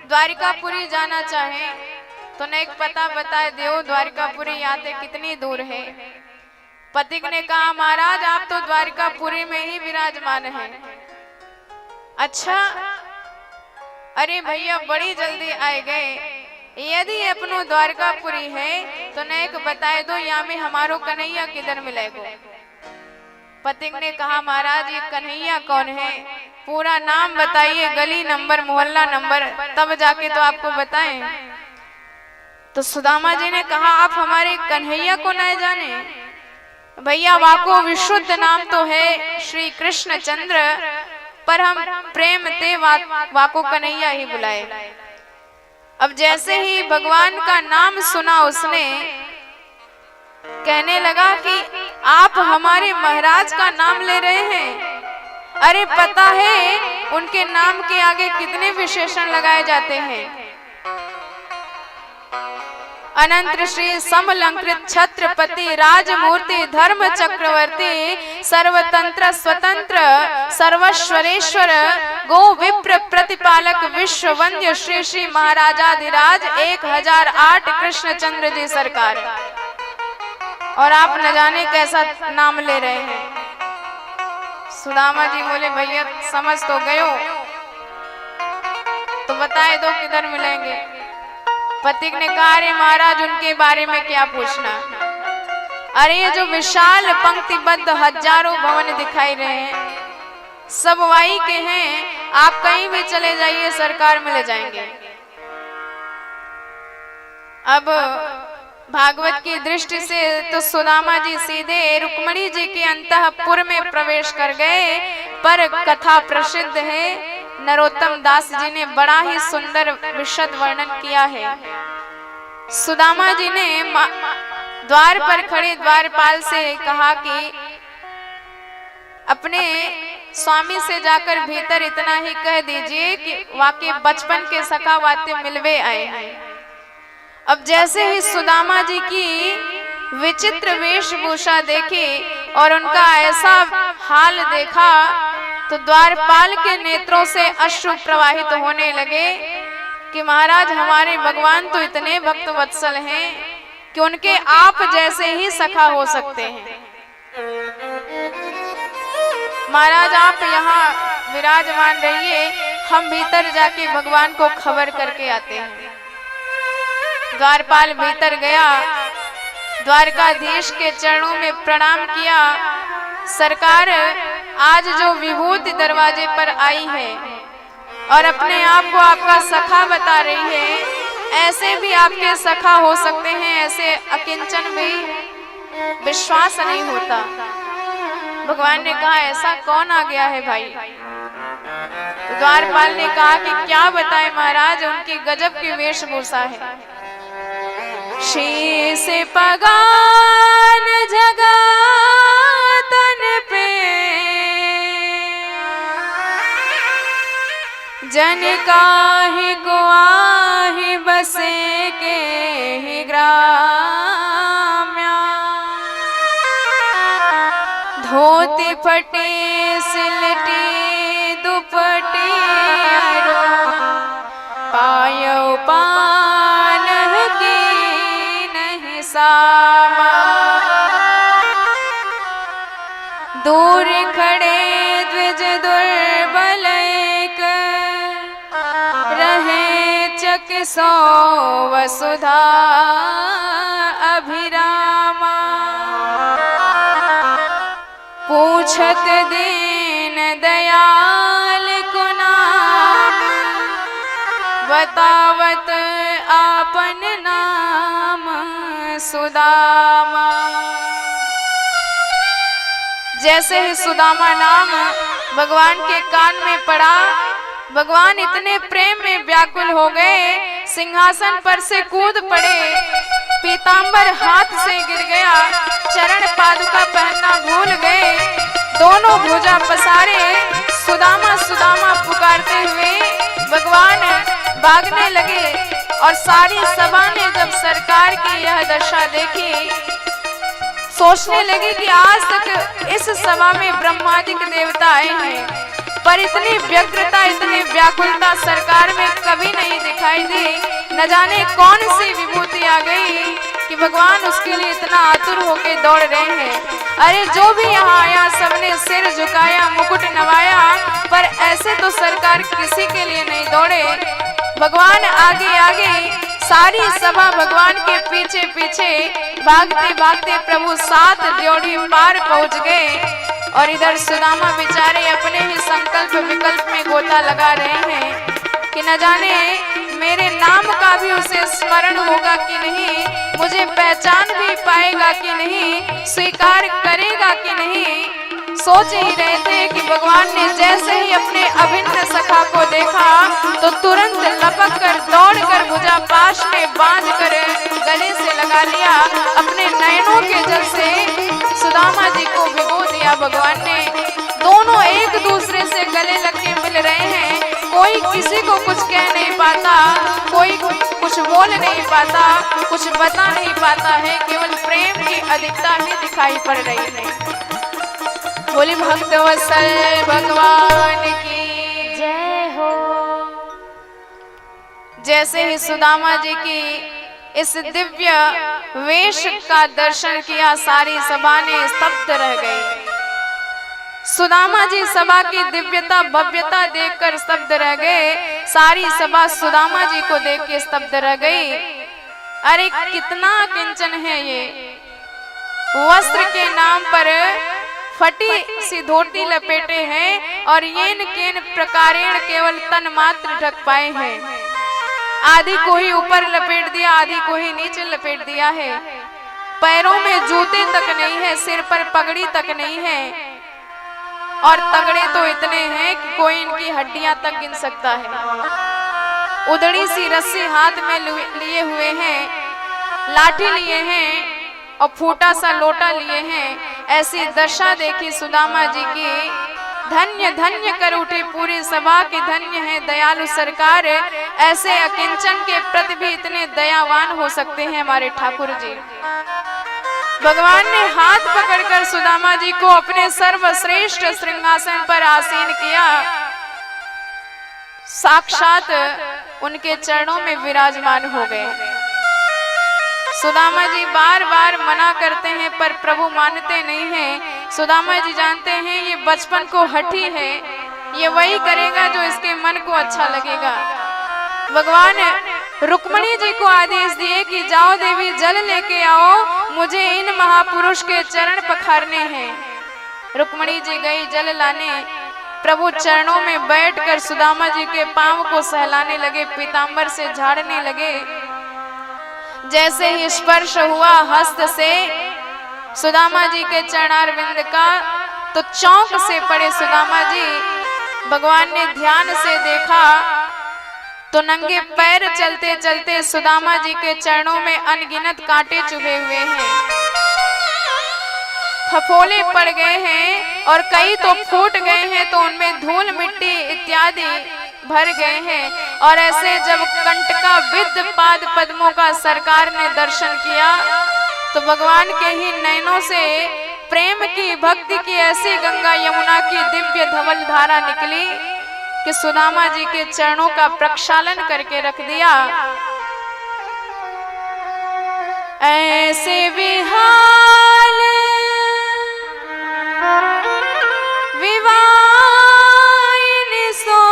द्वारिकापुरी जाना चाहें तो ने एक पता बता दो, द्वारिकापुरी आते कितनी दूर है। पथिक ने कहा, महाराज आप तो द्वारिकापुरी में ही विराजमान हैं। अच्छा, अरे भैया बड़ी जल्दी आए गए, यदि अपनो द्वारकापुरी है तो ने एक बताए दो, यहाँ में हमारो कन्हैया किधर मिलेगो। पथिक ने कहा, महाराज ये कन्हैया कौन है, पूरा नाम बताइए, गली नंबर मोहल्ला नंबर, तब जाके तो आपको बताएं। तो सुदामा जी ने कहा, आप हमारे कन्हैया को न जाने? भैया वाको विशुद्ध नाम तो है श्री कृष्ण चंद्र, पर हम प्रेम ते वाको कन्हैया ही बुलाए। अब जैसे ही भगवान का नाम सुना उसने, कहने लगा कि आप हमारे महाराज का नाम ले रहे हैं। अरे पता है उनके नाम के आगे कितने विशेषण लगाए जाते हैं। अनंत श्री समलंकृत छत्रपति राजमूर्ति धर्म चक्रवर्ती सर्वतंत्र स्वतंत्र सर्वश्वरेश्वर गो विप्र प्रतिपालक विश्व वंद्य श्री श्री महाराजाधिराज 1008 कृष्णचंद्र जी सरकार। और आप न जाने कैसा नाम ले रहे हैं। सुदामा जी बोले, भैया समझ तो गयो, तो बताए दो किधर मिलेंगे। पथिक ने कहा, अरे महाराज उनके बारे में क्या पूछना, अरे ये जो विशाल पंक्तिबद्ध हजारों भवन दिखाई रहे हैं सब वाई के हैं, आप कहीं भी चले जाइए सरकार में ले जाएंगे। अब भागवत की दृष्टि से तो सुदामा जी सीधे रुक्मणी जी के अंतःपुर में प्रवेश कर गए, पर कथा प्रसिद्ध है, नरोत्तम दास जी ने बड़ा ही सुंदर विशद वर्णन किया है। सुदामा जी ने द्वार पर खड़े द्वारपाल से कहा कि अपने स्वामी से जाकर भीतर इतना ही कह दीजिए कि वाकई बचपन के सखा वाते मिलवे आए हैं। अब जैसे ही सुदामा जी की विचित्र वेशभूषा देखी और उनका ऐसा हाल देखा तो द्वारपाल के नेत्रों से अश्रु प्रवाहित होने लगे कि महाराज हमारे भगवान तो इतने भक्त वत्सल हैं कि उनके आप जैसे ही सखा हो सकते हैं। महाराज आप यहाँ विराजमान रहिए, हम भीतर जाके भगवान को खबर करके आते हैं। द्वारपाल भीतर गया, द्वारकाधीश के चरणों में प्रणाम किया। सरकार आज जो विभूति दरवाजे पर आई है और अपने आप को आपका सखा बता रही है, ऐसे भी आपके सखा हो सकते हैं, ऐसे अकिंचन भी विश्वास नहीं होता। भगवान ने कहा, ऐसा कौन आ गया है भाई? तो द्वारपाल ने कहा कि क्या बताए महाराज, उनकी गजब की वेशभूषा है। शीश पगान जगा तन पे जन काहि को आहि बसे के ही ग्राम्या, धोती फटे सिलटी दुपटी पायो पान की नहीं सामा, दूर खड़े द्विज दुर्बल रहे चक सो वसुधा अभिरामा, पूछत दीन दयाल कुना बतावत आपन नाम सुदामा। जैसे ही सुदामा नाम भगवान के कान में पड़ा, भगवान इतने प्रेम में व्याकुल हो गए, सिंहासन पर से कूद पड़े, पीतांबर हाथ से गिर गया, चरण पादुका पहनना भूल गए, दोनों भुजा पसारे सुदामा सुदामा पुकारते हुए भगवान भागने लगे। और सारी सभा ने जब सरकार की यह दशा देखी, सोचने लगे कि आज तक इस सभा में ब्रह्मादिक देवता आए हैं, पर इतनी व्यग्रता, इतनी व्याकुलता सरकार में कभी नहीं दिखाई दी। न जाने कौन सी विभूति आ गई कि भगवान उसके लिए इतना आतुर होके दौड़ रहे हैं। अरे जो भी यहाँ आया सबने सिर झुकाया, मुकुट नवाया, पर ऐसे तो सरकार किसी के लिए नहीं दौड़े। भगवान आगे आगे, सारी सभा भगवान के पीछे पीछे, भागते भागते प्रभु 7 ड्योढ़ी पार पहुंच गए। और इधर सुदामा बेचारे अपने ही संकल्प विकल्प में गोता लगा रहे हैं कि न जाने मेरे नाम का भी उसे स्मरण होगा कि नहीं, मुझे पहचान भी पाएगा कि नहीं, स्वीकार करेगा कि नहीं। सोच ही रहे थे कि भगवान ने जैसे ही अपने अभिन्न सखा को देखा तो तुरंत लपक कर दौड़ कर भुजा पाश में बांध कर गले से लगा लिया, अपने नयनों के जल से सुदामा जी को भिगो दिया भगवान ने। दोनों एक दूसरे से गले लग के मिल रहे हैं, कोई किसी को कुछ कह नहीं पाता, कोई कुछ बोल नहीं पाता, कुछ बता नहीं पाता है, केवल प्रेम की अधिकता ही दिखाई पड़ रही है। बोली भक्त वत्सल भगवान की जय हो। जैसे ही सुदामा जी की इस दिव्य वेश का दर्शन किया, सारी सभा ने स्तब्ध रह गई। सुदामा जी सभा की दिव्यता भव्यता देखकर स्तब्ध रह गए, सारी सभा सुदामा जी को देख के स्तब्ध रह गई। अरे कितना किंचन है ये, वस्त्र के नाम पर फटी सी धोती लपेटे हैं और येन केन प्रकारेण केवल तन मात्र ढक पाए हैं। आधी को ही ऊपर लपेट दिया, आधी को ही नीचे लपेट दिया है। पैरों में जूते तक नहीं है, सिर पर पगड़ी तक नहीं है, और तगड़े तो इतने हैं कि कोई इनकी हड्डियां तक गिन सकता है। उधड़ी सी रस्सी हाथ में लिए हुए हैं, लाठी लिए हैं और फूटा सा लोटा लिए हैं। ऐसी दशा देखी सुदामा जी की, धन्य धन्य कर उठे पूरी सभा की, धन्य है दयालु सरकार, ऐसे अकिंचन के प्रति भी इतने दयावान हो सकते हैं हमारे ठाकुर जी। भगवान ने हाथ पकड़कर सुदामा जी को अपने सर्वश्रेष्ठ सिंहासन पर आसीन किया, साक्षात उनके चरणों में विराजमान हो गए। सुदामा जी बार बार मना करते हैं पर प्रभु मानते नहीं हैं। सुदामा जी जानते हैं ये बचपन को हठी है, ये वही करेगा जो इसके मन को अच्छा लगेगा। भगवान रुक्मणी जी को आदेश दिए कि जाओ देवी जल लेके आओ, मुझे इन महापुरुष के चरण पखारने हैं। रुक्मणी जी गई जल लाने, प्रभु चरणों में बैठकर सुदामा जी के पांव को सहलाने लगे, पीतांबर से झाड़ने लगे। जैसे ही स्पर्श हुआ हस्त से सुदामा जी के चरणारविंद का, तो चौंक से पड़े सुदामा जी। भगवान ने ध्यान से देखा तो नंगे पैर चलते चलते सुदामा जी के चरणों में अनगिनत कांटे चुभे हुए हैं, फफोले पड़ गए हैं और कई तो फूट गए हैं, तो उनमें धूल मिट्टी इत्यादि भर गए हैं। और ऐसे जब कंटका विद्ध पाद पद्मों का सरकार ने दर्शन किया तो भगवान के ही नयनों से प्रेम की, भक्ति की ऐसी गंगा यमुना की दिव्य धवल धारा निकली कि सुदामा जी के चरणों का प्रक्षालन करके रख दिया। ऐसे विहाल विवाहिन सो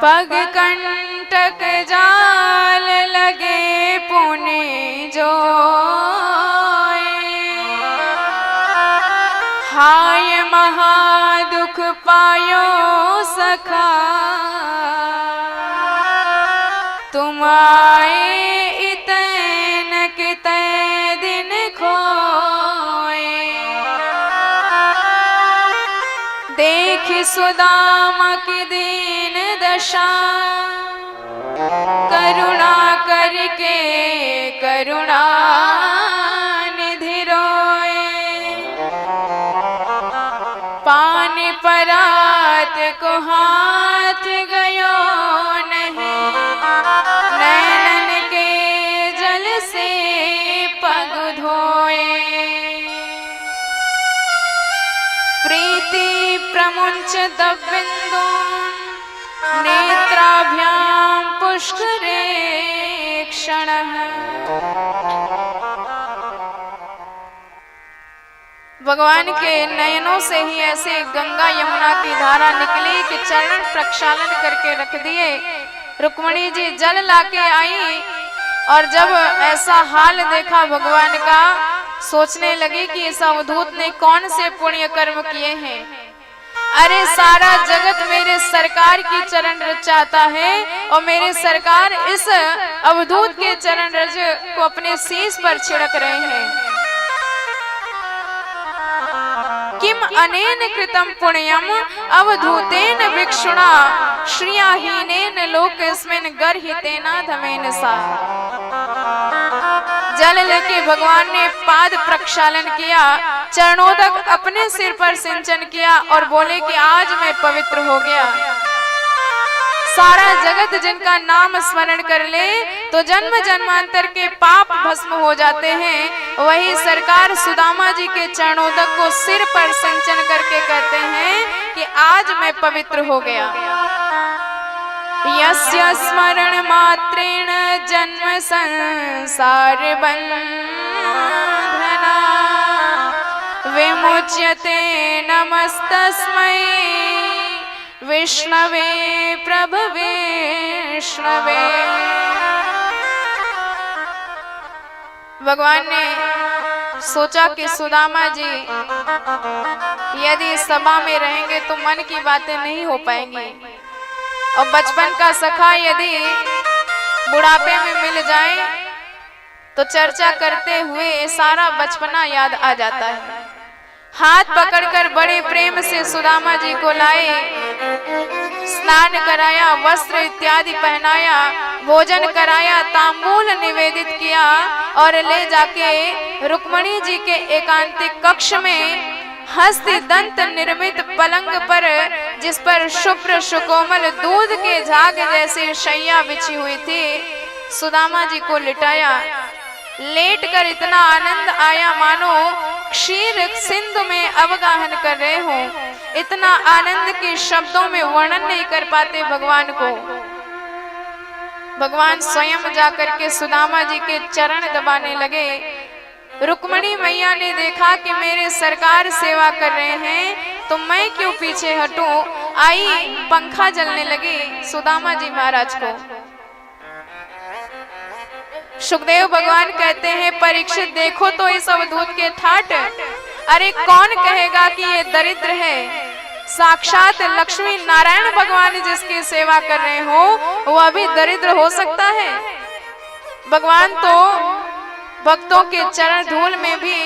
पग कंटक जाल लगे पुने जो, हाय महादुख पायो सखा तुम आए इतन कितने दिन खो। सुदामा की दीन दशा, करुणा करके करुणा निधि रोए। पानी परात को हाथ गयो नहीं, नैनन के जल से पग धोए। प्रीति प्रमुंच दबिंदु, नेत्राभ्याम पुष्करे क्षणः। भगवान के नयनों से ही ऐसे गंगा यमुना की धारा निकली कि चरण प्रक्षालन करके रख दिए। रुक्मिणी जी जल लाके आई और जब ऐसा हाल देखा भगवान का, सोचने लगी कि इस अवधूत ने कौन से पुण्य कर्म किए हैं। अरे सारा जगत मेरे सरकार की चरण रज चाहता है और मेरे सरकार इस अवधूत के चरण रज को अपने शीश पर छिड़क रहे हैं। किम अनेन कृतम पुण्यम अवधूतेन भिक्षुणा, श्रियाहीनेन लोकस्मिन् गर्हितेन धमेन सा। जल लेके भगवान ने पाद प्रक्षालन किया, चरणोदक अपने सिर पर सिंचन किया और बोले कि आज मैं पवित्र हो गया। सारा जगत जिनका नाम स्मरण कर ले तो जन्म जन्मांतर के पाप भस्म हो जाते हैं, वही सरकार सुदामा जी के चरणोदक को सिर पर सिंचन करके कहते हैं कि आज मैं पवित्र हो गया। यस्य स्मरण मात्रेण जन्म संसार बंधना, विमुच्यते नमस्तस्मै विष्णवे प्रभवे विष्णवे। भगवान ने सोचा कि सुदामा जी यदि सभा में रहेंगे तो मन की बातें नहीं हो पाएंगी, और बचपन का सखा यदि बुढ़ापे में मिल जाए तो चर्चा करते हुए सारा बचपना याद आ जाता है। हाथ पकड़कर बड़े प्रेम से सुदामा जी को लाए, स्नान कराया, वस्त्र इत्यादि पहनाया, भोजन कराया, तांबूल निवेदित किया और ले जाके रुक्मिणी जी के एकांतिक कक्ष में हस्ती दंत निर्मित पलंग पर, जिस पर शुभ्र सुकोमल दूध के झाग जैसे शैया बिछी हुई थी, सुदामा जी को लिटाया। लेटकर इतना आनंद आया मानो क्षीर सिंधु में अवगाहन कर रहे हो। इतना आनंद के शब्दों में वर्णन नहीं कर पाते भगवान को। भगवान स्वयं जाकर के सुदामा जी के चरण दबाने लगे। रुक्मिणी मैया ने देखा कि मेरे सरकार सेवा कर रहे हैं तो मैं क्यों पीछे हटूं, आई पंखा जलने लगी सुदामा जी महाराज को। सुखदेव भगवान कहते हैं परीक्षित देखो तो इस अवधूत के ठाट, अरे कौन कहेगा कि ये दरिद्र है। साक्षात लक्ष्मी नारायण भगवान जिसकी सेवा कर रहे हो वो अभी दरिद्र हो सकता है। भगवान तो भक्तों के चरण धूल में भी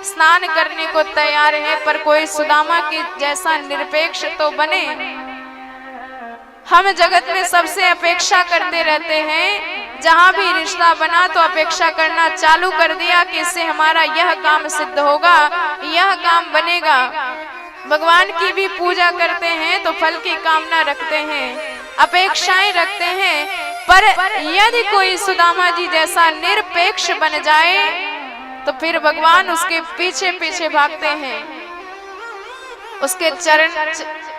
स्नान करने को तैयार है, पर कोई सुदामा की जैसा निरपेक्ष तो बने। हम जगत में सबसे अपेक्षा करते रहते हैं, जहां भी रिश्ता बना तो अपेक्षा करना चालू कर दिया कि इससे हमारा यह काम सिद्ध होगा, यह काम बनेगा। भगवान की भी पूजा करते हैं तो फल की कामना रखते हैं, अपेक्षाएं रखते हैं, पर यदि कोई सुदामा जी जैसा निरपेक्ष बन जाए तो फिर भगवान उसके पीछे पीछे भागते हैं। उसके चरण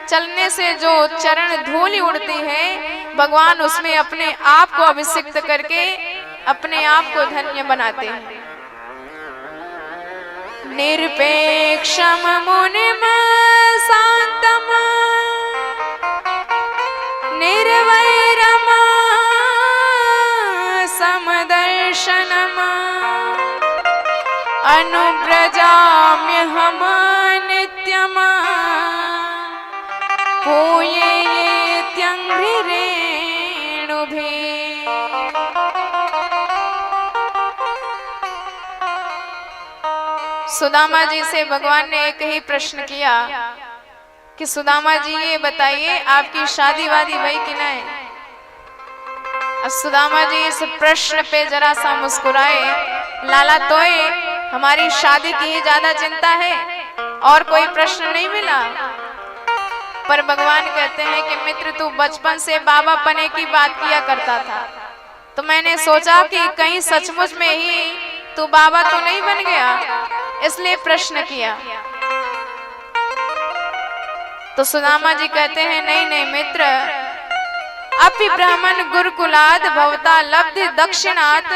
चलने से जो चरण धूलि उड़ती है, भगवान उसमें अपने आप को अभिषिक्त करके अपने आप को धन्य बनाते हैं। निरपेक्षम मुनिम शांतम निर्वैरम समदर्शनम अनुव्रजाम्यहम नित्यम पूयेत्यंघ्रिरेणुभिः। सुदामा जी से भगवान ने एक ही प्रश्न किया कि सुदामा जी ये बताइए आपकी शादी वादी भई कि नहीं। अब सुदामा जी इस प्रश्न पे जरा सा मुस्कुराए, लाला तोए हमारी शादी की ही ज्यादा चिंता है, और कोई प्रश्न नहीं मिला। पर भगवान कहते हैं कि मित्र तू बचपन से बाबा पने की बात किया करता था, तो मैंने सोचा कि कहीं सचमुच में ही तू बाबा तो नहीं बन गया, इसलिए प्रश्न किया। तो सुदामा जी कहते हैं नहीं नहीं मित्र, अपि ब्राह्मण गुरुकुलाद भवता लब्धि दक्षिणात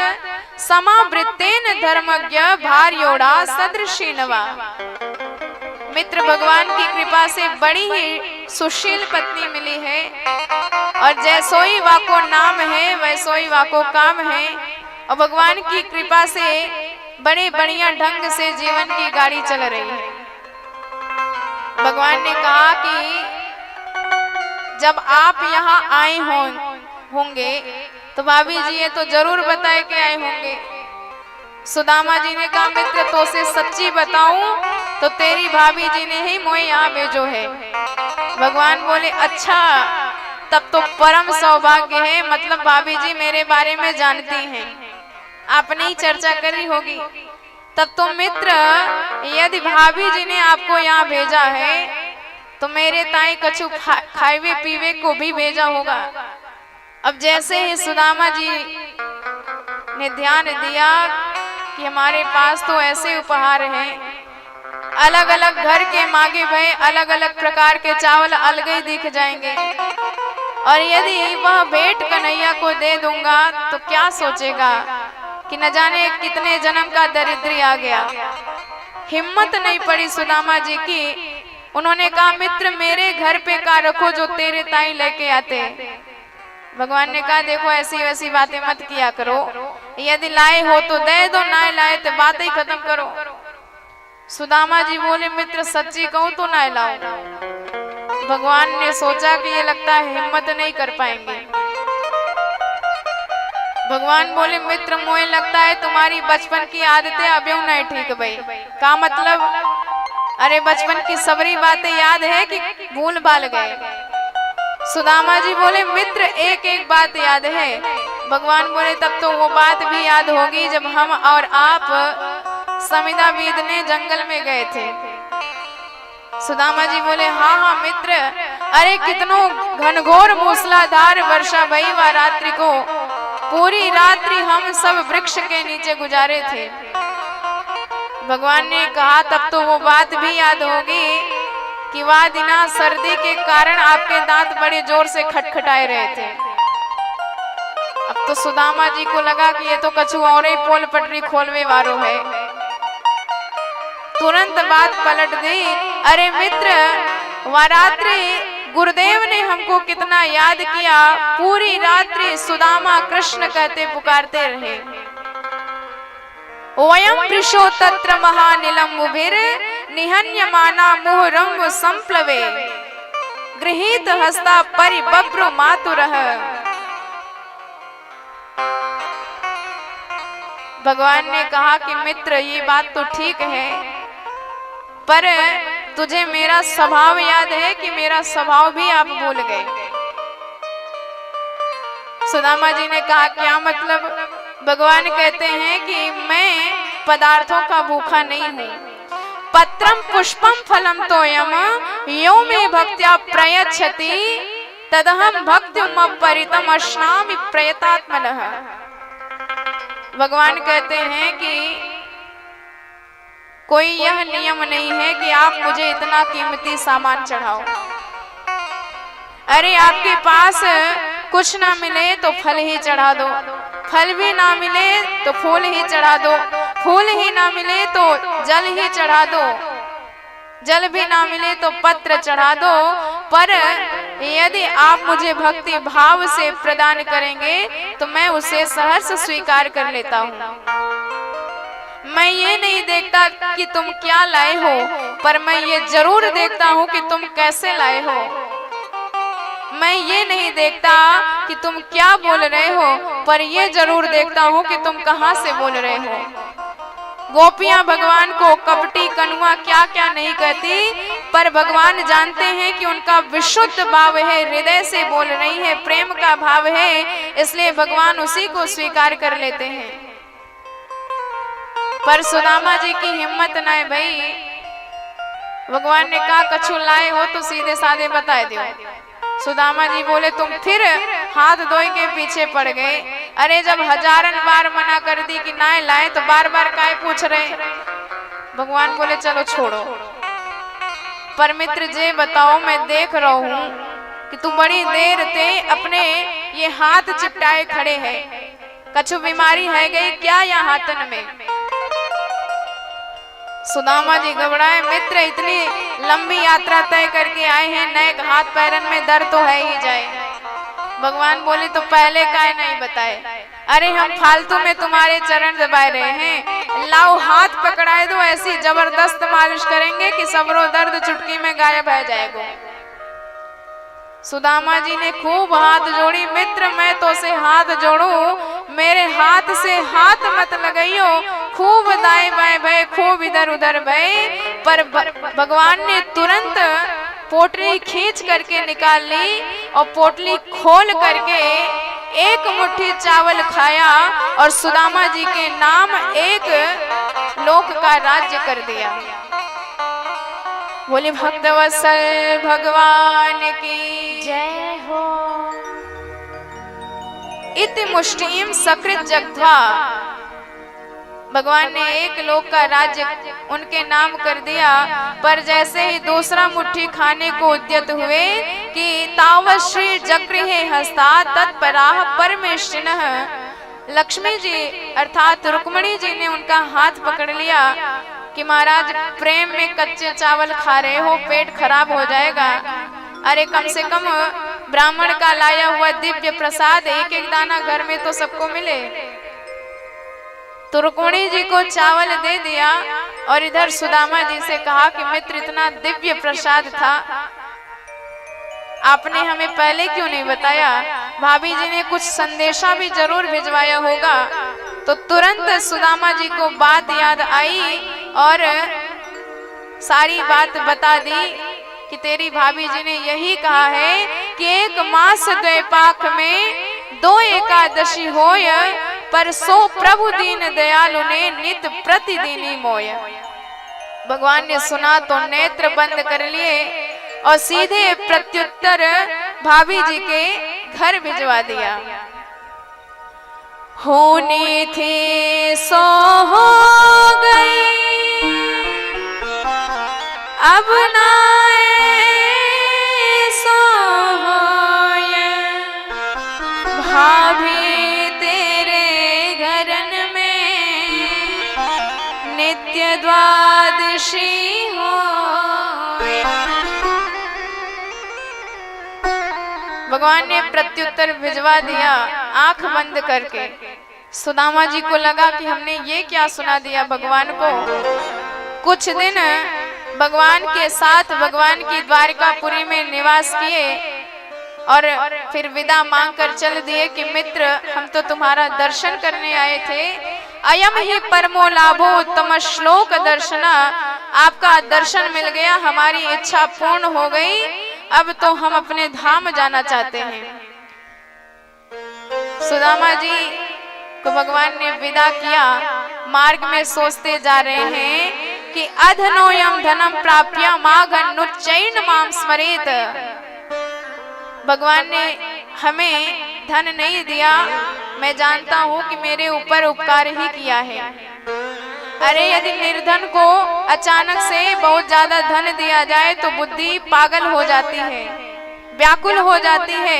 समावृत्तेन धर्मज्ञ भार्योड़ा सदृशीनवा। मित्र भगवान की कृपा से बड़ी ही सुशील पत्नी मिली है, और जैसोई वाको नाम है वैसोई वाको काम है, और भगवान की कृपा से बड़े बढ़िया ढंग से जीवन की गाड़ी चल रही है। भगवान ने कहा कि जब आप यहाँ आए होंगे तो भाभी जी ये तो जरूर बताए कि आए होंगे। सुदामा जी ने कहा मित्र तो से सच्ची बताऊं तो तेरी भाभी जी ने ही मोहे यहाँ भेजो है। भगवान बोले अच्छा, तब तो परम सौभाग्य है, मतलब भाभी जी मेरे बारे में जानती हैं, आपने ही चर्चा करी होगी। तब तो मित्र यदि भाभी जी ने आपको यहाँ भेजा है तो मेरे ताई कछु खावे पीवे को भी भेजा होगा। अब जैसे ही सुदामा जी ने ध्यान दिया कि हमारे पास तो ऐसे उपहार हैं, अलग अलग घर के मांगे भय अलग अलग प्रकार के चावल अलग ही दिख जाएंगे, और यदि वह भेंट कन्हैया को दे दूंगा तो क्या सोचेगा कि न जाने कितने जन्म का दरिद्री आ गया। हिम्मत नहीं पड़ी सुदामा जी की। उन्होंने कहा मित्र मेरे घर पे का रखो जो तेरे ताई लेके आते। भगवान ने कहा देखो ऐसी वैसी बातें मत किया करो, यदि लाए हो तो दे दो, ना लाए तो बात ही खत्म करो। सुदामा जी बोले मित्र सच्ची कहूं तो ना लाओ। भगवान ने सोचा कि ये लगता है हिम्मत नहीं कर पाएंगे। भगवान बोले मित्र मोहे लगता है तुम्हारी बचपन की आदतें अभी नहीं ठीक भाई। का मतलब? अरे बचपन की सबरी बातें याद है कि भूल भाल गए? सुदामा जी बोले मित्र एक एक बात याद है। भगवान बोले तब तो वो बात भी याद होगी जब हम और आप समिधा बीतने जंगल में गए थे। सुदामा जी बोले हाँ हाँ मित्र, अरे कितनों घनघोर मूसलाधार वर्षा भई व रात्रि को पूरी रात्रि हम सब वृक्ष के नीचे गुजारे थे। भगवान ने कहा तब तो वो बात भी याद होगी कि वह दिना सर्दी के कारण आपके दांत बड़े जोर से खटखटाए रहे थे। अब तो सुदामा जी को लगा कि ये तो कछु और ही पोल पटरी खोलवे वारो है। तुरंत बात पलट दी, अरे मित्र वह रात्रि गुरुदेव ने हमको कितना याद किया, पूरी रात्रि सुदामा कृष्ण कहते पुकारते रहे। वयम पृषो तत्र महानिलंबुभिर निहन्यमाना मुहुरंग संप्लवे गृहीत हस्ता परिबभ्रु मातुरः। भगवान ने कहा कि मित्र ये बात तो ठीक है, पर तुझे मेरा स्वभाव याद है कि मेरा स्वभाव भी आप भूल गए। सुदामा जी ने कहा क्या मतलब? भगवान कहते हैं कि मैं पदार्थों का भूखा नहीं हूँ। पत्रम पुष्पम फलम तोयम यो मे भक्त्या प्रयच्छति तदहम भक्तिम परितम अश्नामि प्रयतात्मनः। भगवान कहते हैं कि कोई यह नियम नहीं है कि आप मुझे इतना कीमती सामान चढ़ाओ। अरे आपके पास कुछ ना मिले तो फल ही चढ़ा दो, फल भी ना मिले तो फूल ही चढ़ा दो, फूल ही ना मिले तो जल ही चढ़ा दो, जल भी ना मिले तो पत्र चढ़ा दो। पर यदि आप मुझे भक्ति भाव से प्रदान करेंगे तो मैं उसे सहर्ष स्वीकार कर लेता हूँ। मैं ये नहीं देखता कि तुम क्या लाए हो, पर मैं ये जरूर देखता हूँ कि तुम कैसे लाए हो। मैं ये नहीं देखता कि तुम क्या बोल रहे हो, पर ये जरूर देखता हूँ कि तुम कहाँ से बोल रहे हो। गोपियां भगवान को कपटी कनुआ क्या क्या नहीं कहती, पर भगवान जानते हैं कि उनका विशुद्ध भाव है, हृदय से बोल रही है, प्रेम का भाव है, इसलिए भगवान उसी को स्वीकार कर लेते हैं। पर सुदामा जी की हिम्मत न है भाई। भगवान ने कहा कछु लाए हो तो सीधे साधे बता दो। सुदामा जी बोले तुम फिर हाथ धोए के पीछे पड़ गए। अरे जब हजारन बार मना कर दी कि ना लाए तो बार बार काहे पूछ रहे। भगवान बोले चलो छोड़ो। पर मित्र जी बताओ, मैं देख रहा हूं कि तू बड़ी देर से अपने ये हाथ चिपटाए खड़े है, कछु बीमारी है गई क्या या हाथन में? सुदामा जी घबराए, मित्र इतनी लंबी यात्रा तय करके आए हैं, नए हाथ पैरन में दर्द तो है ही जाए। भगवान बोले तो पहले काहे नहीं बताए? अरे हम फालतू में तुम्हारे चरण दबाए रहे हैं, लाओ हाथ पकड़ाए दो, ऐसी जबरदस्त मालिश करेंगे कि सबरो दर्द चुटकी में गायब हो जाएगा। सुदामा जी ने खूब हाथ जोड़ी, मित्र मैं तो से हाथ जोड़ू, मेरे हाथ से हाथ मत लगाइयो, खूब दाएं बाएं भय, खूब इधर उधर भय। पर भगवान ने तुरंत पोटली खींच करके निकाल ली और पोटली खोल करके एक मुट्ठी चावल खाया और सुदामा जी के नाम एक लोक का राज्य कर दिया। बोले भक्तवत्सल भगवान की जय हो। इति मुष्टिम सकृत जगध्वा। भगवान ने एक लोक का राज्य उनके नाम कर दिया। पर जैसे ही दूसरा मुट्ठी खाने को उद्यत हुए कि तावत् श्री जगृहे हस्ता तत्पराः परमेष्टिनः, लक्ष्मी जी अर्थात रुक्मणी जी ने उनका हाथ पकड़ लिया कि महाराज प्रेम में कच्चे चावल खा रहे हो, पेट खराब हो जाएगा। अरे कम से कम ब्राह्मण का लाया हुआ दिव्य प्रसाद एक एक दाना घर में तो सबको मिले। तो रुक्मणी जी को चावल दे दिया और इधर सुदामा जी से कहा कि मित्र इतना दिव्य प्रसाद था, आपने हमें पहले क्यों नहीं बताया? भाभी जी ने कुछ संदेशा भी जरूर भिजवाया होगा। तो तुरंत सुदामा जी को बात याद आई और सारी बात बता दी कि तेरी भाभी जी ने यही कहा है कि एक मास द्वैपाख में 2 एकादशी होय, पर सो प्रभु दीन दयालु ने नित प्रतिदिनी मोय। भगवान ने सुना तो नेत्र बंद कर लिए और सीधे प्रत्युत्तर भाभी जी के घर भिजवा दिया। होने थे सो हो गई, अब ना सो होय, भाभी तेरे घरन में नित्य द्वादशी हो। भगवान ने प्रत्युत्तर भिजवा दिया आंख बंद करके। सुदामा जी को लगा कि हमने ये क्या सुना दिया भगवान को। कुछ दिन भगवान के साथ भगवान की द्वारकापुरी में निवास किए और फिर विदा मांग कर चल दिए कि मित्र हम तो तुम्हारा दर्शन करने आए थे। अयम ही परमो लाभो उत्तम श्लोक दर्शना, आपका दर्शन मिल गया, हमारी इच्छा पूर्ण हो गई, अब तो हम अपने धाम जाना चाहते हैं। सुदामा जी को भगवान ने विदा किया। मार्ग में सोचते जा रहे हैं कि अधनोयम धनम प्राप्य माघनुच्चैन माम स्मरेत। भगवान ने हमें धन नहीं दिया, मैं जानता हूँ कि मेरे ऊपर उपकार ही किया है। अरे यदि निर्धन को अचानक से बहुत ज्यादा धन दिया जाए तो बुद्धि पागल हो जाती है, व्याकुल हो जाती है,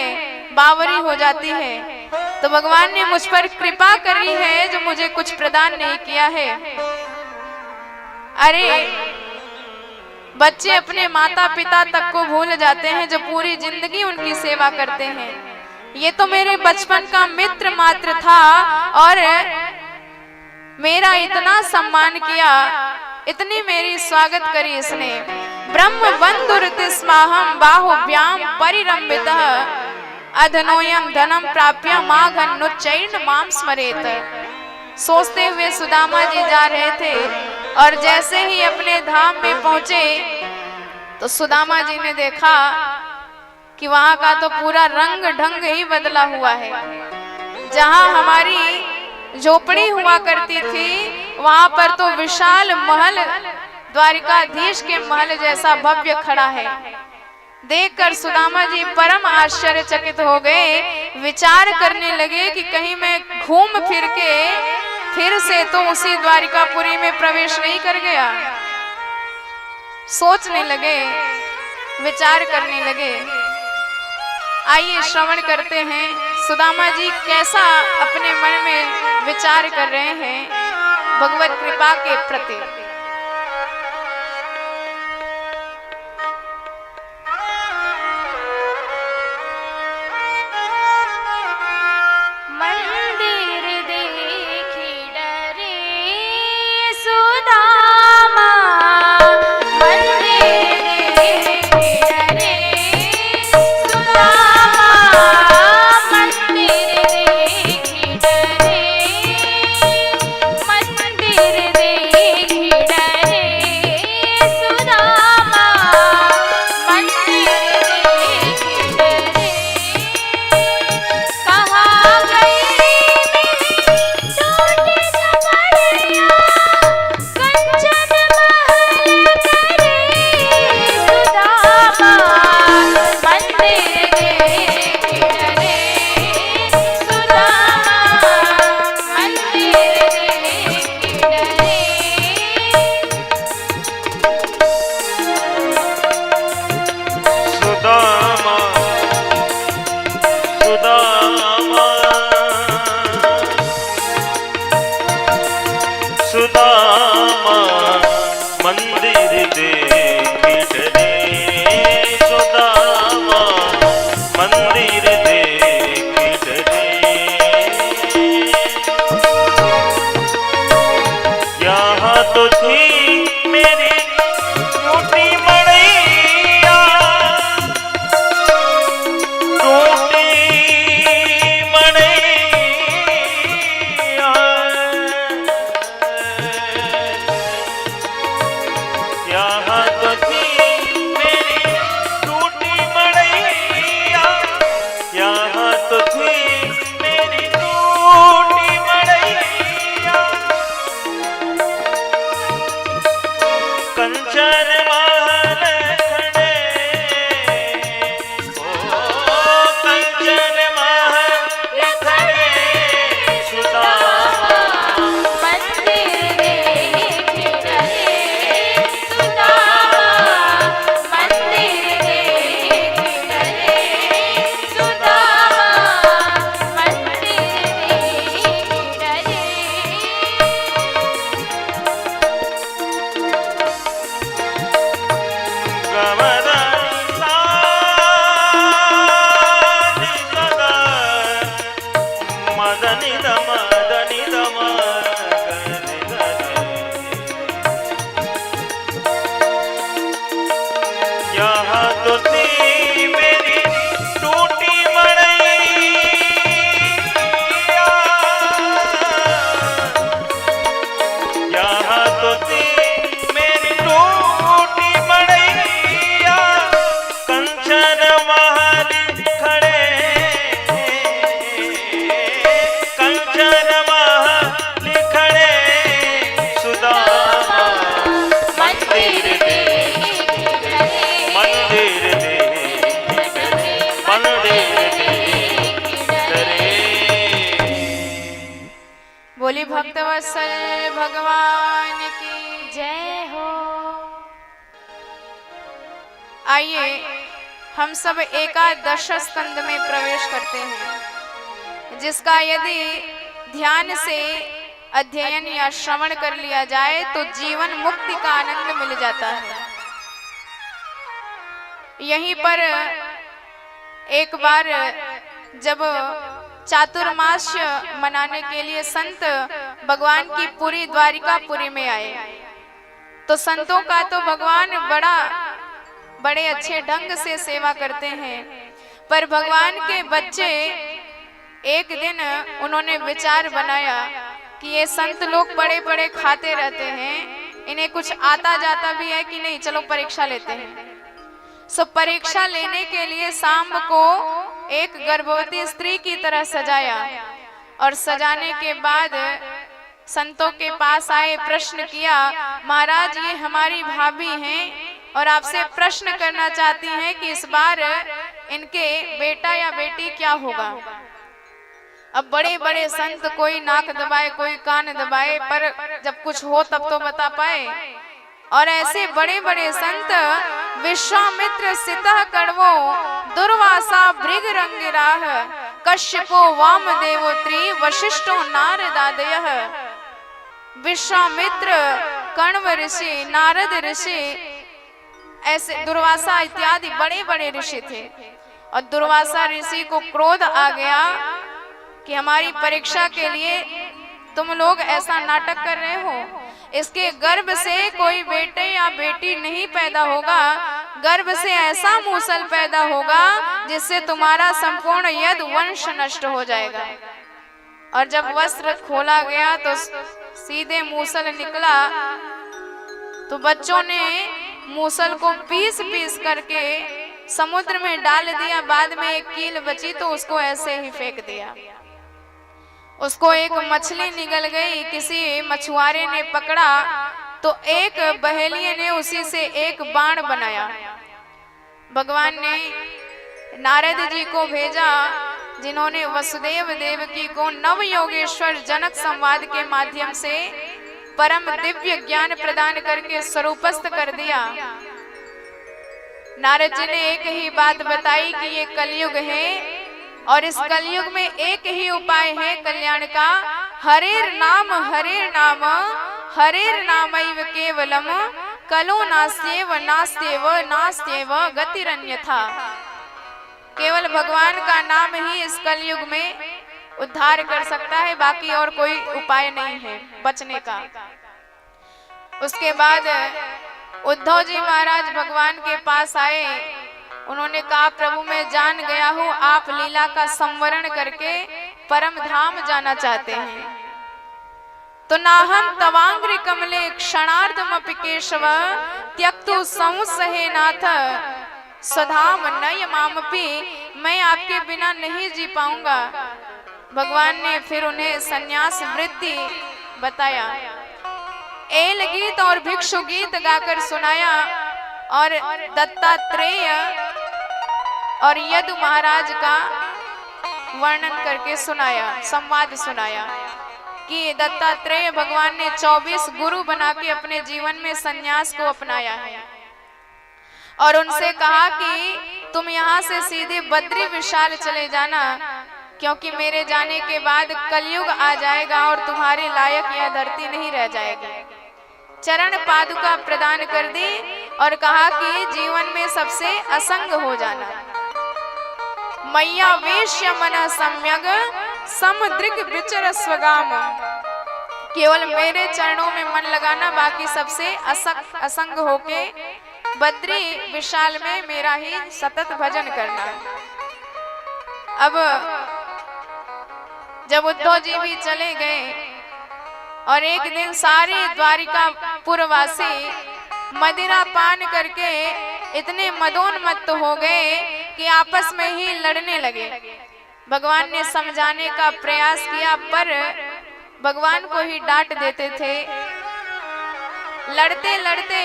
बावरी हो जाती है। तो भगवान ने मुझ पर कृपा करी है जो मुझे कुछ प्रदान नहीं किया है। अरे बच्चे अपने माता पिता तक को भूल जाते हैं जो पूरी जिंदगी उनकी सेवा करते हैं। ये तो मेरे बचपन का मित्र मात्र था और मेरा इतना सम्मान किया, इतनी मेरी स्वागत करी इसने। ब्रह्म बंधुरतिस्माहम बाहुभ्याम परिरंभितः अधनोयम धनम प्राप्य माघनुच्चैन माम स्मरेत। सोचते हुए सुदामा जी जा रहे थे और जैसे ही अपने धाम में पहुंचे तो सुदामा जी ने देखा कि वहां का तो पूरा रंग ढंग ही बदला हुआ है। जहां हमारी झोपड़ी हुआ करती थी वहां पर तो विशाल महल, द्वारिकाधीश के महल जैसा भव्य खड़ा है। देखकर सुदामा जी परम आश्चर्यचकित हो गए, विचार करने लगे कि कहीं मैं घूम फिर के फिर से तो उसी द्वारिकापुरी में प्रवेश नहीं कर गया। सोचने लगे, विचार करने लगे। आइए श्रवण करते हैं सुदामा जी कैसा अपने मन में विचार कर रहे हैं भगवत कृपा के प्रति। बोली भक्तवत्सल भगवान की जय हो। आइए हम सब एकादश स्कंद में प्रवेश करते हैं, जिसका यदि ध्यान से अध्ययन या श्रवण कर लिया जाए तो जीवन मुक्ति का आनंद मिल जाता है। यहीं पर एक बार जब चातुर्मास्य मनाने के लिए संत भगवान की पूरी द्वारिकापुरी में आए, तो संतों का तो भगवान बड़े अच्छे ढंग से सेवा करते हैं, पर भगवान के बच्चे एक दिन उन्होंने विचार बनाया कि ये संत लोग बड़े बड़े खाते रहते हैं, इन्हें कुछ आता जाता भी है कि नहीं, चलो परीक्षा लेते हैं। सो परीक्षा लेने के लिए सांब को एक गर्भवती स्त्री की तरह सजाया और सजाने के बाद संतों के पास आए, प्रश्न किया, महाराज ये हमारी भाभी हैं और आपसे प्रश्न करना चाहती हैं कि इस बार इनके बेटा या बेटी क्या होगा। अब बड़े बड़े संत कोई नाक दबाए कोई कान दबाए, पर जब कुछ हो तब तो बता पाए। और ऐसे बड़े बड़े संत विश्वामित्र सितः कण्वो दुर्वासा भृग रंगिराह कश्यपो वामदेवो त्रि वशिष्ठो नारदादयः। विश्वामित्र, कण्व ऋषि, नारद ऋषि, ऐसे दुर्वासा इत्यादि बड़े बड़े ऋषि थे। और दुर्वासा ऋषि को क्रोध आ गया कि हमारी परीक्षा के लिए तुम लोग ऐसा नाटक कर रहे हो। इसके गर्भ से कोई बेटे या बेटी नहीं पैदा होगा, गर्भ से ऐसा मूसल पैदा होगा जिससे तुम्हारा संपूर्ण यद वंश नष्ट हो जाएगा। और जब वस्त्र खोला गया तो सीधे मूसल निकला, तो बच्चों ने मूसल को पीस पीस करके समुद्र में डाल दिया। बाद में एक कील बची तो उसको ऐसे ही फेंक दिया। उसको एक मछली निगल गई, किसी मछुआरे ने पकड़ा तो एक बहेलिये ने उसी से एक बाण बनाया। भगवान ने नारद जी को भेजा, जिन्होंने वसुदेव देवकी को नव योगेश्वर जनक संवाद के माध्यम से परम दिव्य ज्ञान प्रदान करके स्वरूपस्थ कर दिया। नारद जी ने एक ही बात बताई कि ये कलयुग है और इस कलयुग में एक ही उपाय है कल्याण का, हरेर नाम हरेर नामैव केवलम कलो नास्त्येव नास्त्येव नास्त्येव गतिरन्यथा। केवल भगवान का नाम ही इस कलयुग में उद्धार कर सकता है, बाकी और कोई उपाय नहीं है बचने का। उसके बाद उद्धव जी महाराज भगवान के पास आए। उन्होंने कहा, प्रभु मैं जान गया हूँ आप लीला का संवरण करके परम धाम जाना चाहते हैं, तो नाहम तवांग्रि कमले क्षणार्धमपि केशव त्यक्तु संसहे नाथ सधाम नय मामपि, मैं आपके बिना नहीं जी पाऊंगा। भगवान ने फिर उन्हें संन्यास वृत्ति बताया, एल गीत और भिक्षु गीत गाकर सुनाया और दत्तात्रेय और यदु महाराज का वर्णन करके सुनाया, संवाद सुनाया कि दत्तात्रेय भगवान ने 24 गुरु बना के अपने जीवन में संन्यास को अपनाया है। और उनसे कहा कि तुम यहाँ से सीधे बद्री विशाल चले जाना, क्योंकि मेरे जाने के बाद कलयुग आ जाएगा और तुम्हारे लायक यह धरती नहीं रह जाएगी। चरण पादुका प्रदान कर दी और कहा कि जीवन में सबसे असंग हो जाना। मैया वेश्य मन सम्यग समदृग विचर स्वगाम, केवल मेरे चरणों में मन लगाना, बाकी सबसे असंग होके बद्री विशाल में मेरा ही सतत भजन करना। अब जब उद्धव जी भी चले गए और एक दिन सारे द्वारिका पुरवासी मदिरा पान करके इतने मदोन्मत्त हो गए कि आपस में ही लड़ने लगे। भगवान ने समझाने का प्रयास किया पर भगवान को ही डांट देते थे। लड़ते लड़ते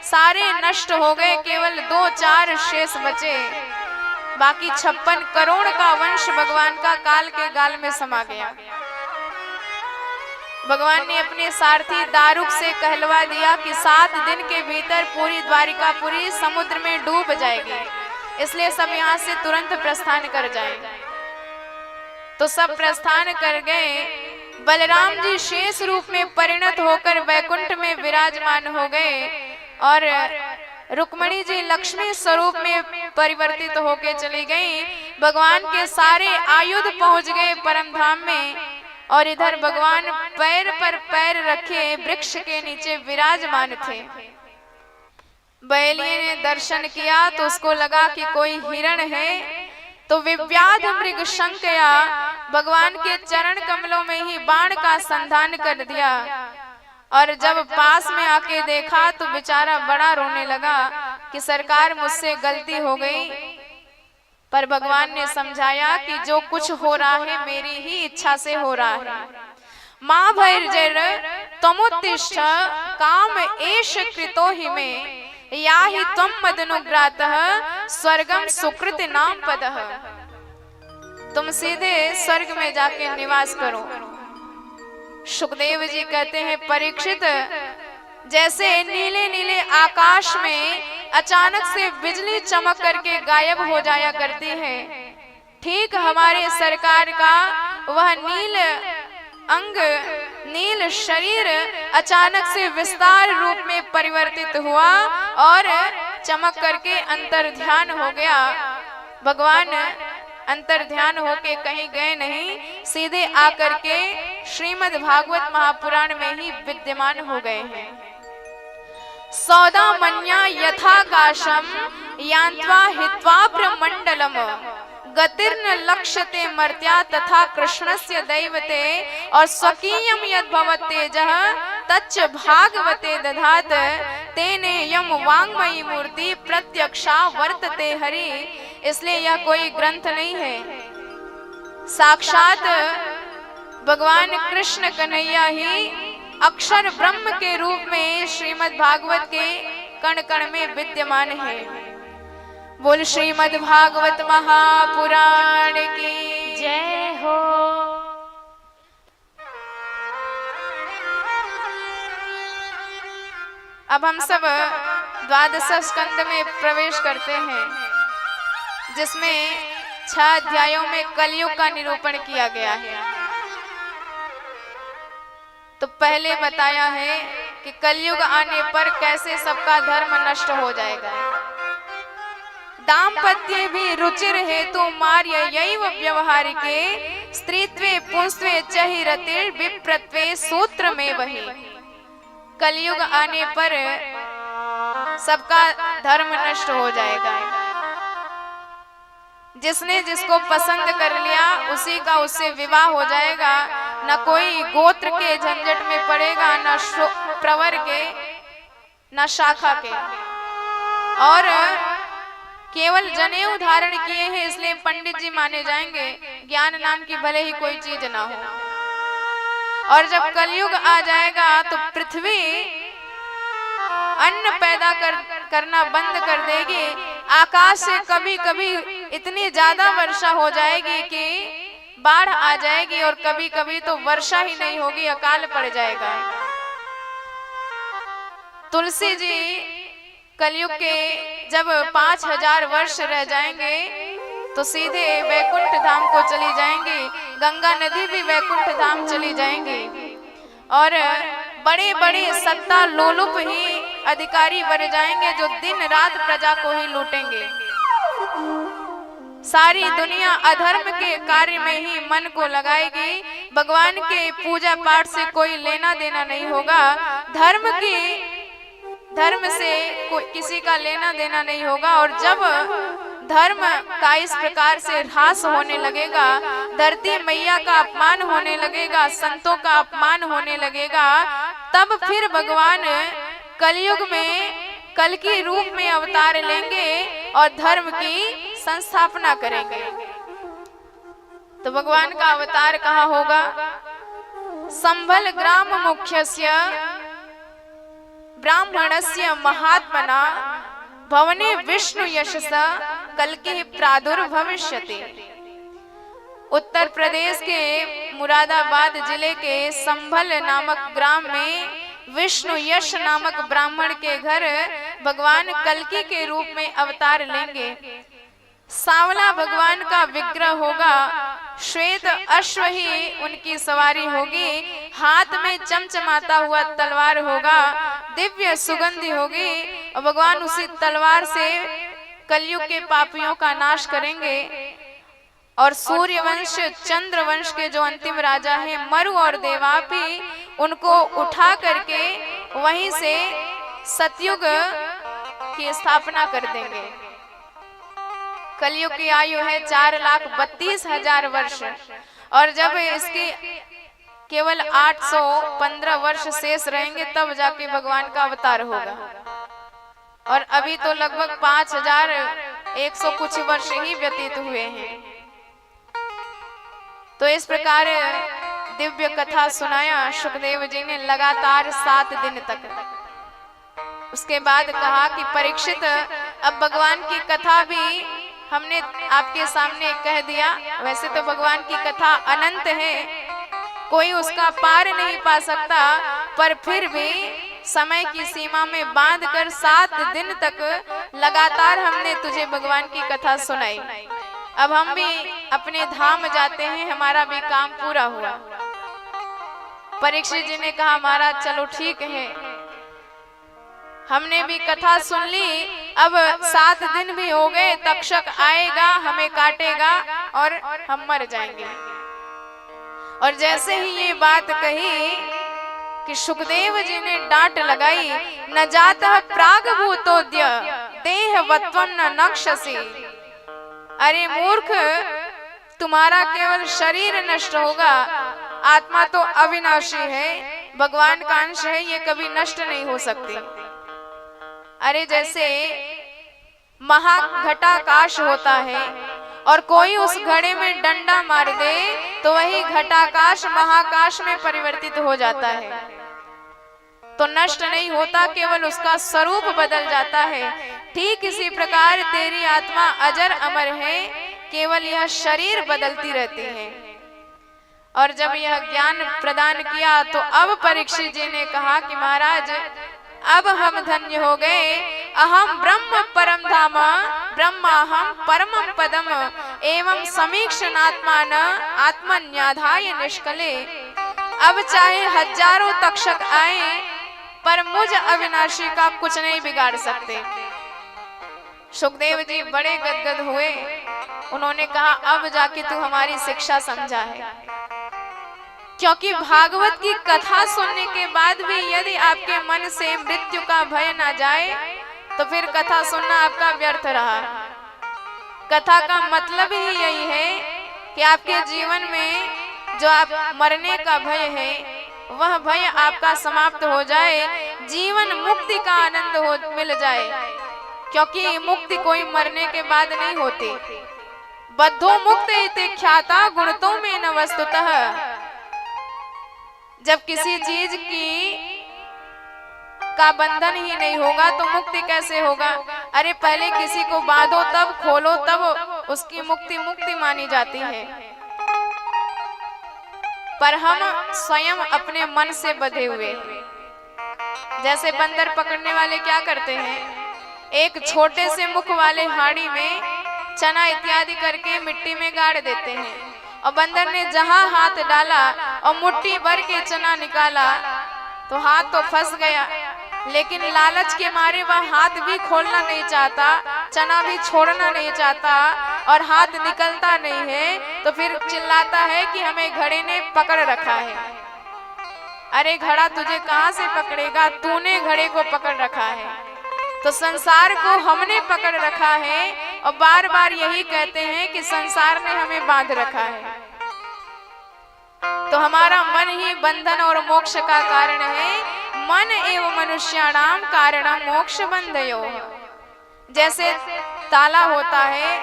सारे नष्ट हो गए, केवल 2-4 शेष बचे। बाकी 56 करोड़ का वंश भगवान का काल के गाल में समा गया। भगवान ने अपने सारथी दारुक से कहलवा दिया कि 7 दिन के भीतर पूरी द्वारिकापुरी समुद्र में डूब जाएगी, इसलिए सब यहाँ से तुरंत प्रस्थान कर जाएं। तो सब प्रस्थान कर गए। बलराम जी शेष रूप में परिणत होकर वैकुंठ में विराजमान हो गए और रुक्मणी जी लक्ष्मी स्वरूप में परिवर्तित होकर चली गई। भगवान के सारे आयुध पहुंच गए परम धाम में और इधर भगवान पैर पर पैर रखे वृक्ष के नीचे विराजमान थे। बैलिये ने दर्शन किया तो उसको लगा कि कोई हिरण है, तो विव्याध मृग शंकया भगवान के चरण कमलों में ही बाण का संधान कर दिया। और जब पास में आके देखा तो बेचारा बड़ा रोने लगा। कि सरकार मुझसे गलती हो गई, पर भगवान ने समझाया कि जो कुछ हो रहा है मेरी ही इच्छा से हो रहा है। माँ भैर्जर तमुत्तिष्ठ काम एष कृतो हि मे या हि त्वं मदनुग्रातः स्वर्गम सुकृत नाम पदः। तुम सीधे स्वर्ग में जाके निवास करो। सुखदेव जी कहते हैं, परीक्षित, जैसे नीले नीले आकाश में अचानक से बिजली चमक करके गायब हो जाया करती है, ठीक हमारे सरकार का वह नील अंग, नील शरीर अचानक से विस्तार रूप में परिवर्तित हुआ और चमक करके अंतर ध्यान हो गया। भगवान अंतर ध्यान होके कहीं गए नहीं, सीधे आकर के श्रीमद् भागवत महापुराण में ही विद्यमान हो गए हैं। सौदामन्या यथाकाशम यान्त्वा हित्वा ब्रह्मंडलम गतिर्न लक्ष्यते मर्त्या तथा कृष्णस्य दैवते और स्वकीयम यद् भवत् तेजः तच्च भागवते दधात तेने यम वांगमयी मूर्ति प्रत्यक्षा वर्तते हरि। इसलिए यह कोई ग्रंथ नहीं है, साक्षात भगवान कृष्ण कन्हैया ही अक्षर ब्रह्म के रूप में श्रीमद् भागवत के कण कण में विद्यमान है। बोल श्रीमद् भागवत महापुराण की जय हो। अब हम सब द्वादश स्कंद में प्रवेश करते हैं, जिसमें 6 अध्यायों में कलयुग का निरूपण किया गया है। तो पहले बताया है कि कलयुग आने पर कैसे सबका धर्म नष्ट हो जाएगा। दाम्पत्ये भी रुचिर हेतु मार्य यैव व्यवहारिके स्त्रीत्वे पुंस्त्वे चहि रतिर् विप्रत्वे सूत्र में वही। कलयुग आने पर सबका धर्म नष्ट हो जाएगा। जिसने जिसको पसंद कर लिया उसी का उससे विवाह हो जाएगा। न कोई गोत्र के झंझट में पड़ेगा, न प्रवर के, न शाखा के। और केवल जनेऊ धारण किए हैं इसलिए पंडित जी माने जाएंगे, ज्ञान नाम की भले ही कोई चीज ना हो। और जब कलयुग आ जाएगा तो पृथ्वी अन्न पैदा करना बंद कर देगी। आकाश से कभी कभी इतनी ज्यादा वर्षा हो जाएगी कि बाढ़ आ जाएगी, और कभी कभी तो वर्षा ही नहीं होगी, अकाल पड़ जाएगा। तुलसी जी कलयुग के जब 5000 वर्ष रह जाएंगे तो सीधे वैकुंठ धाम को चली जाएंगी। गंगा नदी भी वैकुंठ धाम चली जाएंगी। और बड़े बड़े सत्ता लोलुप ही अधिकारी बन जाएंगे जो दिन रात प्रजा को ही लूटेंगे। सारी दुनिया अधर्म के कार्य में ही मन को लगाएगी। भगवान के पूजा पाठ से कोई लेना देना नहीं होगा। धर्म से कोई किसी का लेना देना नहीं होगा। और जब धर्म का इस प्रकार से ह्रास होने लगेगा, धरती मैया का अपमान होने लगेगा, संतों का अपमान होने लगेगा, तब फिर भगवान कलयुग में कल की रूप में अवतार लेंगे और धर्म की संस्थापना करेंगे। तो भगवान का अवतार कहाँ होगा? संभल ग्राम मुख्यस्य ब्राह्मणस्य महात्मना भवने विष्णु यशसा कल्कि प्रादुर्भविष्यति। उत्तर प्रदेश के मुरादाबाद जिले के संभल नामक ग्राम में विष्णु यश नामक ब्राह्मण के घर भगवान कल्कि के रूप में अवतार लेंगे। सांवला भगवान का विग्रह होगा, श्वेत अश्व ही उनकी सवारी होगी, हाथ में चमचमाता हुआ तलवार होगा, दिव्य सुगंधी होगी, और भगवान उसी तलवार से कलयुग के पापियों का नाश करेंगे। और सूर्यवंश चंद्रवंश के जो अंतिम राजा हैं मरु और देवापी, उनको उठा करके वहीं से सतयुग की स्थापना कर देंगे। कलयुग की आयु है 4,32,000 वर्ष। और जब इसकी केवल 815 वर्ष शेष रहेंगे तब जाके भगवान का अवतार होगा। और अभी तो लगभग 5100 कुछ वर्ष ही व्यतीत हुए हैं। तो इस प्रकार दिव्य कथा सुनाया सुखदेव जी ने लगातार 7 दिन तक। उसके बाद कहा कि परीक्षित, अब भगवान की कथा भी हमने आपके सामने कह दिया। वैसे तो भगवान की कथा अनंत है, कोई उसका पार नहीं पा सकता, पर फिर भी समय की सीमा में बांधकर 7 दिन तक लगातार हमने तुझे भगवान की कथा सुनाई। अब हम भी अपने धाम जाते हैं, हमारा भी काम पूरा हुआ। परीक्षित जी ने कहा महाराज चलो ठीक है, हमने भी कथा सुन ली, अब 7 दिन भी हो गए, तक्षक आएगा, हमें काटेगा और हम मर जाएंगे। और जैसे ही ये बात कही कि सुखदेव जी ने डांट लगाई, न जातः प्रागभूतोद्य देहवत्वं न नक्ष्यसि। अरे मूर्ख, तुम्हारा केवल शरीर नष्ट होगा, आत्मा तो अविनाशी है, भगवान का अंश है, ये कभी नष्ट नहीं हो सकती। अरे जैसे महाघटाकाश होता है और कोई उस घड़े में डंडा मार दे तो वही घटाकाश महाकाश में परिवर्तित हो जाता है, तो नष्ट नहीं होता, केवल उसका स्वरूप बदल जाता है। ठीक इसी प्रकार तेरी आत्मा अजर अमर है, केवल यह शरीर बदलती रहती है। और जब यह ज्ञान प्रदान किया तो अब परीक्षित जी ने कहा कि महाराज अब हम धन्य हो गए। अहम ब्रह्म परम धाम ब्रह्माहम परमं पदम एवं समीक्षणात्मान आत्मन्याधाय निष्कले। अब चाहे हजारों तक्षक आए पर मुझ अविनाशी का कुछ नहीं बिगाड़ सकते। सुखदेव जी बड़े गदगद हुए, उन्होंने कहा अब जाके तू हमारी शिक्षा समझा है, क्योंकि भागवत की कथा सुनने के बाद भी यदि आपके मन से मृत्यु का भय ना जाए तो फिर कथा सुनना आपका व्यर्थ रहा। कथा का मतलब ही यही है कि आपके जीवन में जो आप मरने का भय है वह भय आपका समाप्त हो जाए, जीवन मुक्ति का आनंद मिल जाए, क्योंकि मुक्ति कोई मरने के बाद नहीं होती। बद्धो मुक्त इति ख्याता गुणतों में न वस्तुतः। जब किसी चीज का बंधन ही नहीं होगा तो मुक्ति कैसे होगा? अरे पहले किसी को बांधो तब खोलो तब उसकी मुक्ति मानी जाती है, पर हम स्वयं अपने मन से बंधे हुए। जैसे बंदर पकड़ने वाले क्या करते हैं, एक छोटे से मुख वाले हाड़ी में चना इत्यादि करके मिट्टी में गाड़ देते हैं, और बंदर ने जहां हाथ डाला और मुट्ठी भर के चना निकाला तो हाथ तो फंस गया, लेकिन लालच के मारे वह हाथ भी खोलना नहीं चाहता, चना भी छोड़ना नहीं चाहता और हाथ निकलता नहीं है, तो फिर चिल्लाता है कि हमें घड़े ने पकड़ रखा है। अरे घड़ा तुझे कहां से पकड़ेगा, तूने घड़े को पकड़ रखा है। तो संसार को हमने पकड़ रखा है और बार बार यही कहते हैं कि संसार ने हमें बांध रखा है। तो हमारा मन ही बंधन और मोक्ष का कारण है। मन एवं मनुष्याणाम कारणम मोक्ष बंधयोः। जैसे ताला होता है,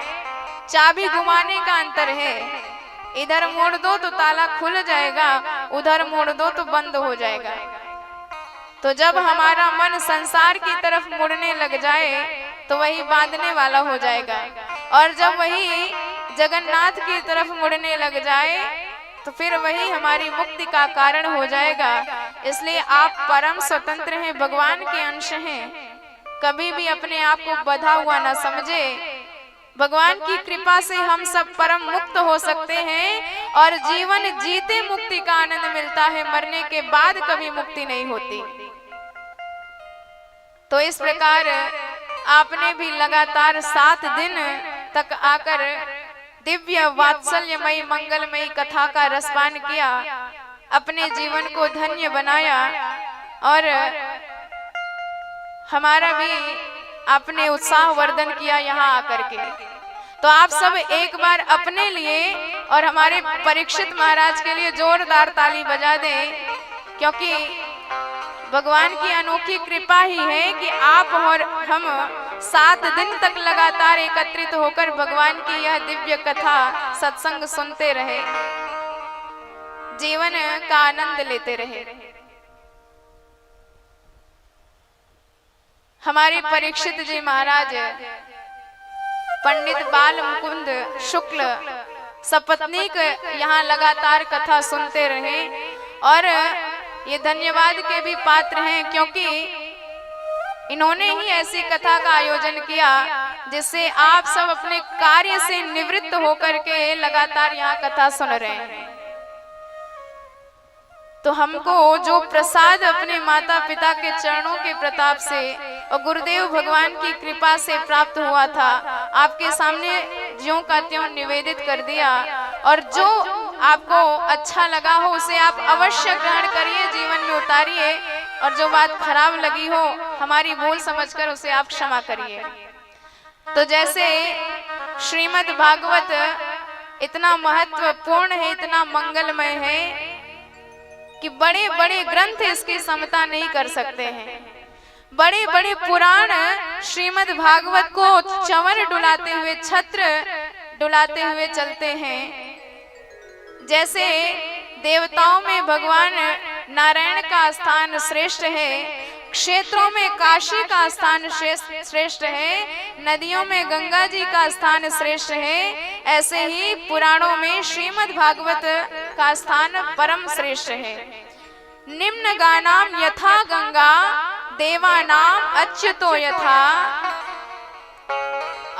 चाबी घुमाने का अंतर है, इधर मोड़ दो तो ताला खुल जाएगा, उधर मोड़ दो तो बंद हो जाएगा। तो जब हमारा मन संसार की तरफ मुड़ने लग जाए तो वही बांधने वाला हो जाएगा, और जब वही जगन्नाथ की तरफ मुड़ने लग जाए तो फिर वही हमारी मुक्ति का कारण हो जाएगा। इसलिए आप परम स्वतंत्र हैं, भगवान के अंश हैं, कभी भी अपने आप को बंधा हुआ ना समझे। भगवान की कृपा से हम सब परम मुक्त हो सकते हैं और जीवन जीते मुक्ति का आनंद मिलता है, मरने के बाद कभी मुक्ति नहीं होती। तो इस प्रकार आपने भी लगातार 7 दिन तक आकर दिव्य वात्सल्यमयी मंगलमयी कथा का रसपान किया, अपने जीवन को धन्य बनाया, और हमारा भी आपने उत्साह वर्धन किया यहाँ आकर के। तो आप सब एक बार अपने लिए और हमारे परीक्षित महाराज के लिए जोरदार ताली बजा दें, क्योंकि भगवान की अनोखी कृपा ही है कि आप और हम 7 दिन तक लगातार एकत्रित होकर भगवान की यह दिव्य कथा सत्संग सुनते रहे, जीवन का आनंद लेते रहे। हमारे परीक्षित जी महाराज पंडित बाल मुकुंद शुक्ल सपत्नीक यहाँ लगातार कथा सुनते रहे और ये धन्यवाद के भी पात्र हैं, क्योंकि इन्होंने ही ऐसी कथा का आयोजन किया जिससे आप सब अपने कार्य से निवृत्त होकर के लगातार यहाँ कथा सुन रहे हैं। तो हमको जो प्रसाद अपने माता पिता के चरणों के प्रताप से और गुरुदेव भगवान की कृपा से प्राप्त हुआ था, आपके सामने ज्यों का त्यों निवेदित कर दिया। और जो आपको अच्छा लगा हो उसे आप अवश्य ग्रहण करिए, जीवन में उतारिए, और जो बात खराब लगी हो हमारी भूल समझकर उसे आप क्षमा करिए। तो जैसे श्रीमद् भागवत इतना महत्वपूर्ण है, इतना मंगलमय है कि बड़े बड़े ग्रंथ इसकी समता नहीं कर सकते हैं। बड़े बड़े पुराण श्रीमद् भागवत को चंवर डुलाते हुए, छत्र डुलाते हुए चलते हैं। जैसे देवताओं में भगवान नारायण का स्थान श्रेष्ठ है, क्षेत्रों में काशी का स्थान श्रेष्ठ है, नदियों में गंगा जी का स्थान श्रेष्ठ है, ऐसे ही पुराणों में श्रीमद् भागवत का स्थान परम श्रेष्ठ है। निम्न गानाम यथा गंगा देवानाम अच्युतो यथा,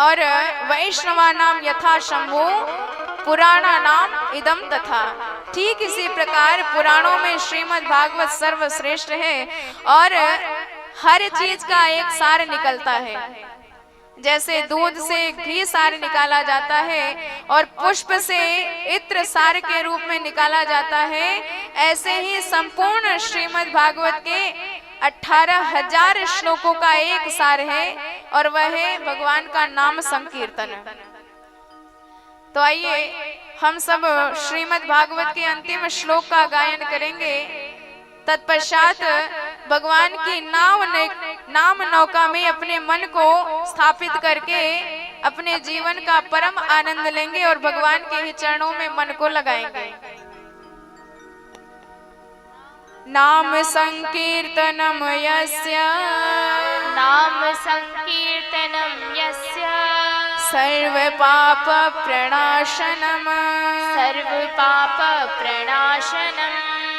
और वैष्णवानाम यथा शंभु पुराणा नाम इदम तथा। ठीक इसी प्रकार पुराणों में श्रीमद् भागवत सर्वश्रेष्ठ है और हर चीज का एक सार निकलता है। जैसे दूध से घी सार निकाला जाता है और पुष्प से इत्र सार के रूप में निकाला जाता है, ऐसे ही संपूर्ण श्रीमद् भागवत के 18,000 श्लोकों का एक सार है और वह है भगवान का नाम संकीर्तन। तो आइए हम सब श्रीमद् भागवत के अंतिम श्लोक का गायन करेंगे। तत्पश्चात भगवान की नाम नौका में अपने मन को स्थापित करके अपने जीवन का परम आनंद लेंगे और भगवान के ही चरणों में मन को लगाएंगे। नाम संकीर्तनम यस्य, नाम संकीर्तनम यस्य सर्व पाप प्रणाशनम, सर्व पाप प्रणाशनम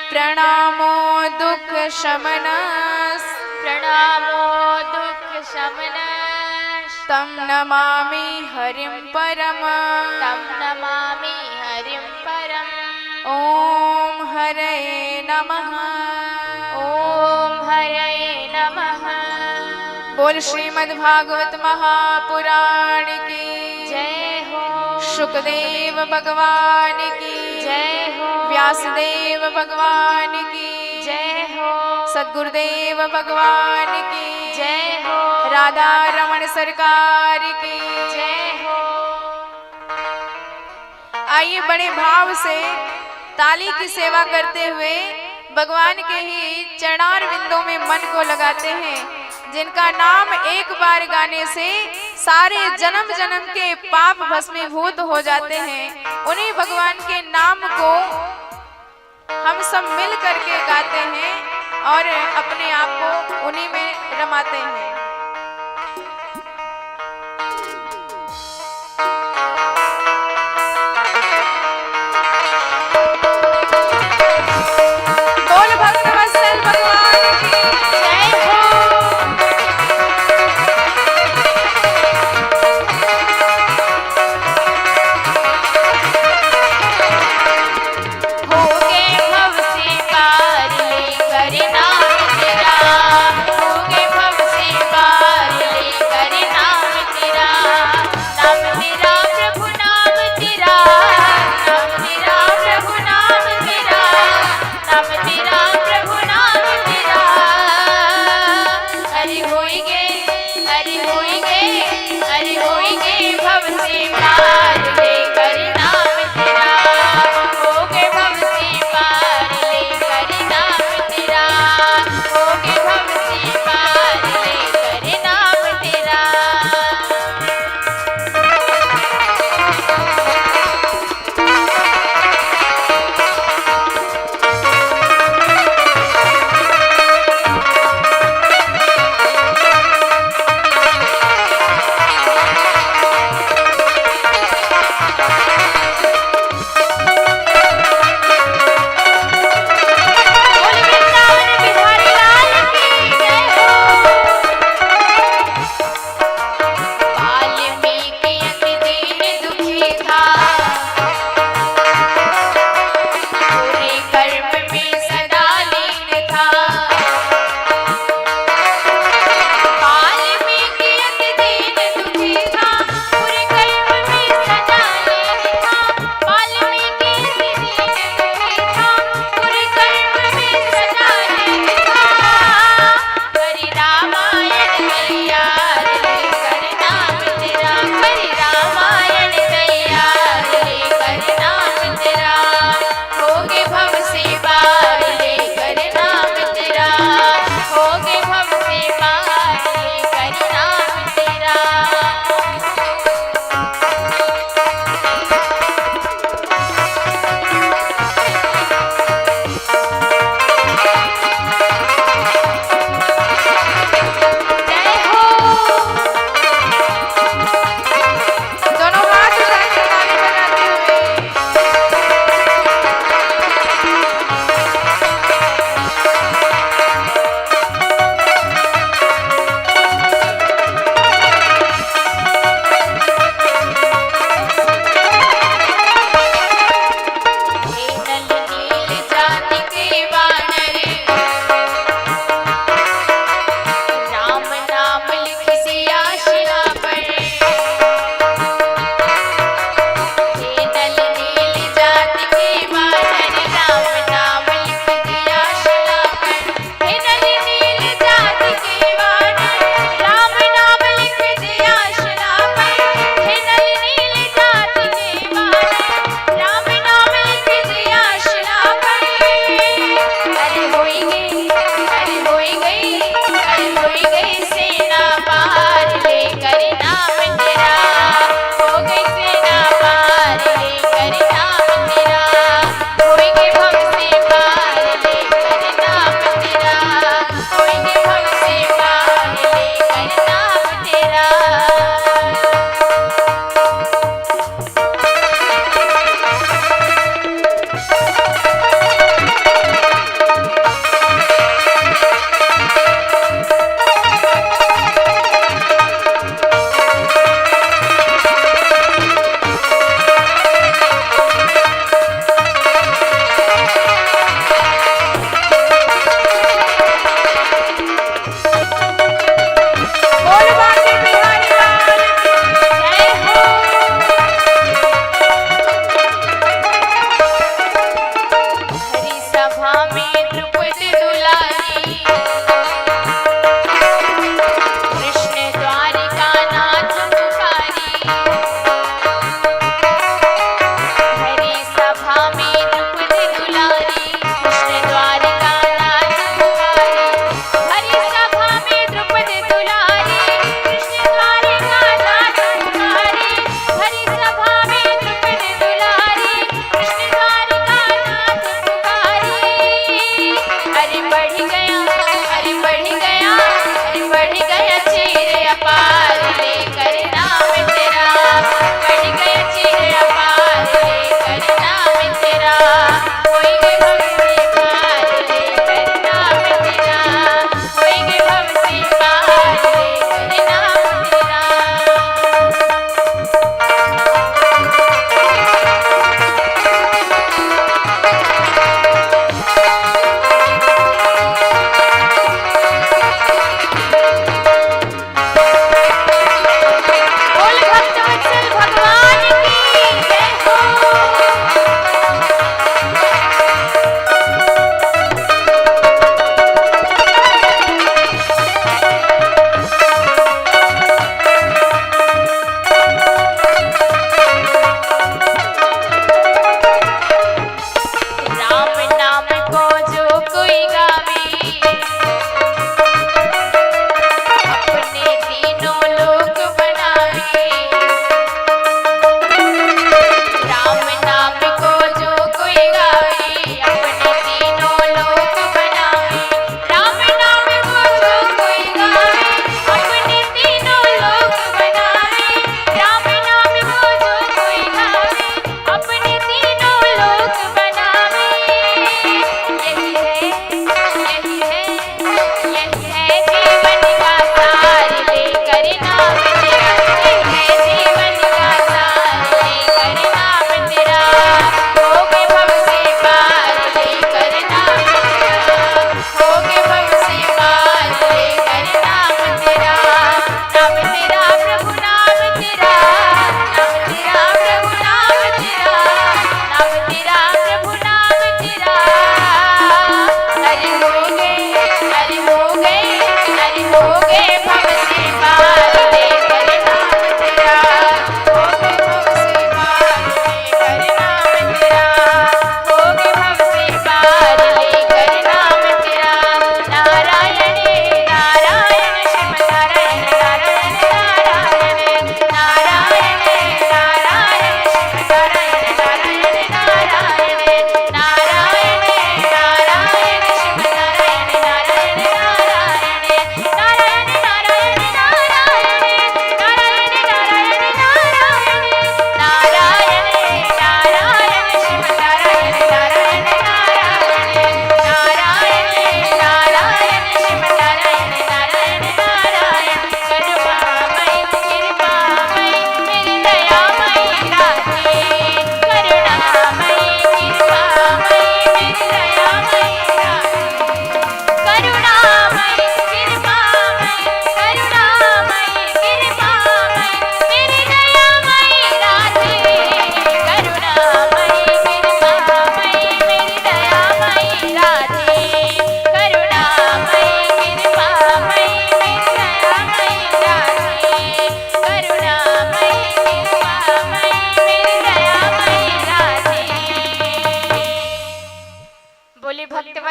प्रणामो दुख शमनस्, प्रणामो दुख शमनस् तम नमामि हरिं परम, तम नमामि हरिं परम। ओम हरे नमः, ओम हरे नमः। बोल श्रीमद् भागवत महापुराण की जय हो, शुकदेव भगवान की जय हो, व्यासदेव भगवान की जय हो, सद्गुरुदेव भगवान की जय हो, राधा रमण सरकार की जय हो। आइए बड़े भाव से ताली की सेवा करते हुए भगवान के ही चरणार बिंदों में मन को लगाते हैं, जिनका नाम एक बार गाने से सारे जन्म जन्म के पाप भस्मीभूत हो जाते हैं। उन्हीं भगवान के नाम को हम सब मिल करके गाते हैं और अपने आप को उन्हीं में रमाते हैं। बोल भक्तवत्सल भगवान की जय हो। हो गए भव से पार लेकर नाम तेरा, हो गए भव से पार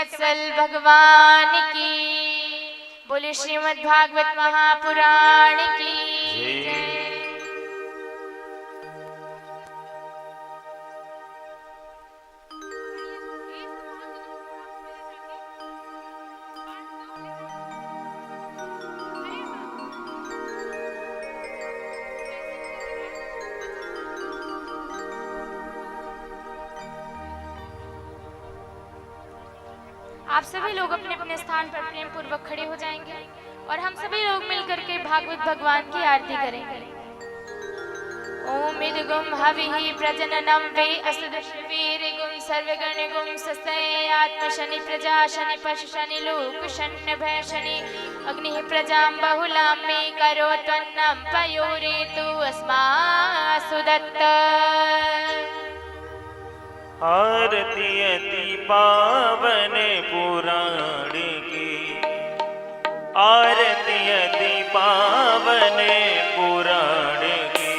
वत्सल भगवान की। बोले श्रीमद् भागवत महापुराण की जय। आप सभी लोग अपने अपने स्थान पर प्रेम पूर्वक खड़े हो जाएंगे और हम सभी लोग मिलकर के भागवत भगवान की आरती करेंगे। ओम इदगुम हविहि प्रजननम वे असुदशवीरिगुम सर्वगणगुम सस्तये आत्म शनि प्रजा शनि पशु शनि लोक शनि भय शनि अग्नि प्रजां बहुलां मे करो त्वन्नं पयोरेतु अस्मासु दत्त। आरती अति पावन पुराण की, आरती अति पावन पुराण की,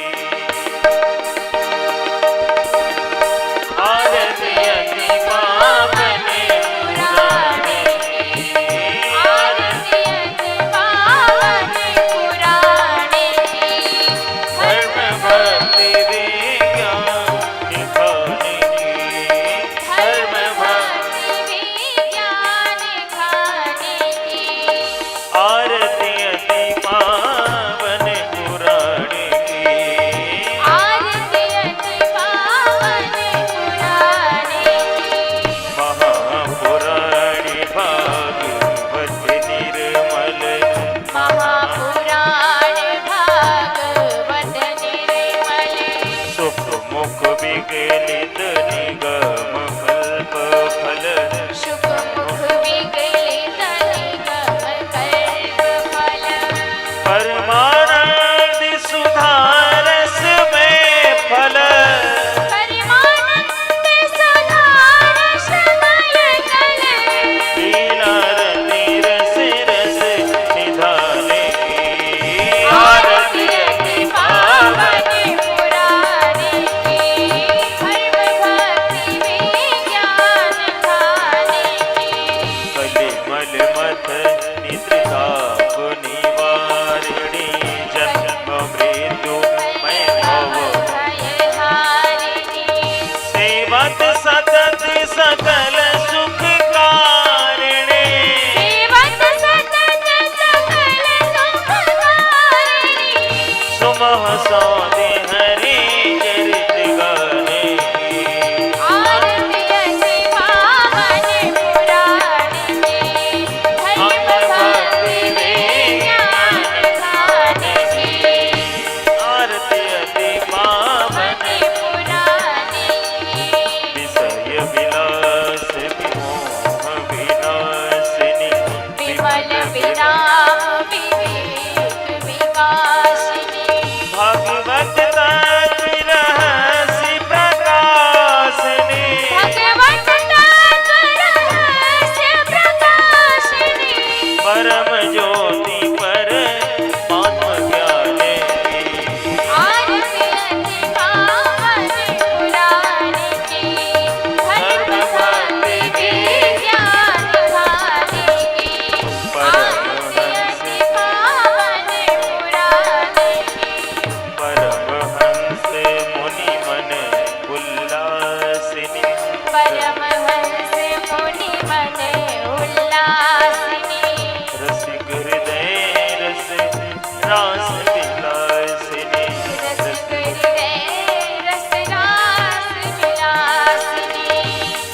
आरती अति पावन पुराण की, आरती अति पावन पुराण की। धर्म भक्ति विज्ञान दिखाने की, धर्म भक्ति ज्ञान खाने की। आरती अति पावन पुराण की, आरती अति पावन पुराण की। महापुराणी भागवत निर्मल, महापुराण भागवत निर्मल। सुख मुख विगलित निगम कल्प फल, शुक मुख विगलित निगम कल्प फल। परमानंद सुधारस में फल, परमानंद सुधारस मय कल। लीला रति रस रस निधाने की, आरती अति पावन पुराण की। धर्म भक्ति विज्ञान खाने की। कलिमल मथ निद्रताप निवारिणी, जन्म मृत्यु मैं भव भय हारिणी। सेवत सतत सकल सुख कारिणी, सेवत सतत सकल सुख कारिणी। सुमह सौदे हरि चरित गाने की, आरती अति पावन पुराण की। धर्म भक्ति विज्ञान खाने की। आरती अति पावन पुराण की। विषय विलास विमोह विनाशिनी, विमल विराम विवेक विकासिनी। भागवत तत्व रहस्य प्रकाशिनी, भगवत तत्व रहस्य प्रकाशिनी। परम ज्योति पर आत्म ज्ञान की, आरती अति पावन पुराण की। धर्म भक्ति विज्ञान खाने की। आरती अति पावन पुराण की। परमहंस मुनि मन उल्लासिनी, परमहंस मुनि मन उल्लासिनी। रसिक हृदय रस रास विलासिनी, रसिक हृदय रस रास विलासिनी।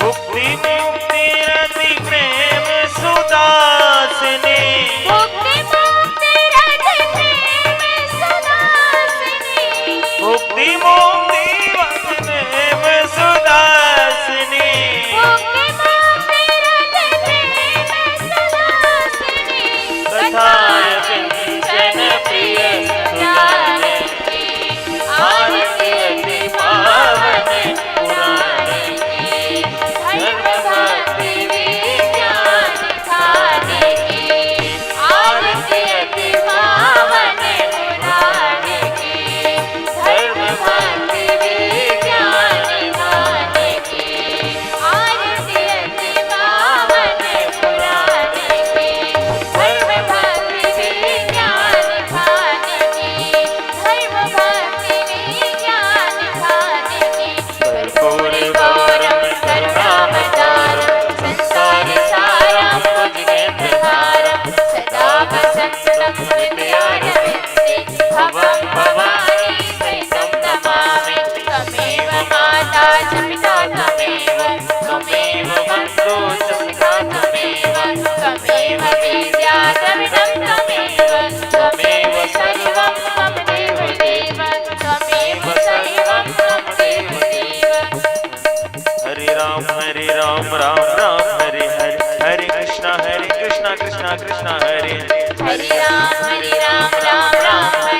मुक्ति मुक्ति रति प्रेम सुदासिनी, मुक्ति मुक्ति रस प्रेम सुदासिनी। मुक्ति मुक्ति प्रेम सुदासिनी, राम राम राम हरे हरे, हरे कृष्णा कृष्णा कृष्णा हरे हरे राम राम राम